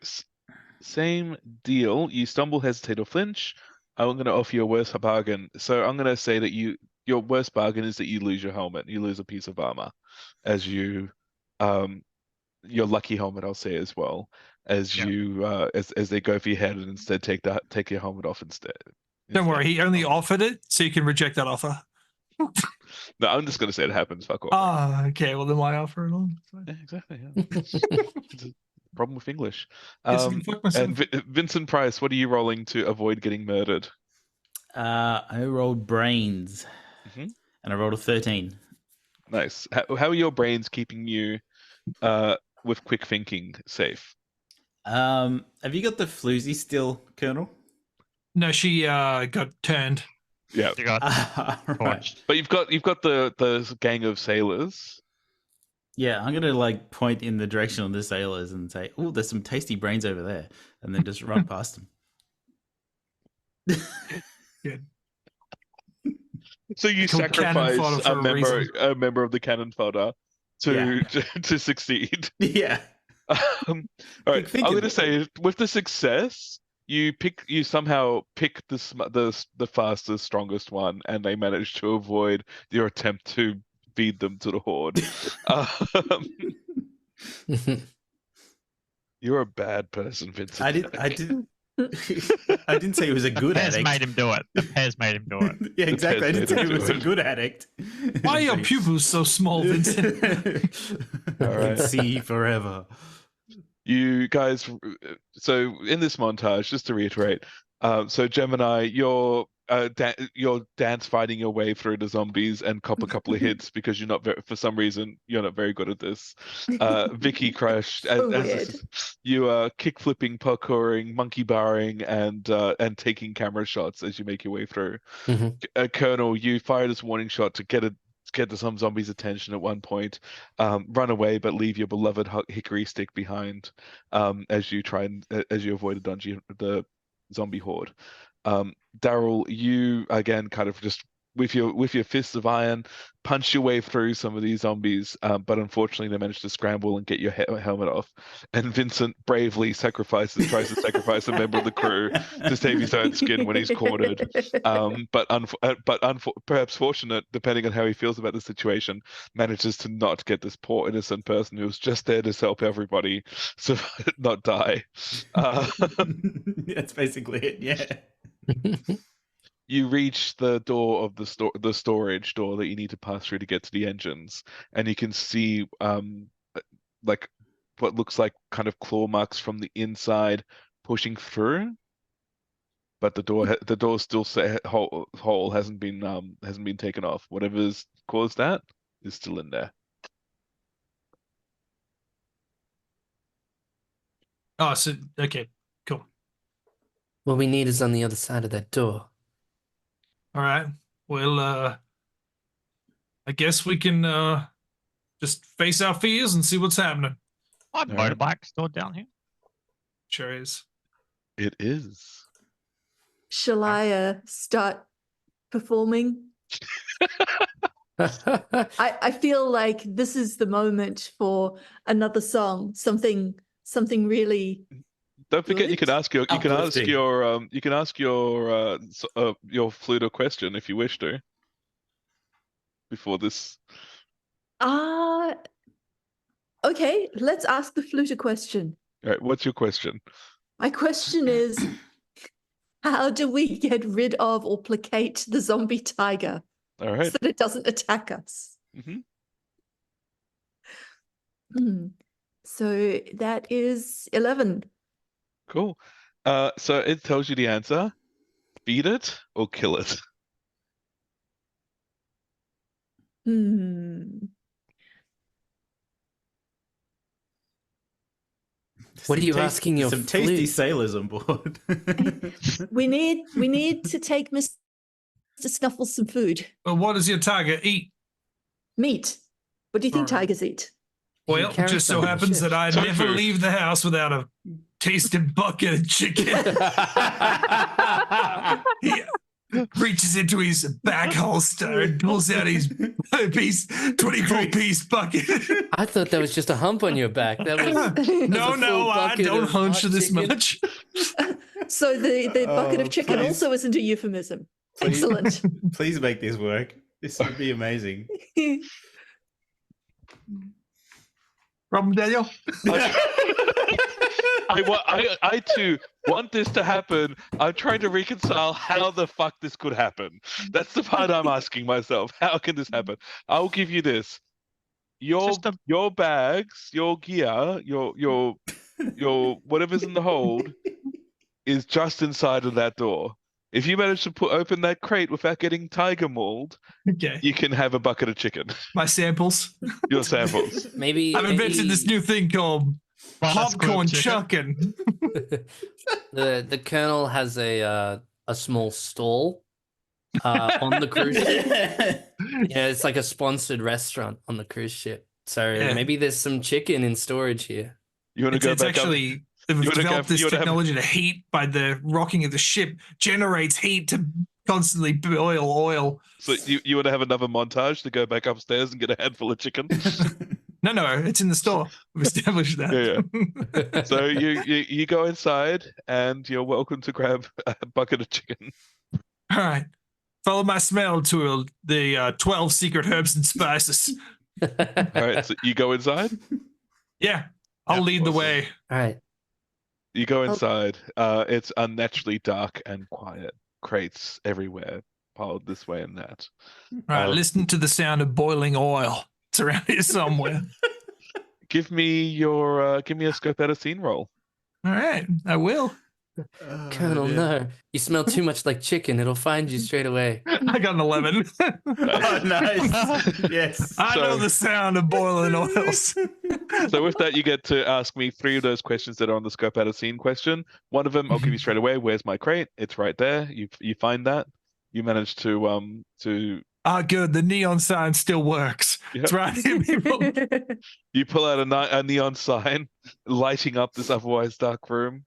same deal. You stumble, hesitate, or flinch. I'm going to offer you a worse bargain. So I'm going to say that your worst bargain is that you lose your helmet. You lose a piece of armor as you... your lucky helmet, I'll say as well, as you as they go for your head and instead take your helmet off instead. Don't worry, he only offered it, so you can reject that offer. No, I'm just gonna say it happens. Fuck off. Ah, okay. Well, then why offer it on? Yeah, exactly. Yeah. It's a problem with English. Guess I can fuck myself. And Vincent Price, what are you rolling to avoid getting murdered? I rolled brains, and I rolled a 13. Nice. How are your brains keeping you with quick thinking safe? Have you got the floozy still, Colonel? No, she got turned. Yeah. You got Right. punched. But you've got the gang of sailors. Yeah, I'm gonna like point in the direction of the sailors and say, "Oh, there's some tasty brains over there," and then just run past them. Good. So you Called cannon fodder sacrifice for a reason. a member of the cannon fodder to succeed. Yeah. All right, Think I'm of going to it. say with the success, you somehow pick the fastest, strongest one, and they manage to avoid your attempt to feed them to the horde. You're a bad person, Vincent. I didn't say he was a good Pez addict. made him do it. The Pez made him do it. Yeah, exactly. I Pez didn't say made he him was do a it. good addict. Why are your pupils so small, Vincent? All I right. can see forever. You guys, so in this montage, just to reiterate, so Gemini, you're dance fighting your way through the zombies and cop a couple of hits because for some reason you're not very good at this. Vicky Crush, you are kick flipping, parkouring, monkey barring, and taking camera shots as you make your way through. Colonel, you fire this warning shot to get some zombies' attention at one point, run away but leave your beloved hickory stick behind as you avoid the zombie horde. Daryl, you again kind of just with your fists of iron punch your way through some of these zombies, but unfortunately they manage to scramble and get your helmet off. And Vincent bravely tries to sacrifice a member of the crew to save his own skin when he's cornered. But perhaps fortunate, depending on how he feels about the situation, manages to not get this poor innocent person who was just there to help everybody not die. That's basically it. Yeah. You reach the door of the storage door that you need to pass through to get to the engines, and you can see like what looks like kind of claw marks from the inside pushing through, but the door still hole hasn't been taken off. Whatever's caused that is still in there. Oh, so okay, cool. What we need is on the other side of that door. All right. Well, I guess we can just face our fears and see what's happening. My Alright. motorbike stored down here. Sure is. It is. Shall I start performing? I feel like this is the moment for another song, something really. Don't forget, you can Good. ask your your flute a question if you wish to. Before this, Okay, let's ask the flute a question. all right. What's your question? My question is, how do we get rid of or placate the zombie tiger All right. so that it doesn't attack us? So that is 11. Cool. So it tells you the answer: feed it or kill it. What are you asking your some tasty flute? sailors on board? We need to take Mr. Snuffles some food. Well, what does your tiger eat? Meat. What do you think Alright. tigers eat? Well, carry just so some on the happens ship. that I Tofu. never leave the house without a tasted bucket of chicken. He reaches into his back holster and pulls out his 24-piece bucket. I thought that was just a hump on your back. That was No, a full I bucket don't of hunch hot this chicken. much. So the bucket Oh, of chicken please. also isn't a euphemism. Please. Excellent. Please make this work. This would be amazing. Problem, Daniel? I too want this to happen. I'm trying to reconcile how the fuck this could happen. That's the part I'm asking myself. How can this happen? I'll give you this. Your bags, your gear, your whatever's in the hold is just inside of that door. If you manage to open that crate without getting tiger mauled, Okay. you can have a bucket of chicken. My samples. Your samples. Maybe I've invented this new thing called popcorn chucking. the colonel has a small stall on the cruise ship. Yeah, it's like a sponsored restaurant on the cruise ship. So Yeah. maybe there's some chicken in storage here. You want to go It's back actually they've You wanna developed go- this you wanna have- technology to heat by the rocking of the ship generates heat to constantly boil oil. up? So you want to have another montage to go back upstairs and get a handful of chicken? No, it's in the store. We've established that. Yeah. So you go inside and you're welcome to grab a bucket of chicken. All right. Follow my smell to the 12 secret herbs and spices. All right. So you go inside. Yeah, I'll Yeah, lead the awesome. way. All right. You go inside. It's unnaturally dark and quiet. Crates everywhere, piled this way and that. All right, listen to the sound of boiling oil. It's around here somewhere. Give me a scope out of scene roll. All right, I will. Colonel, no. You smell too much like chicken. It'll find you straight away. I got an 11. Oh, nice. Yes. I know the sound of boiling oils. So with that, you get to ask me 3 of those questions that are on the scope out of scene question. One of them I'll give you straight away. Where's my crate? It's right there. You find that. You manage to Ah, good. The neon sign still works. Yep. It's right here, people. you pull out a neon sign lighting up this otherwise dark room.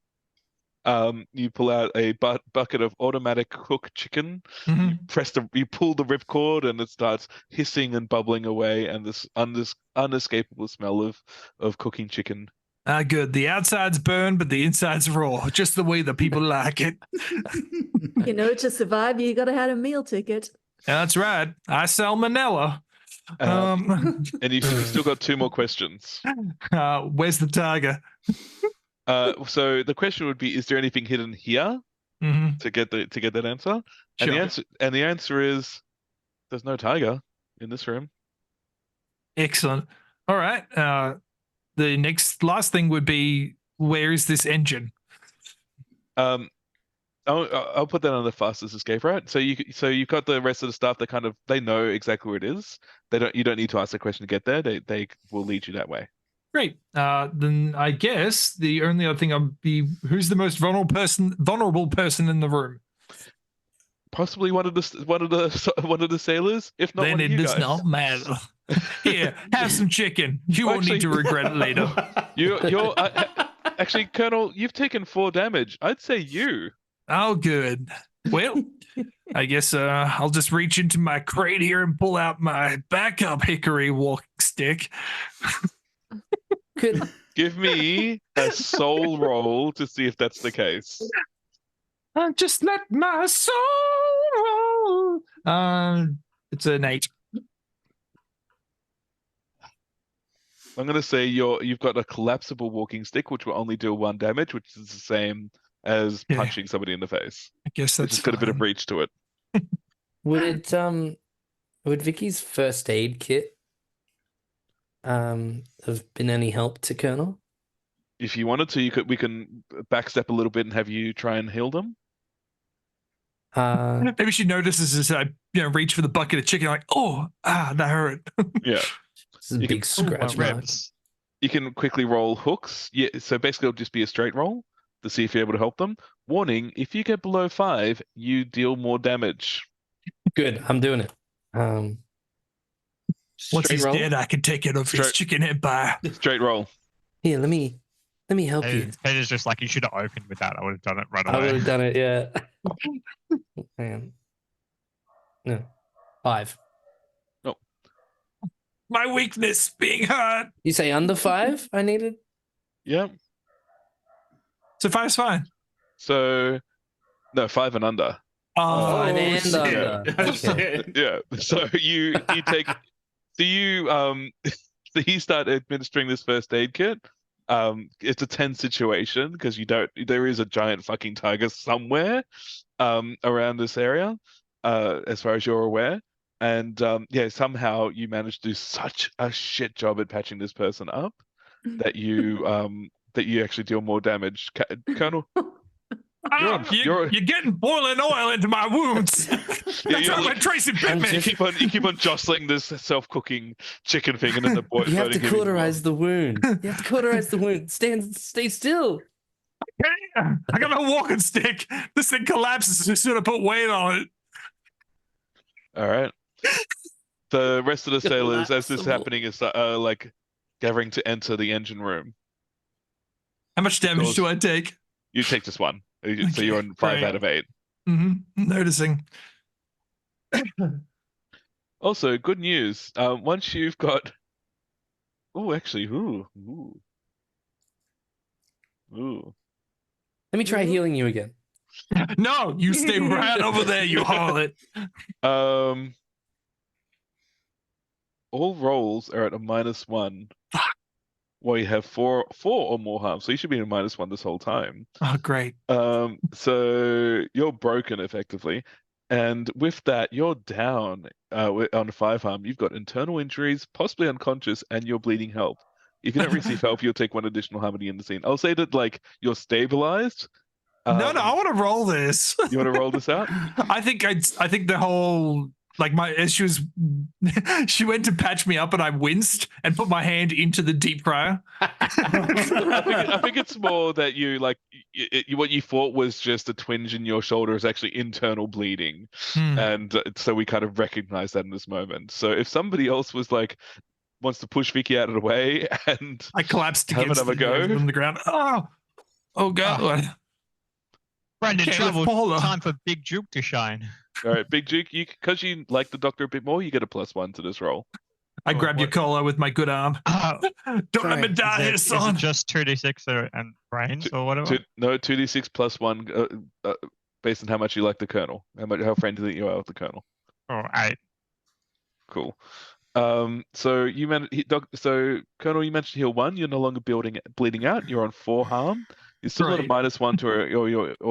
You pull out a bucket of automatic cooked chicken. Mhm. You pull the ripcord and it starts hissing and bubbling away, and this unescapable smell of cooking chicken. Ah, good. The outside's burned, but the inside's raw, just the way the people like it. You know, to survive, you got to have a meal ticket. That's right. I salmonella. And you've still got 2 more questions. Where's the tiger? So the question would be: is there anything hidden here? Mhm. to get that answer. Sure. And the answer is there's no tiger in this room. Excellent. All right. The last thing would be, where is this engine? I'll put that on the fastest escape route. So you've got the rest of the staff that they know exactly where it is. You don't need to ask the question to get there. They will lead you that way. Great. Then I guess the only other thing I'd be, who's the most vulnerable person in the room? Possibly one of the sailors, if not Then one of it you does guys. not matter. Here, have some chicken. You won't need to regret it later. You're actually, Colonel. You've taken 4 damage. I'd say you. Oh, good. Well, I guess I'll just reach into my crate here and pull out my backup hickory walking stick. Could Give me a soul roll to see if that's the case. Just let my soul roll. It's an 8. I'm going to say you've got a collapsible walking stick, which will only do 1 damage, which is the same as punching somebody in the face. I guess that's It's got a bit of reach to it. would Vicky's first aid kit have been any help to Colonel? If you wanted to, we can backstep a little bit and have you try and heal them. Maybe she notices as I reach for the bucket of chicken, like, that hurt. Yeah. This is a big scratch mark. Ribs. You can quickly roll hooks. Yeah, so basically it'll just be a straight roll to see if you're able to help them. Warning, if you get below 5, you deal more damage. Good, I'm doing it. Once he's roll. dead, I can take it off his chicken empire. Straight roll. Here, let me help you. Peter's just like, you should have opened with that. I would have done it right away. I would have done it, yeah. Hang on. No. 5. My weakness being hurt. You say under 5 I needed? Yeah. So 5's fine. So, no, 5 and under. Oh, 5 and under. Okay. Yeah. So you take. So you start administering this first aid kit. It's a tense situation because there is a giant fucking tiger somewhere around this area, as far as you're aware. And somehow you manage to do such a shit job at patching this person up that you actually deal more damage. Colonel, you're getting boiling oil into my wounds. That's how my Tracy bit me. You keep on jostling this self-cooking chicken thing, and then the boy. You have to cauterize the wound. You have to cauterize the wound. Stay still. I got my walking stick. This thing collapses as soon as I put weight on it. All right. The rest of the sailors, as this is happening, is like gathering to enter the engine room. How much damage do I take? You take just 1. So you're on 5 out of 8. Mm-hmm. Noticing. Also, good news. Once you've got... Ooh. Let me try healing you again. No, you stay right over there, you harlot. All rolls are at a -1. Well, you have 4 or more harm, so you should be in a -1 this whole time. Oh, great. So you're broken effectively, and with that, you're down on 5 harm. You've got internal injuries, possibly unconscious, and you're bleeding help. If you don't receive help, you'll take 1 additional harmony in the scene. I'll say that you're stabilized. No, I want to roll this. You want to roll this out? I think the whole she went to patch me up and I winced and put my hand into the deep fryer. I think it's more that what you thought was just a twinge in your shoulder is actually internal bleeding, and so we kind of recognize that in this moment. So if somebody else was wants to push Vicky out of the way, and I collapsed have against another go on the ground. Oh God. Brendan, Careful, travel. Time for Big Duke to shine. All right, Big Duke, because you like the doctor a bit more, you get a +1 to this roll. I grab your collar with my good arm. Don't let me die here, son. Is it just 2d6 and brains or whatever? No, 2d6 +1, based on how much you like the Colonel, how friendly you are with the Colonel. Oh, 8. Cool. So Colonel, you managed to heal 1. You're no longer bleeding out. You're on 4 harm. You're still at a -1 to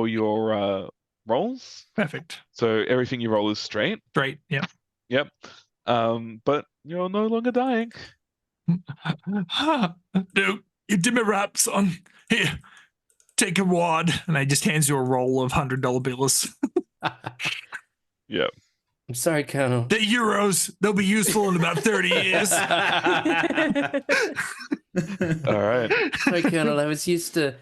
your rolls. Perfect. So everything you roll is straight. Great. Yeah. Yep. But you're no longer dying. No, you did me right, son. Here, take a wad. And I just hands you a roll of $100 bills. Yep. I'm sorry, Colonel. The euros, they'll be useful in about 30 years. All right. Sorry, Colonel. I'm used to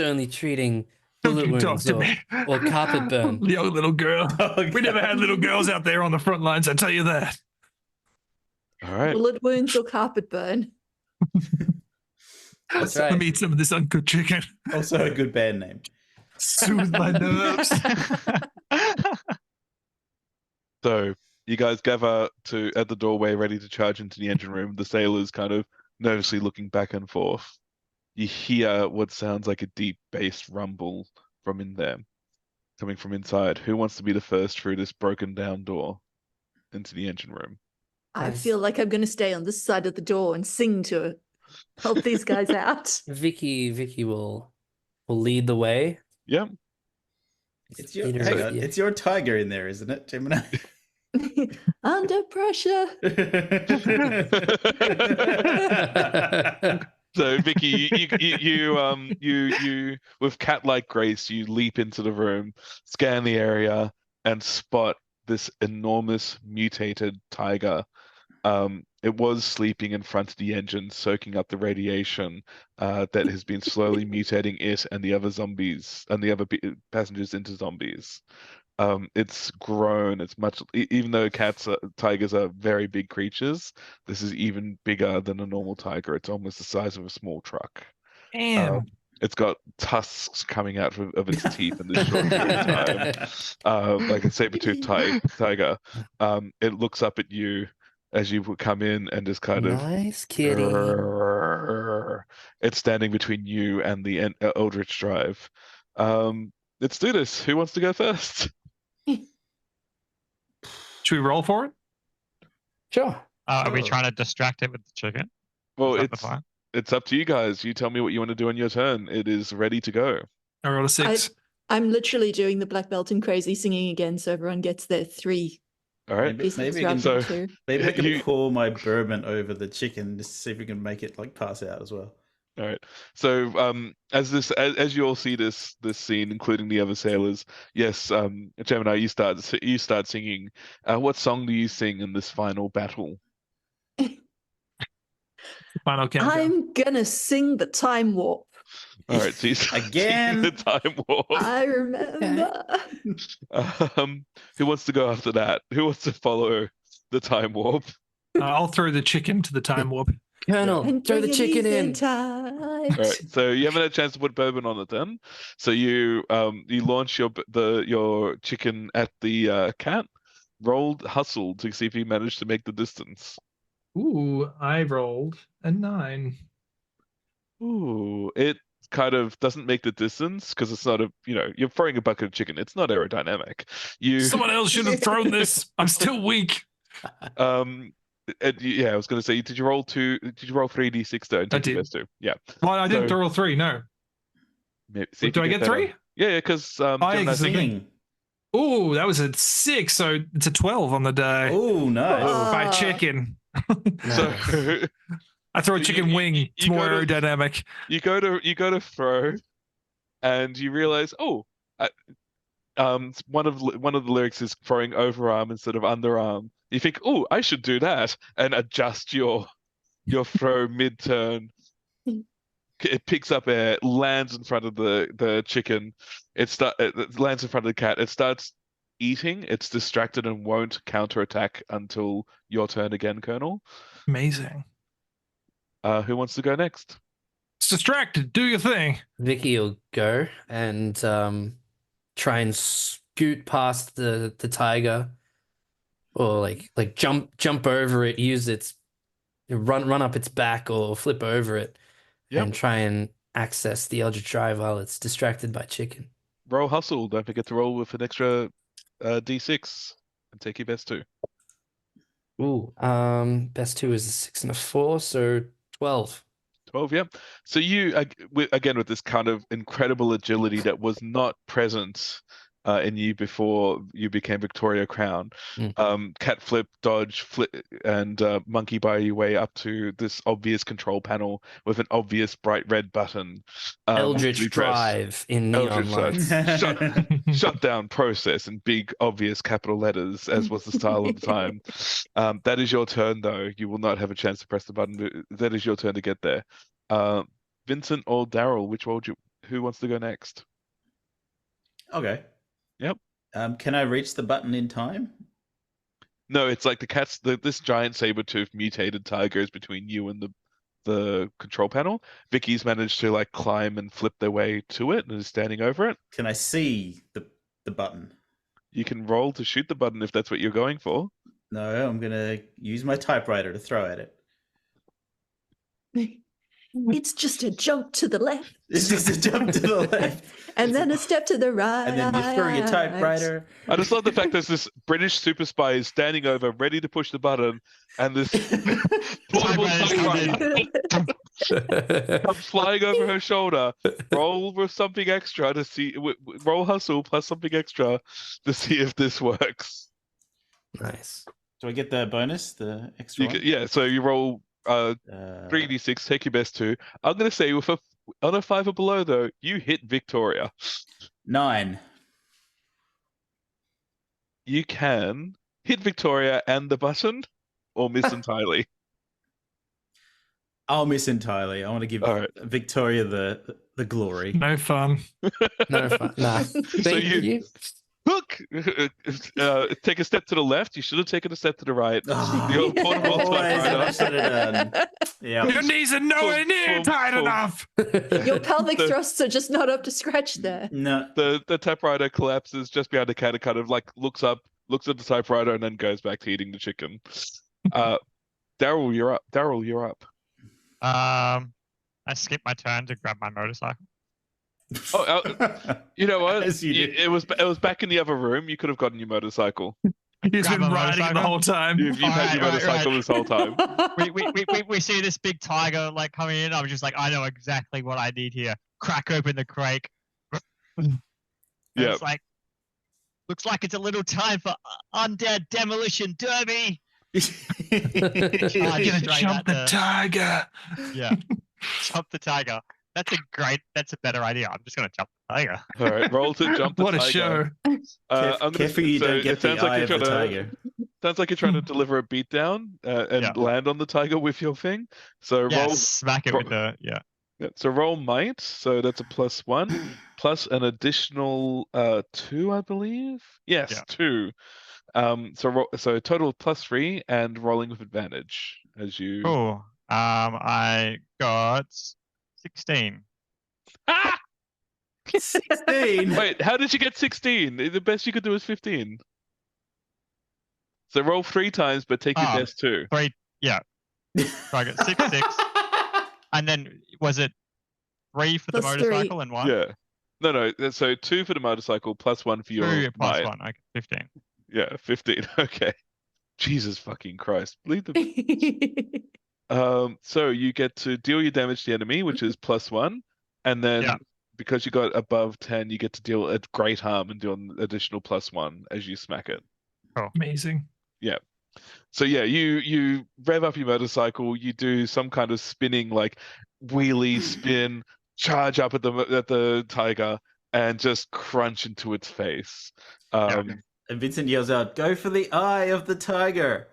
only treating bullet Don't you talk wounds to me. or carpet burn. Young little girl. We never had little girls out there on the front lines, I tell you that. All right. Bullet wounds or carpet burn. That's Let right. me eat some of this uncooked chicken. Also a good band name. Soothe my nerves. So you guys gather at the doorway, ready to charge into the engine room. The sailors kind of nervously looking back and forth. You hear what sounds like a deep bass rumble from in there, coming from inside. Who wants to be the first through this broken down door into the engine room? I Nice. feel like I'm going to stay on this side of the door and sing to it. Help these guys out. Vicky will lead the way. Yep. It's your, Leader hang of on, the- it's your tiger in there, isn't it, Gemini? Under pressure. So Vicky, you with cat-like grace, you leap into the room, scan the area, and spot this enormous mutated tiger. It was sleeping in front of the engine, soaking up the radiation that has been slowly mutating it and the other zombies and the other passengers into zombies. It's grown. It's much, even though tigers are very big creatures, this is even bigger than a normal tiger. It's almost the size of a small truck. Damn. It's got tusks coming out of its teeth in this short period of time, like a saber-toothed tiger. It looks up at you as you come in and just kind of Nice kitty. it's standing between you and the Eldritch Drive. Let's do this. Who wants to go first? Should we roll for it? Sure. Are we Sure. trying to distract it with the chicken? Well, Is that the plan? it's up to you guys. You tell me what you want to do on your turn. It is ready to go. I rolled a 6. I'm literally doing the black belt and crazy singing again, so everyone gets their 3 All right. Maybe pieces we rather can, than So- 2. maybe I can You- pour my bourbon over the chicken just to see if we can make it like pass out as well. All right. So, as you all see this scene, including the other sailors, yes, Gemini, you start singing. What song do you sing in this final battle? Final countdown. I'm gonna sing the time warp. All right. So you start Again? singing the time warp. I remember. Who wants to go after that? Who wants to follow the time warp? I'll throw the chicken to the time warp. Colonel, And throw the chicken in. Time. All right, so you haven't had a chance to put bourbon on it then. So you launch your chicken at the cat. Rolled hustle to see if you manage to make the distance. Ooh, I rolled a 9. Ooh, it kind of doesn't make the distance because it's not you're throwing a bucket of chicken. It's not aerodynamic. Someone else should have thrown this. I'm still weak. Yeah, I was going to say, did you roll 3d6 though? And I take your did. best 2? Yeah. Well, I didn't So- roll 3, no. See if Do you I get better. 3? Yeah, because I Gemini's think- Singing. Ooh, that was a 6, so it's a 12 on the die. Oh, nice. By Ah. chicken. So I throw a So chicken wing. It's you more go to- aerodynamic. you go to throw, and you realize, one of the lyrics is throwing overarm instead of underarm. You think, oh, I should do that, and adjust your throw mid-turn. It picks up air, lands in front of the chicken. It lands in front of the cat. It starts eating. It's distracted and won't counterattack until your turn again, Colonel. Amazing. Who wants to go next? It's distracted. Do your thing. Vicky will go and try and scoot past the tiger, or like jump over it, use its run up its back or flip over it, Yep. and try and access the Eldritch Drive while it's distracted by chicken. Roll hustle. Don't forget to roll with an extra d6 and take your best 2. Ooh, best 2 is a 6 and a 4, so 12. 12, yeah. So you, again, with this kind of incredible agility that was not present in you before you became Victoria Crown. Cat flip, dodge, flip, and monkey bar your way up to this obvious control panel with an obvious bright red button. to be Eldritch pressed. Drive in neon Eldritch Drive. lights. Shutdown process in big, obvious capital letters, as was the style of the time. That is your turn, though. You will not have a chance to press the button. That is your turn to get there. Vincent or Daryl, who wants to go next? Okay. Yep. Can I reach the button in time? No, it's like this giant saber-toothed mutated tiger is between you and the control panel. Vicky's managed to like climb and flip their way to it and is standing over it. Can I see the button? You can roll to shoot the button if that's what you're going for. No, I'm going to use my typewriter to throw at it. It's just a jump to the left. It's just a jump to the left. And then a step to the right. And then you throw your typewriter. I just love the fact there's this British super spy is standing over, ready to push the button, and this portable typewriter comes flying over her shoulder. Roll with something extra to see. Roll hustle plus something extra to see if this works. Nice. Do I get the bonus, the extra one? So you roll 3d6, take your best 2. I'm going to say on a 5 or below, though, you hit Victoria. 9. You can hit Victoria and the button, or miss entirely. I'll miss entirely. I want to give Victoria the glory. No fun. No fun. Nah. Thank you. Hook! Take a step to the left. You should have taken a step to the right. The old portable typewriter. Yeah. Your knees are nowhere near tight enough. Your pelvic thrusts are just not up to scratch there. No. The typewriter collapses just behind the cat. It kind of like looks at the typewriter and then goes back to eating the chicken. Daryl, you're up. I skipped my turn to grab my motorcycle. You know what? It was back in the other room. You could have gotten your motorcycle. He's been riding it the whole time. You've had your motorcycle this whole time. We see this big tiger like coming in. I was just like, I know exactly what I need here. Crack open the crate. Yeah. It's like, looks like it's a little time for undead demolition derby. Jump the tiger. Yeah, jump the tiger. That's a better idea. I'm just going to jump the tiger. All right, roll to jump the What tiger. a show. Careful you don't get the eye of the tiger. Sounds like you're trying to deliver a beatdown and land on the tiger with your thing. So roll smack it with the So roll might. So that's a +1 plus an additional 2, I believe. Yes, 2. So total +3 and rolling with advantage as you. Cool. I got 16. Ah! 16. Wait, how did you get 16? The best you could do is 15. So roll 3 times, but take your best 2. 3, yeah. So I got 6. And then was it 3 for the motorcycle and 1? Yeah. No. So 2 for the motorcycle plus 1 for your 2 plus might. 1. Okay, 15. Yeah, 15. Okay. Jesus fucking Christ. Believe the. So you get to deal your damage to the enemy, which is +1, and then because you got above 10, you get to deal a great harm and do an additional +1 as you smack it. Oh, amazing. Yeah. So yeah, you rev up your motorcycle, you do some kind of spinning like wheelie spin, charge up at the tiger, and just crunch into its face. And Vincent yells out, "Go for the eye of the tiger!"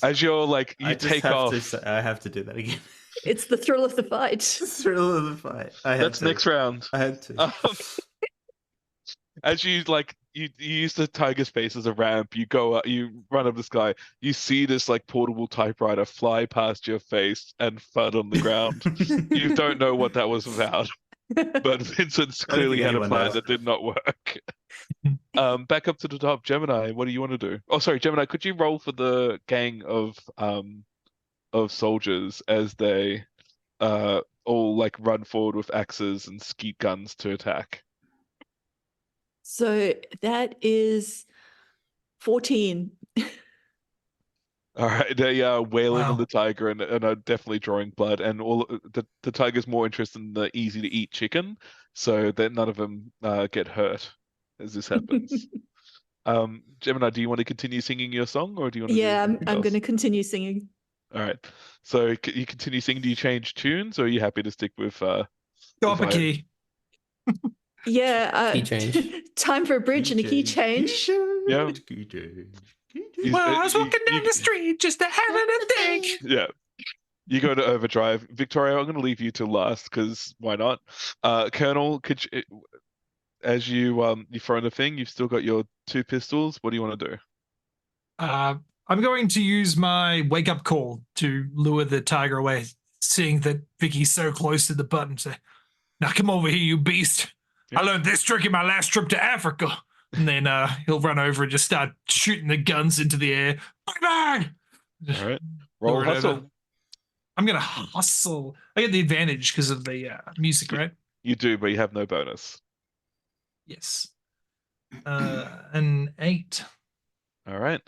As you're like, take off. I have to do that again. It's the thrill of the fight. Thrill of the fight. That's next round. I had to. As you like, you use the tiger's face as a ramp. You go up, you run up the sky. You see this like portable typewriter fly past your face and thud on the ground. You don't know what that was about, but Vincent's clearly had a plan that did not work. Back up to the top, Gemini. What do you want to do? Oh, sorry, Gemini. Could you roll for the gang of soldiers as they all like run forward with axes and skeet guns to attack? So that is 14. All right, they are wailing on the tiger and are definitely drawing blood. And all the tiger's more interested in the easy to eat chicken, so that none of them get hurt. as this happens. Gemini, do you want to continue singing your song, or do you want to do Yeah, anything I'm else? going to continue singing. All right. So you continue singing. Do you change tunes, or are you happy to stick with Go up a vibe? key. Yeah, Key change. time for a bridge and a key change. Yeah. You- Well, I was you- walking down you- the street just to having a think. Yeah. You go to overdrive. Victoria, I'm going to leave you to last because why not? Colonel, could you, as you throw in the thing, you've still got your 2 pistols. What do you want to do? I'm going to use my wake up call to lure the tiger away, seeing that Vicky's so close to the button. Say, now come over here, you beast. Yep. I learned this trick in my last trip to Africa. And then he'll run over and just start shooting the guns into the air. Bang! All right. Roll Lure it over. hustle. I'm going to hustle. I get the advantage because of the music, right? You do, but you have no bonus. Yes. An 8. All right.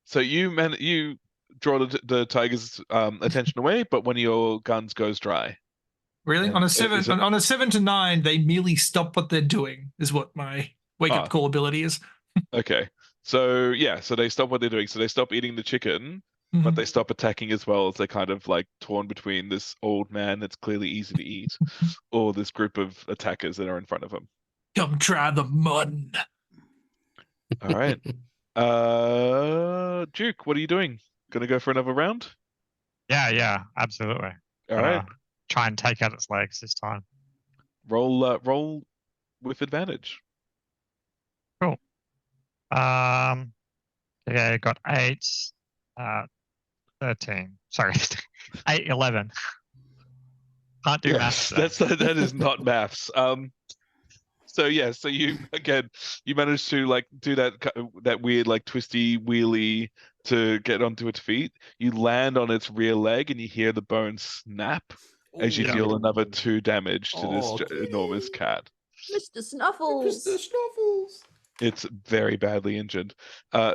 So you draw the tiger's attention away, but one of your guns goes dry. Really? And On a is 7 to 9, they merely stop what they're doing, is what my wake up call ability is. Okay. So yeah, so they stop what they're doing. So they stop eating the chicken, but Mhm. they stop attacking as well, as they're kind of like torn between this old man that's clearly easy to eat, or this group of attackers that are in front of him. Come try the mutton. All right. Duke, what are you doing? Gonna go for another round? Yeah, absolutely. All right. Try and take out its legs this time. Roll with advantage. Yeah, got 8, 13. Sorry, 8, 11. Can't do maths. That is not maths. So yeah, so you managed to like do that weird like twisty wheelie to get onto its feet. You land on its rear leg and you hear the bone snap as you deal another 2 damage to this enormous cat. Mr. Snuffles. Mr. Snuffles. It's very badly injured.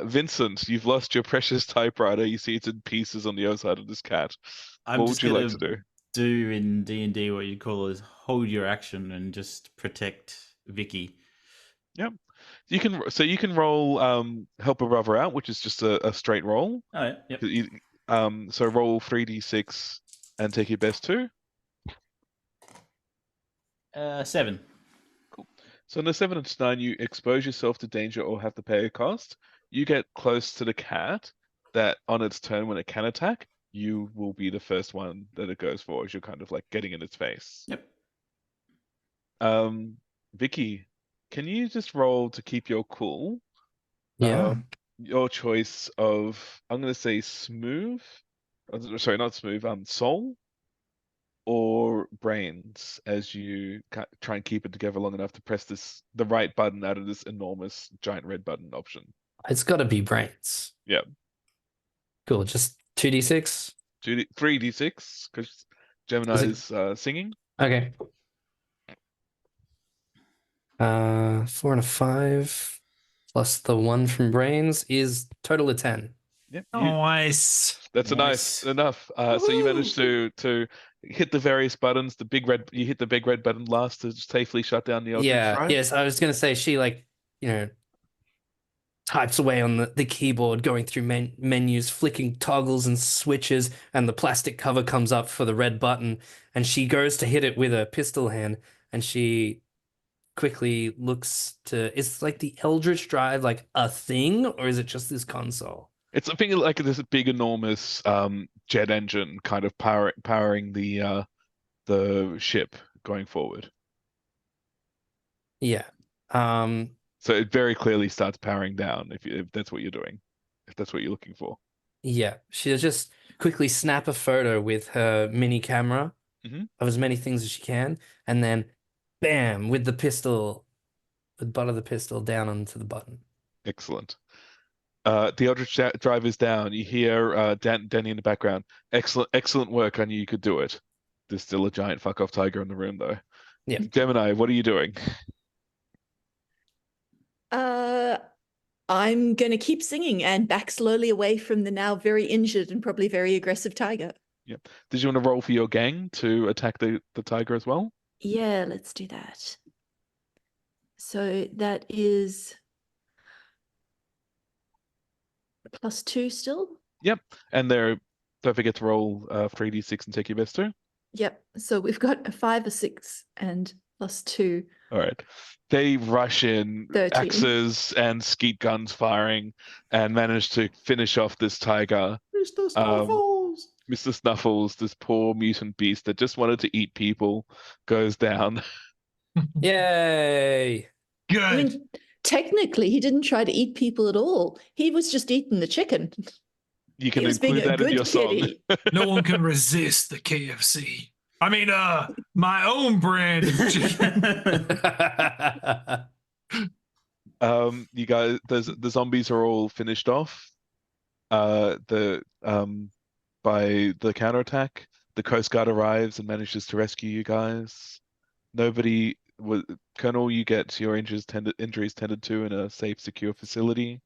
Vincent, you've lost your precious typewriter. You see it's in pieces on the other side of this cat. I'm What just would you like gonna to do? Do in D&D what you'd call is hold your action and just protect Vicky. Yep. You can roll help a brother out, which is just a straight roll. Oh, yeah. Yep. So roll 3d6 and take your best 2. 7. So in the 7 and 9, you expose yourself to danger or have to pay a cost. You get close to the cat that on its turn, when it can attack, you will be the first one that it goes for, as you're kind of like getting in its face. Yep. Vicky, can you just roll to keep your cool? Yeah. Your choice of, I'm going to say smooth. Sorry, not smooth. Soul or brains, as you try and keep it together long enough to press the right button out of this enormous giant red button option. It's got to be brains. Yeah. Cool. Just 2d6. 3d6 because Gemini is singing. Okay. 4 and a 5 plus the 1 from brains is total of 10. Yep. Nice. That's Nice. enough. So you managed to hit the various buttons. You hit the big red button last to safely shut down the Eldritch Drive. Yes. I was gonna say she types away on the keyboard, going through menus, flicking toggles and switches, and the plastic cover comes up for the red button, and she goes to hit it with a pistol hand, and she quickly looks to, is like the Eldritch Drive like a thing, or is it just this console? It's a thing like this big enormous jet engine kind of powering the ship going forward. Yeah. So it very clearly starts powering down if that's what you're doing, if that's what you're looking for. Yeah. She'll just quickly snap a photo with her mini camera of as many things as she can, and then bam, with the butt of the pistol down onto the button. Excellent. The Eldritch Drive is down. You hear Danny in the background. Excellent work. I knew you could do it. There's still a giant fuck off tiger in the room though. Yeah. Gemini, what are you doing? I'm going to keep singing and back slowly away from the now very injured and probably very aggressive tiger. Yep. Did you want to roll for your gang to attack the tiger as well? Yeah, let's do that. So that is +2 still. Yep. And don't forget to roll 3d6 and take your best two. Yep. So we've got a 5, a 6, and +2. All right. They rush in, 13. axes and skeet guns firing, and manage to finish off this tiger. Mr. Snuffles. Mr. Snuffles, this poor mutant beast that just wanted to eat people, goes down. Yay! Good. I mean, technically, he didn't try to eat people at all. He was just eating the chicken. You can He was being include a that in good your song. kitty. No one can resist the KFC. I mean, my own brand of chicken. You guys, the zombies are all finished off. By the counterattack, the Coast Guard arrives and manages to rescue you guys. Colonel, you get your injuries tended to in a safe, secure facility.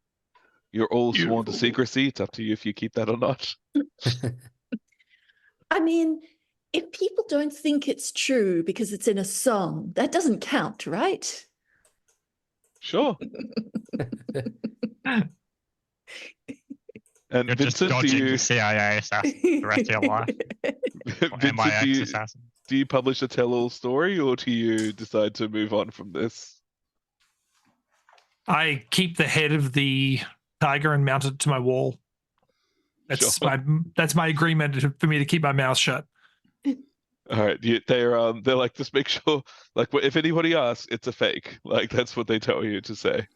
You're all sworn to Beautiful. secrecy. It's up to you if you keep that or not. I mean, if people don't think it's true because it's in a song, that doesn't count, right? Sure. And You're just Vincent, dodging the CIA assassin the rest of your life. Or Vincent, MI6 assassin. do you publish a tell-all story, or do you decide to move on from this? I keep the head of the tiger and mount it to my wall. That's my agreement for me to keep my mouth shut. All right, they're like, just make sure, like, if anybody asks, it's a fake. Like, that's what they tell you to say.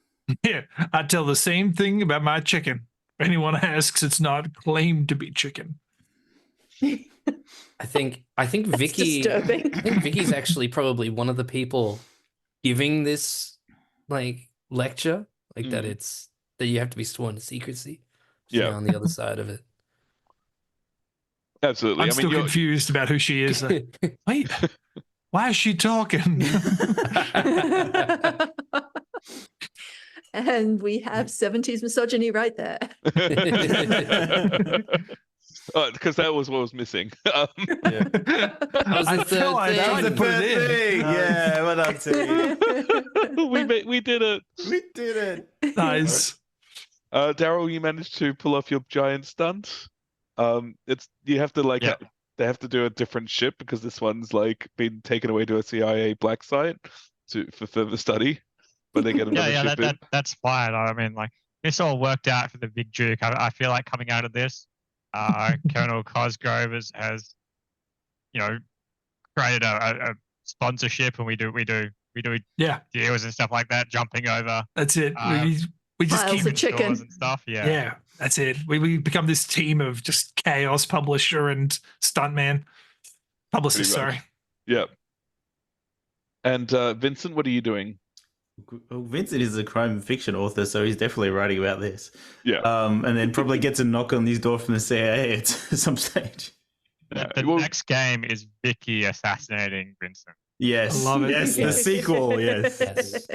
Yeah, I tell the same thing about my chicken. If anyone asks, it's not claimed to be chicken. I think Vicky. disturbing. I think Vicky's actually probably one of the people giving this like lecture, like that you have to be sworn to secrecy. She's Yeah. on the other side of it. Absolutely. I'm still confused about who she is. Wait, why is she talking? And we have 70s misogyny right there. Because that was what was missing. That was I the third felt I thing. tried to put it in. Yeah, well done, team. we did it. We did it. Nice. Daryl, you managed to pull off your giant stunt. You have to they have to do a different ship because this one's like been taken away to a CIA black site for further study. But they get another ship in. That's fine. I mean, like, this all worked out for the Big Duke. I feel like coming out of this, Colonel Cosgrove has, created a sponsorship, and we do Yeah, deals and stuff like that, jumping over that's it. We just Piles keep of chicken. stores and stuff. Yeah, that's it. We become this team of just chaos publisher and stuntman. Publicist, Pretty much. sorry. Yep. And Vincent, what are you doing? Well, Vincent is a crime and fiction author, so he's definitely writing about this. Yeah. And then probably gets a knock on his door from the CIA at some stage. The next game is Vicky assassinating Vincent. Yes. I love it. Yes, the Yes. sequel. Yes. Yes.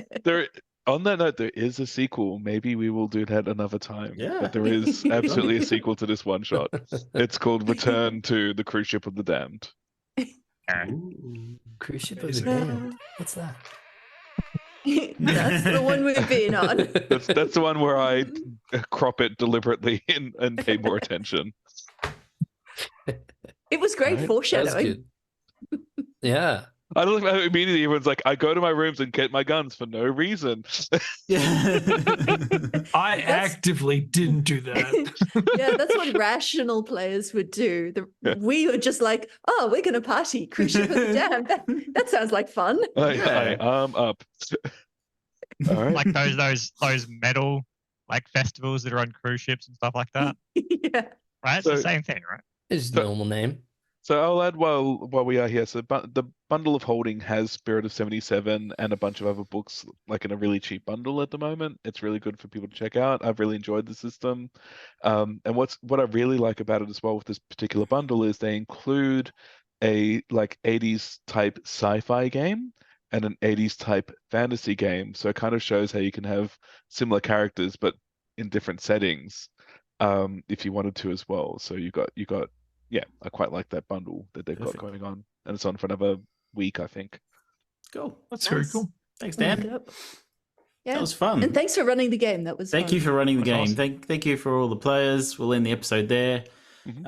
On that note, there is a sequel. Maybe we will do that another time. Yeah. But there is absolutely a sequel to this one shot. It's called Return to the Cruise Ship of the Damned. Cruise ship of the Amazing. damned. What's that? That's the one we've been on. That's the one where I crop it deliberately and pay more attention. It was great Alright, that's foreshadowing. good. Yeah. I don't know how immediately everyone's like, I go to my rooms and get my guns for no reason. I actively didn't do that. Yeah, that's what rational players would do. We were just like, oh, we're going to party. Cruise ship of the damned. That sounds like fun. I Yeah. am up. All right. Like those metal like festivals that are on cruise ships and stuff like that. Yeah. Right? It's So- the same thing, right? It's a normal name. So I'll add while we are here. So the bundle of holding has Spirit of 77 and a bunch of other books like in a really cheap bundle at the moment. It's really good for people to check out. I've really enjoyed the system. And what I really like about it as well with this particular bundle is they include a like 80s type sci-fi game and an 80s type fantasy game. So it kind of shows how you can have similar characters but in different settings if you wanted to as well. So you got yeah, I quite like that bundle that they've Perfect. got going on, and it's on for another week, I think. Cool. That's very Nice. cool. Thanks, I'll look Dan. it up. Yeah. That was fun. And thanks for running the game. That was Thank fun. you for running the That's game. awesome. Thank you for all the players. We'll end the episode there. Mhm.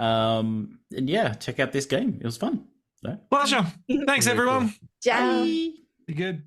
And yeah, check out this game. It was fun. No? Pleasure. Thanks, Very everyone. cool. Ciao. Bye. Be good.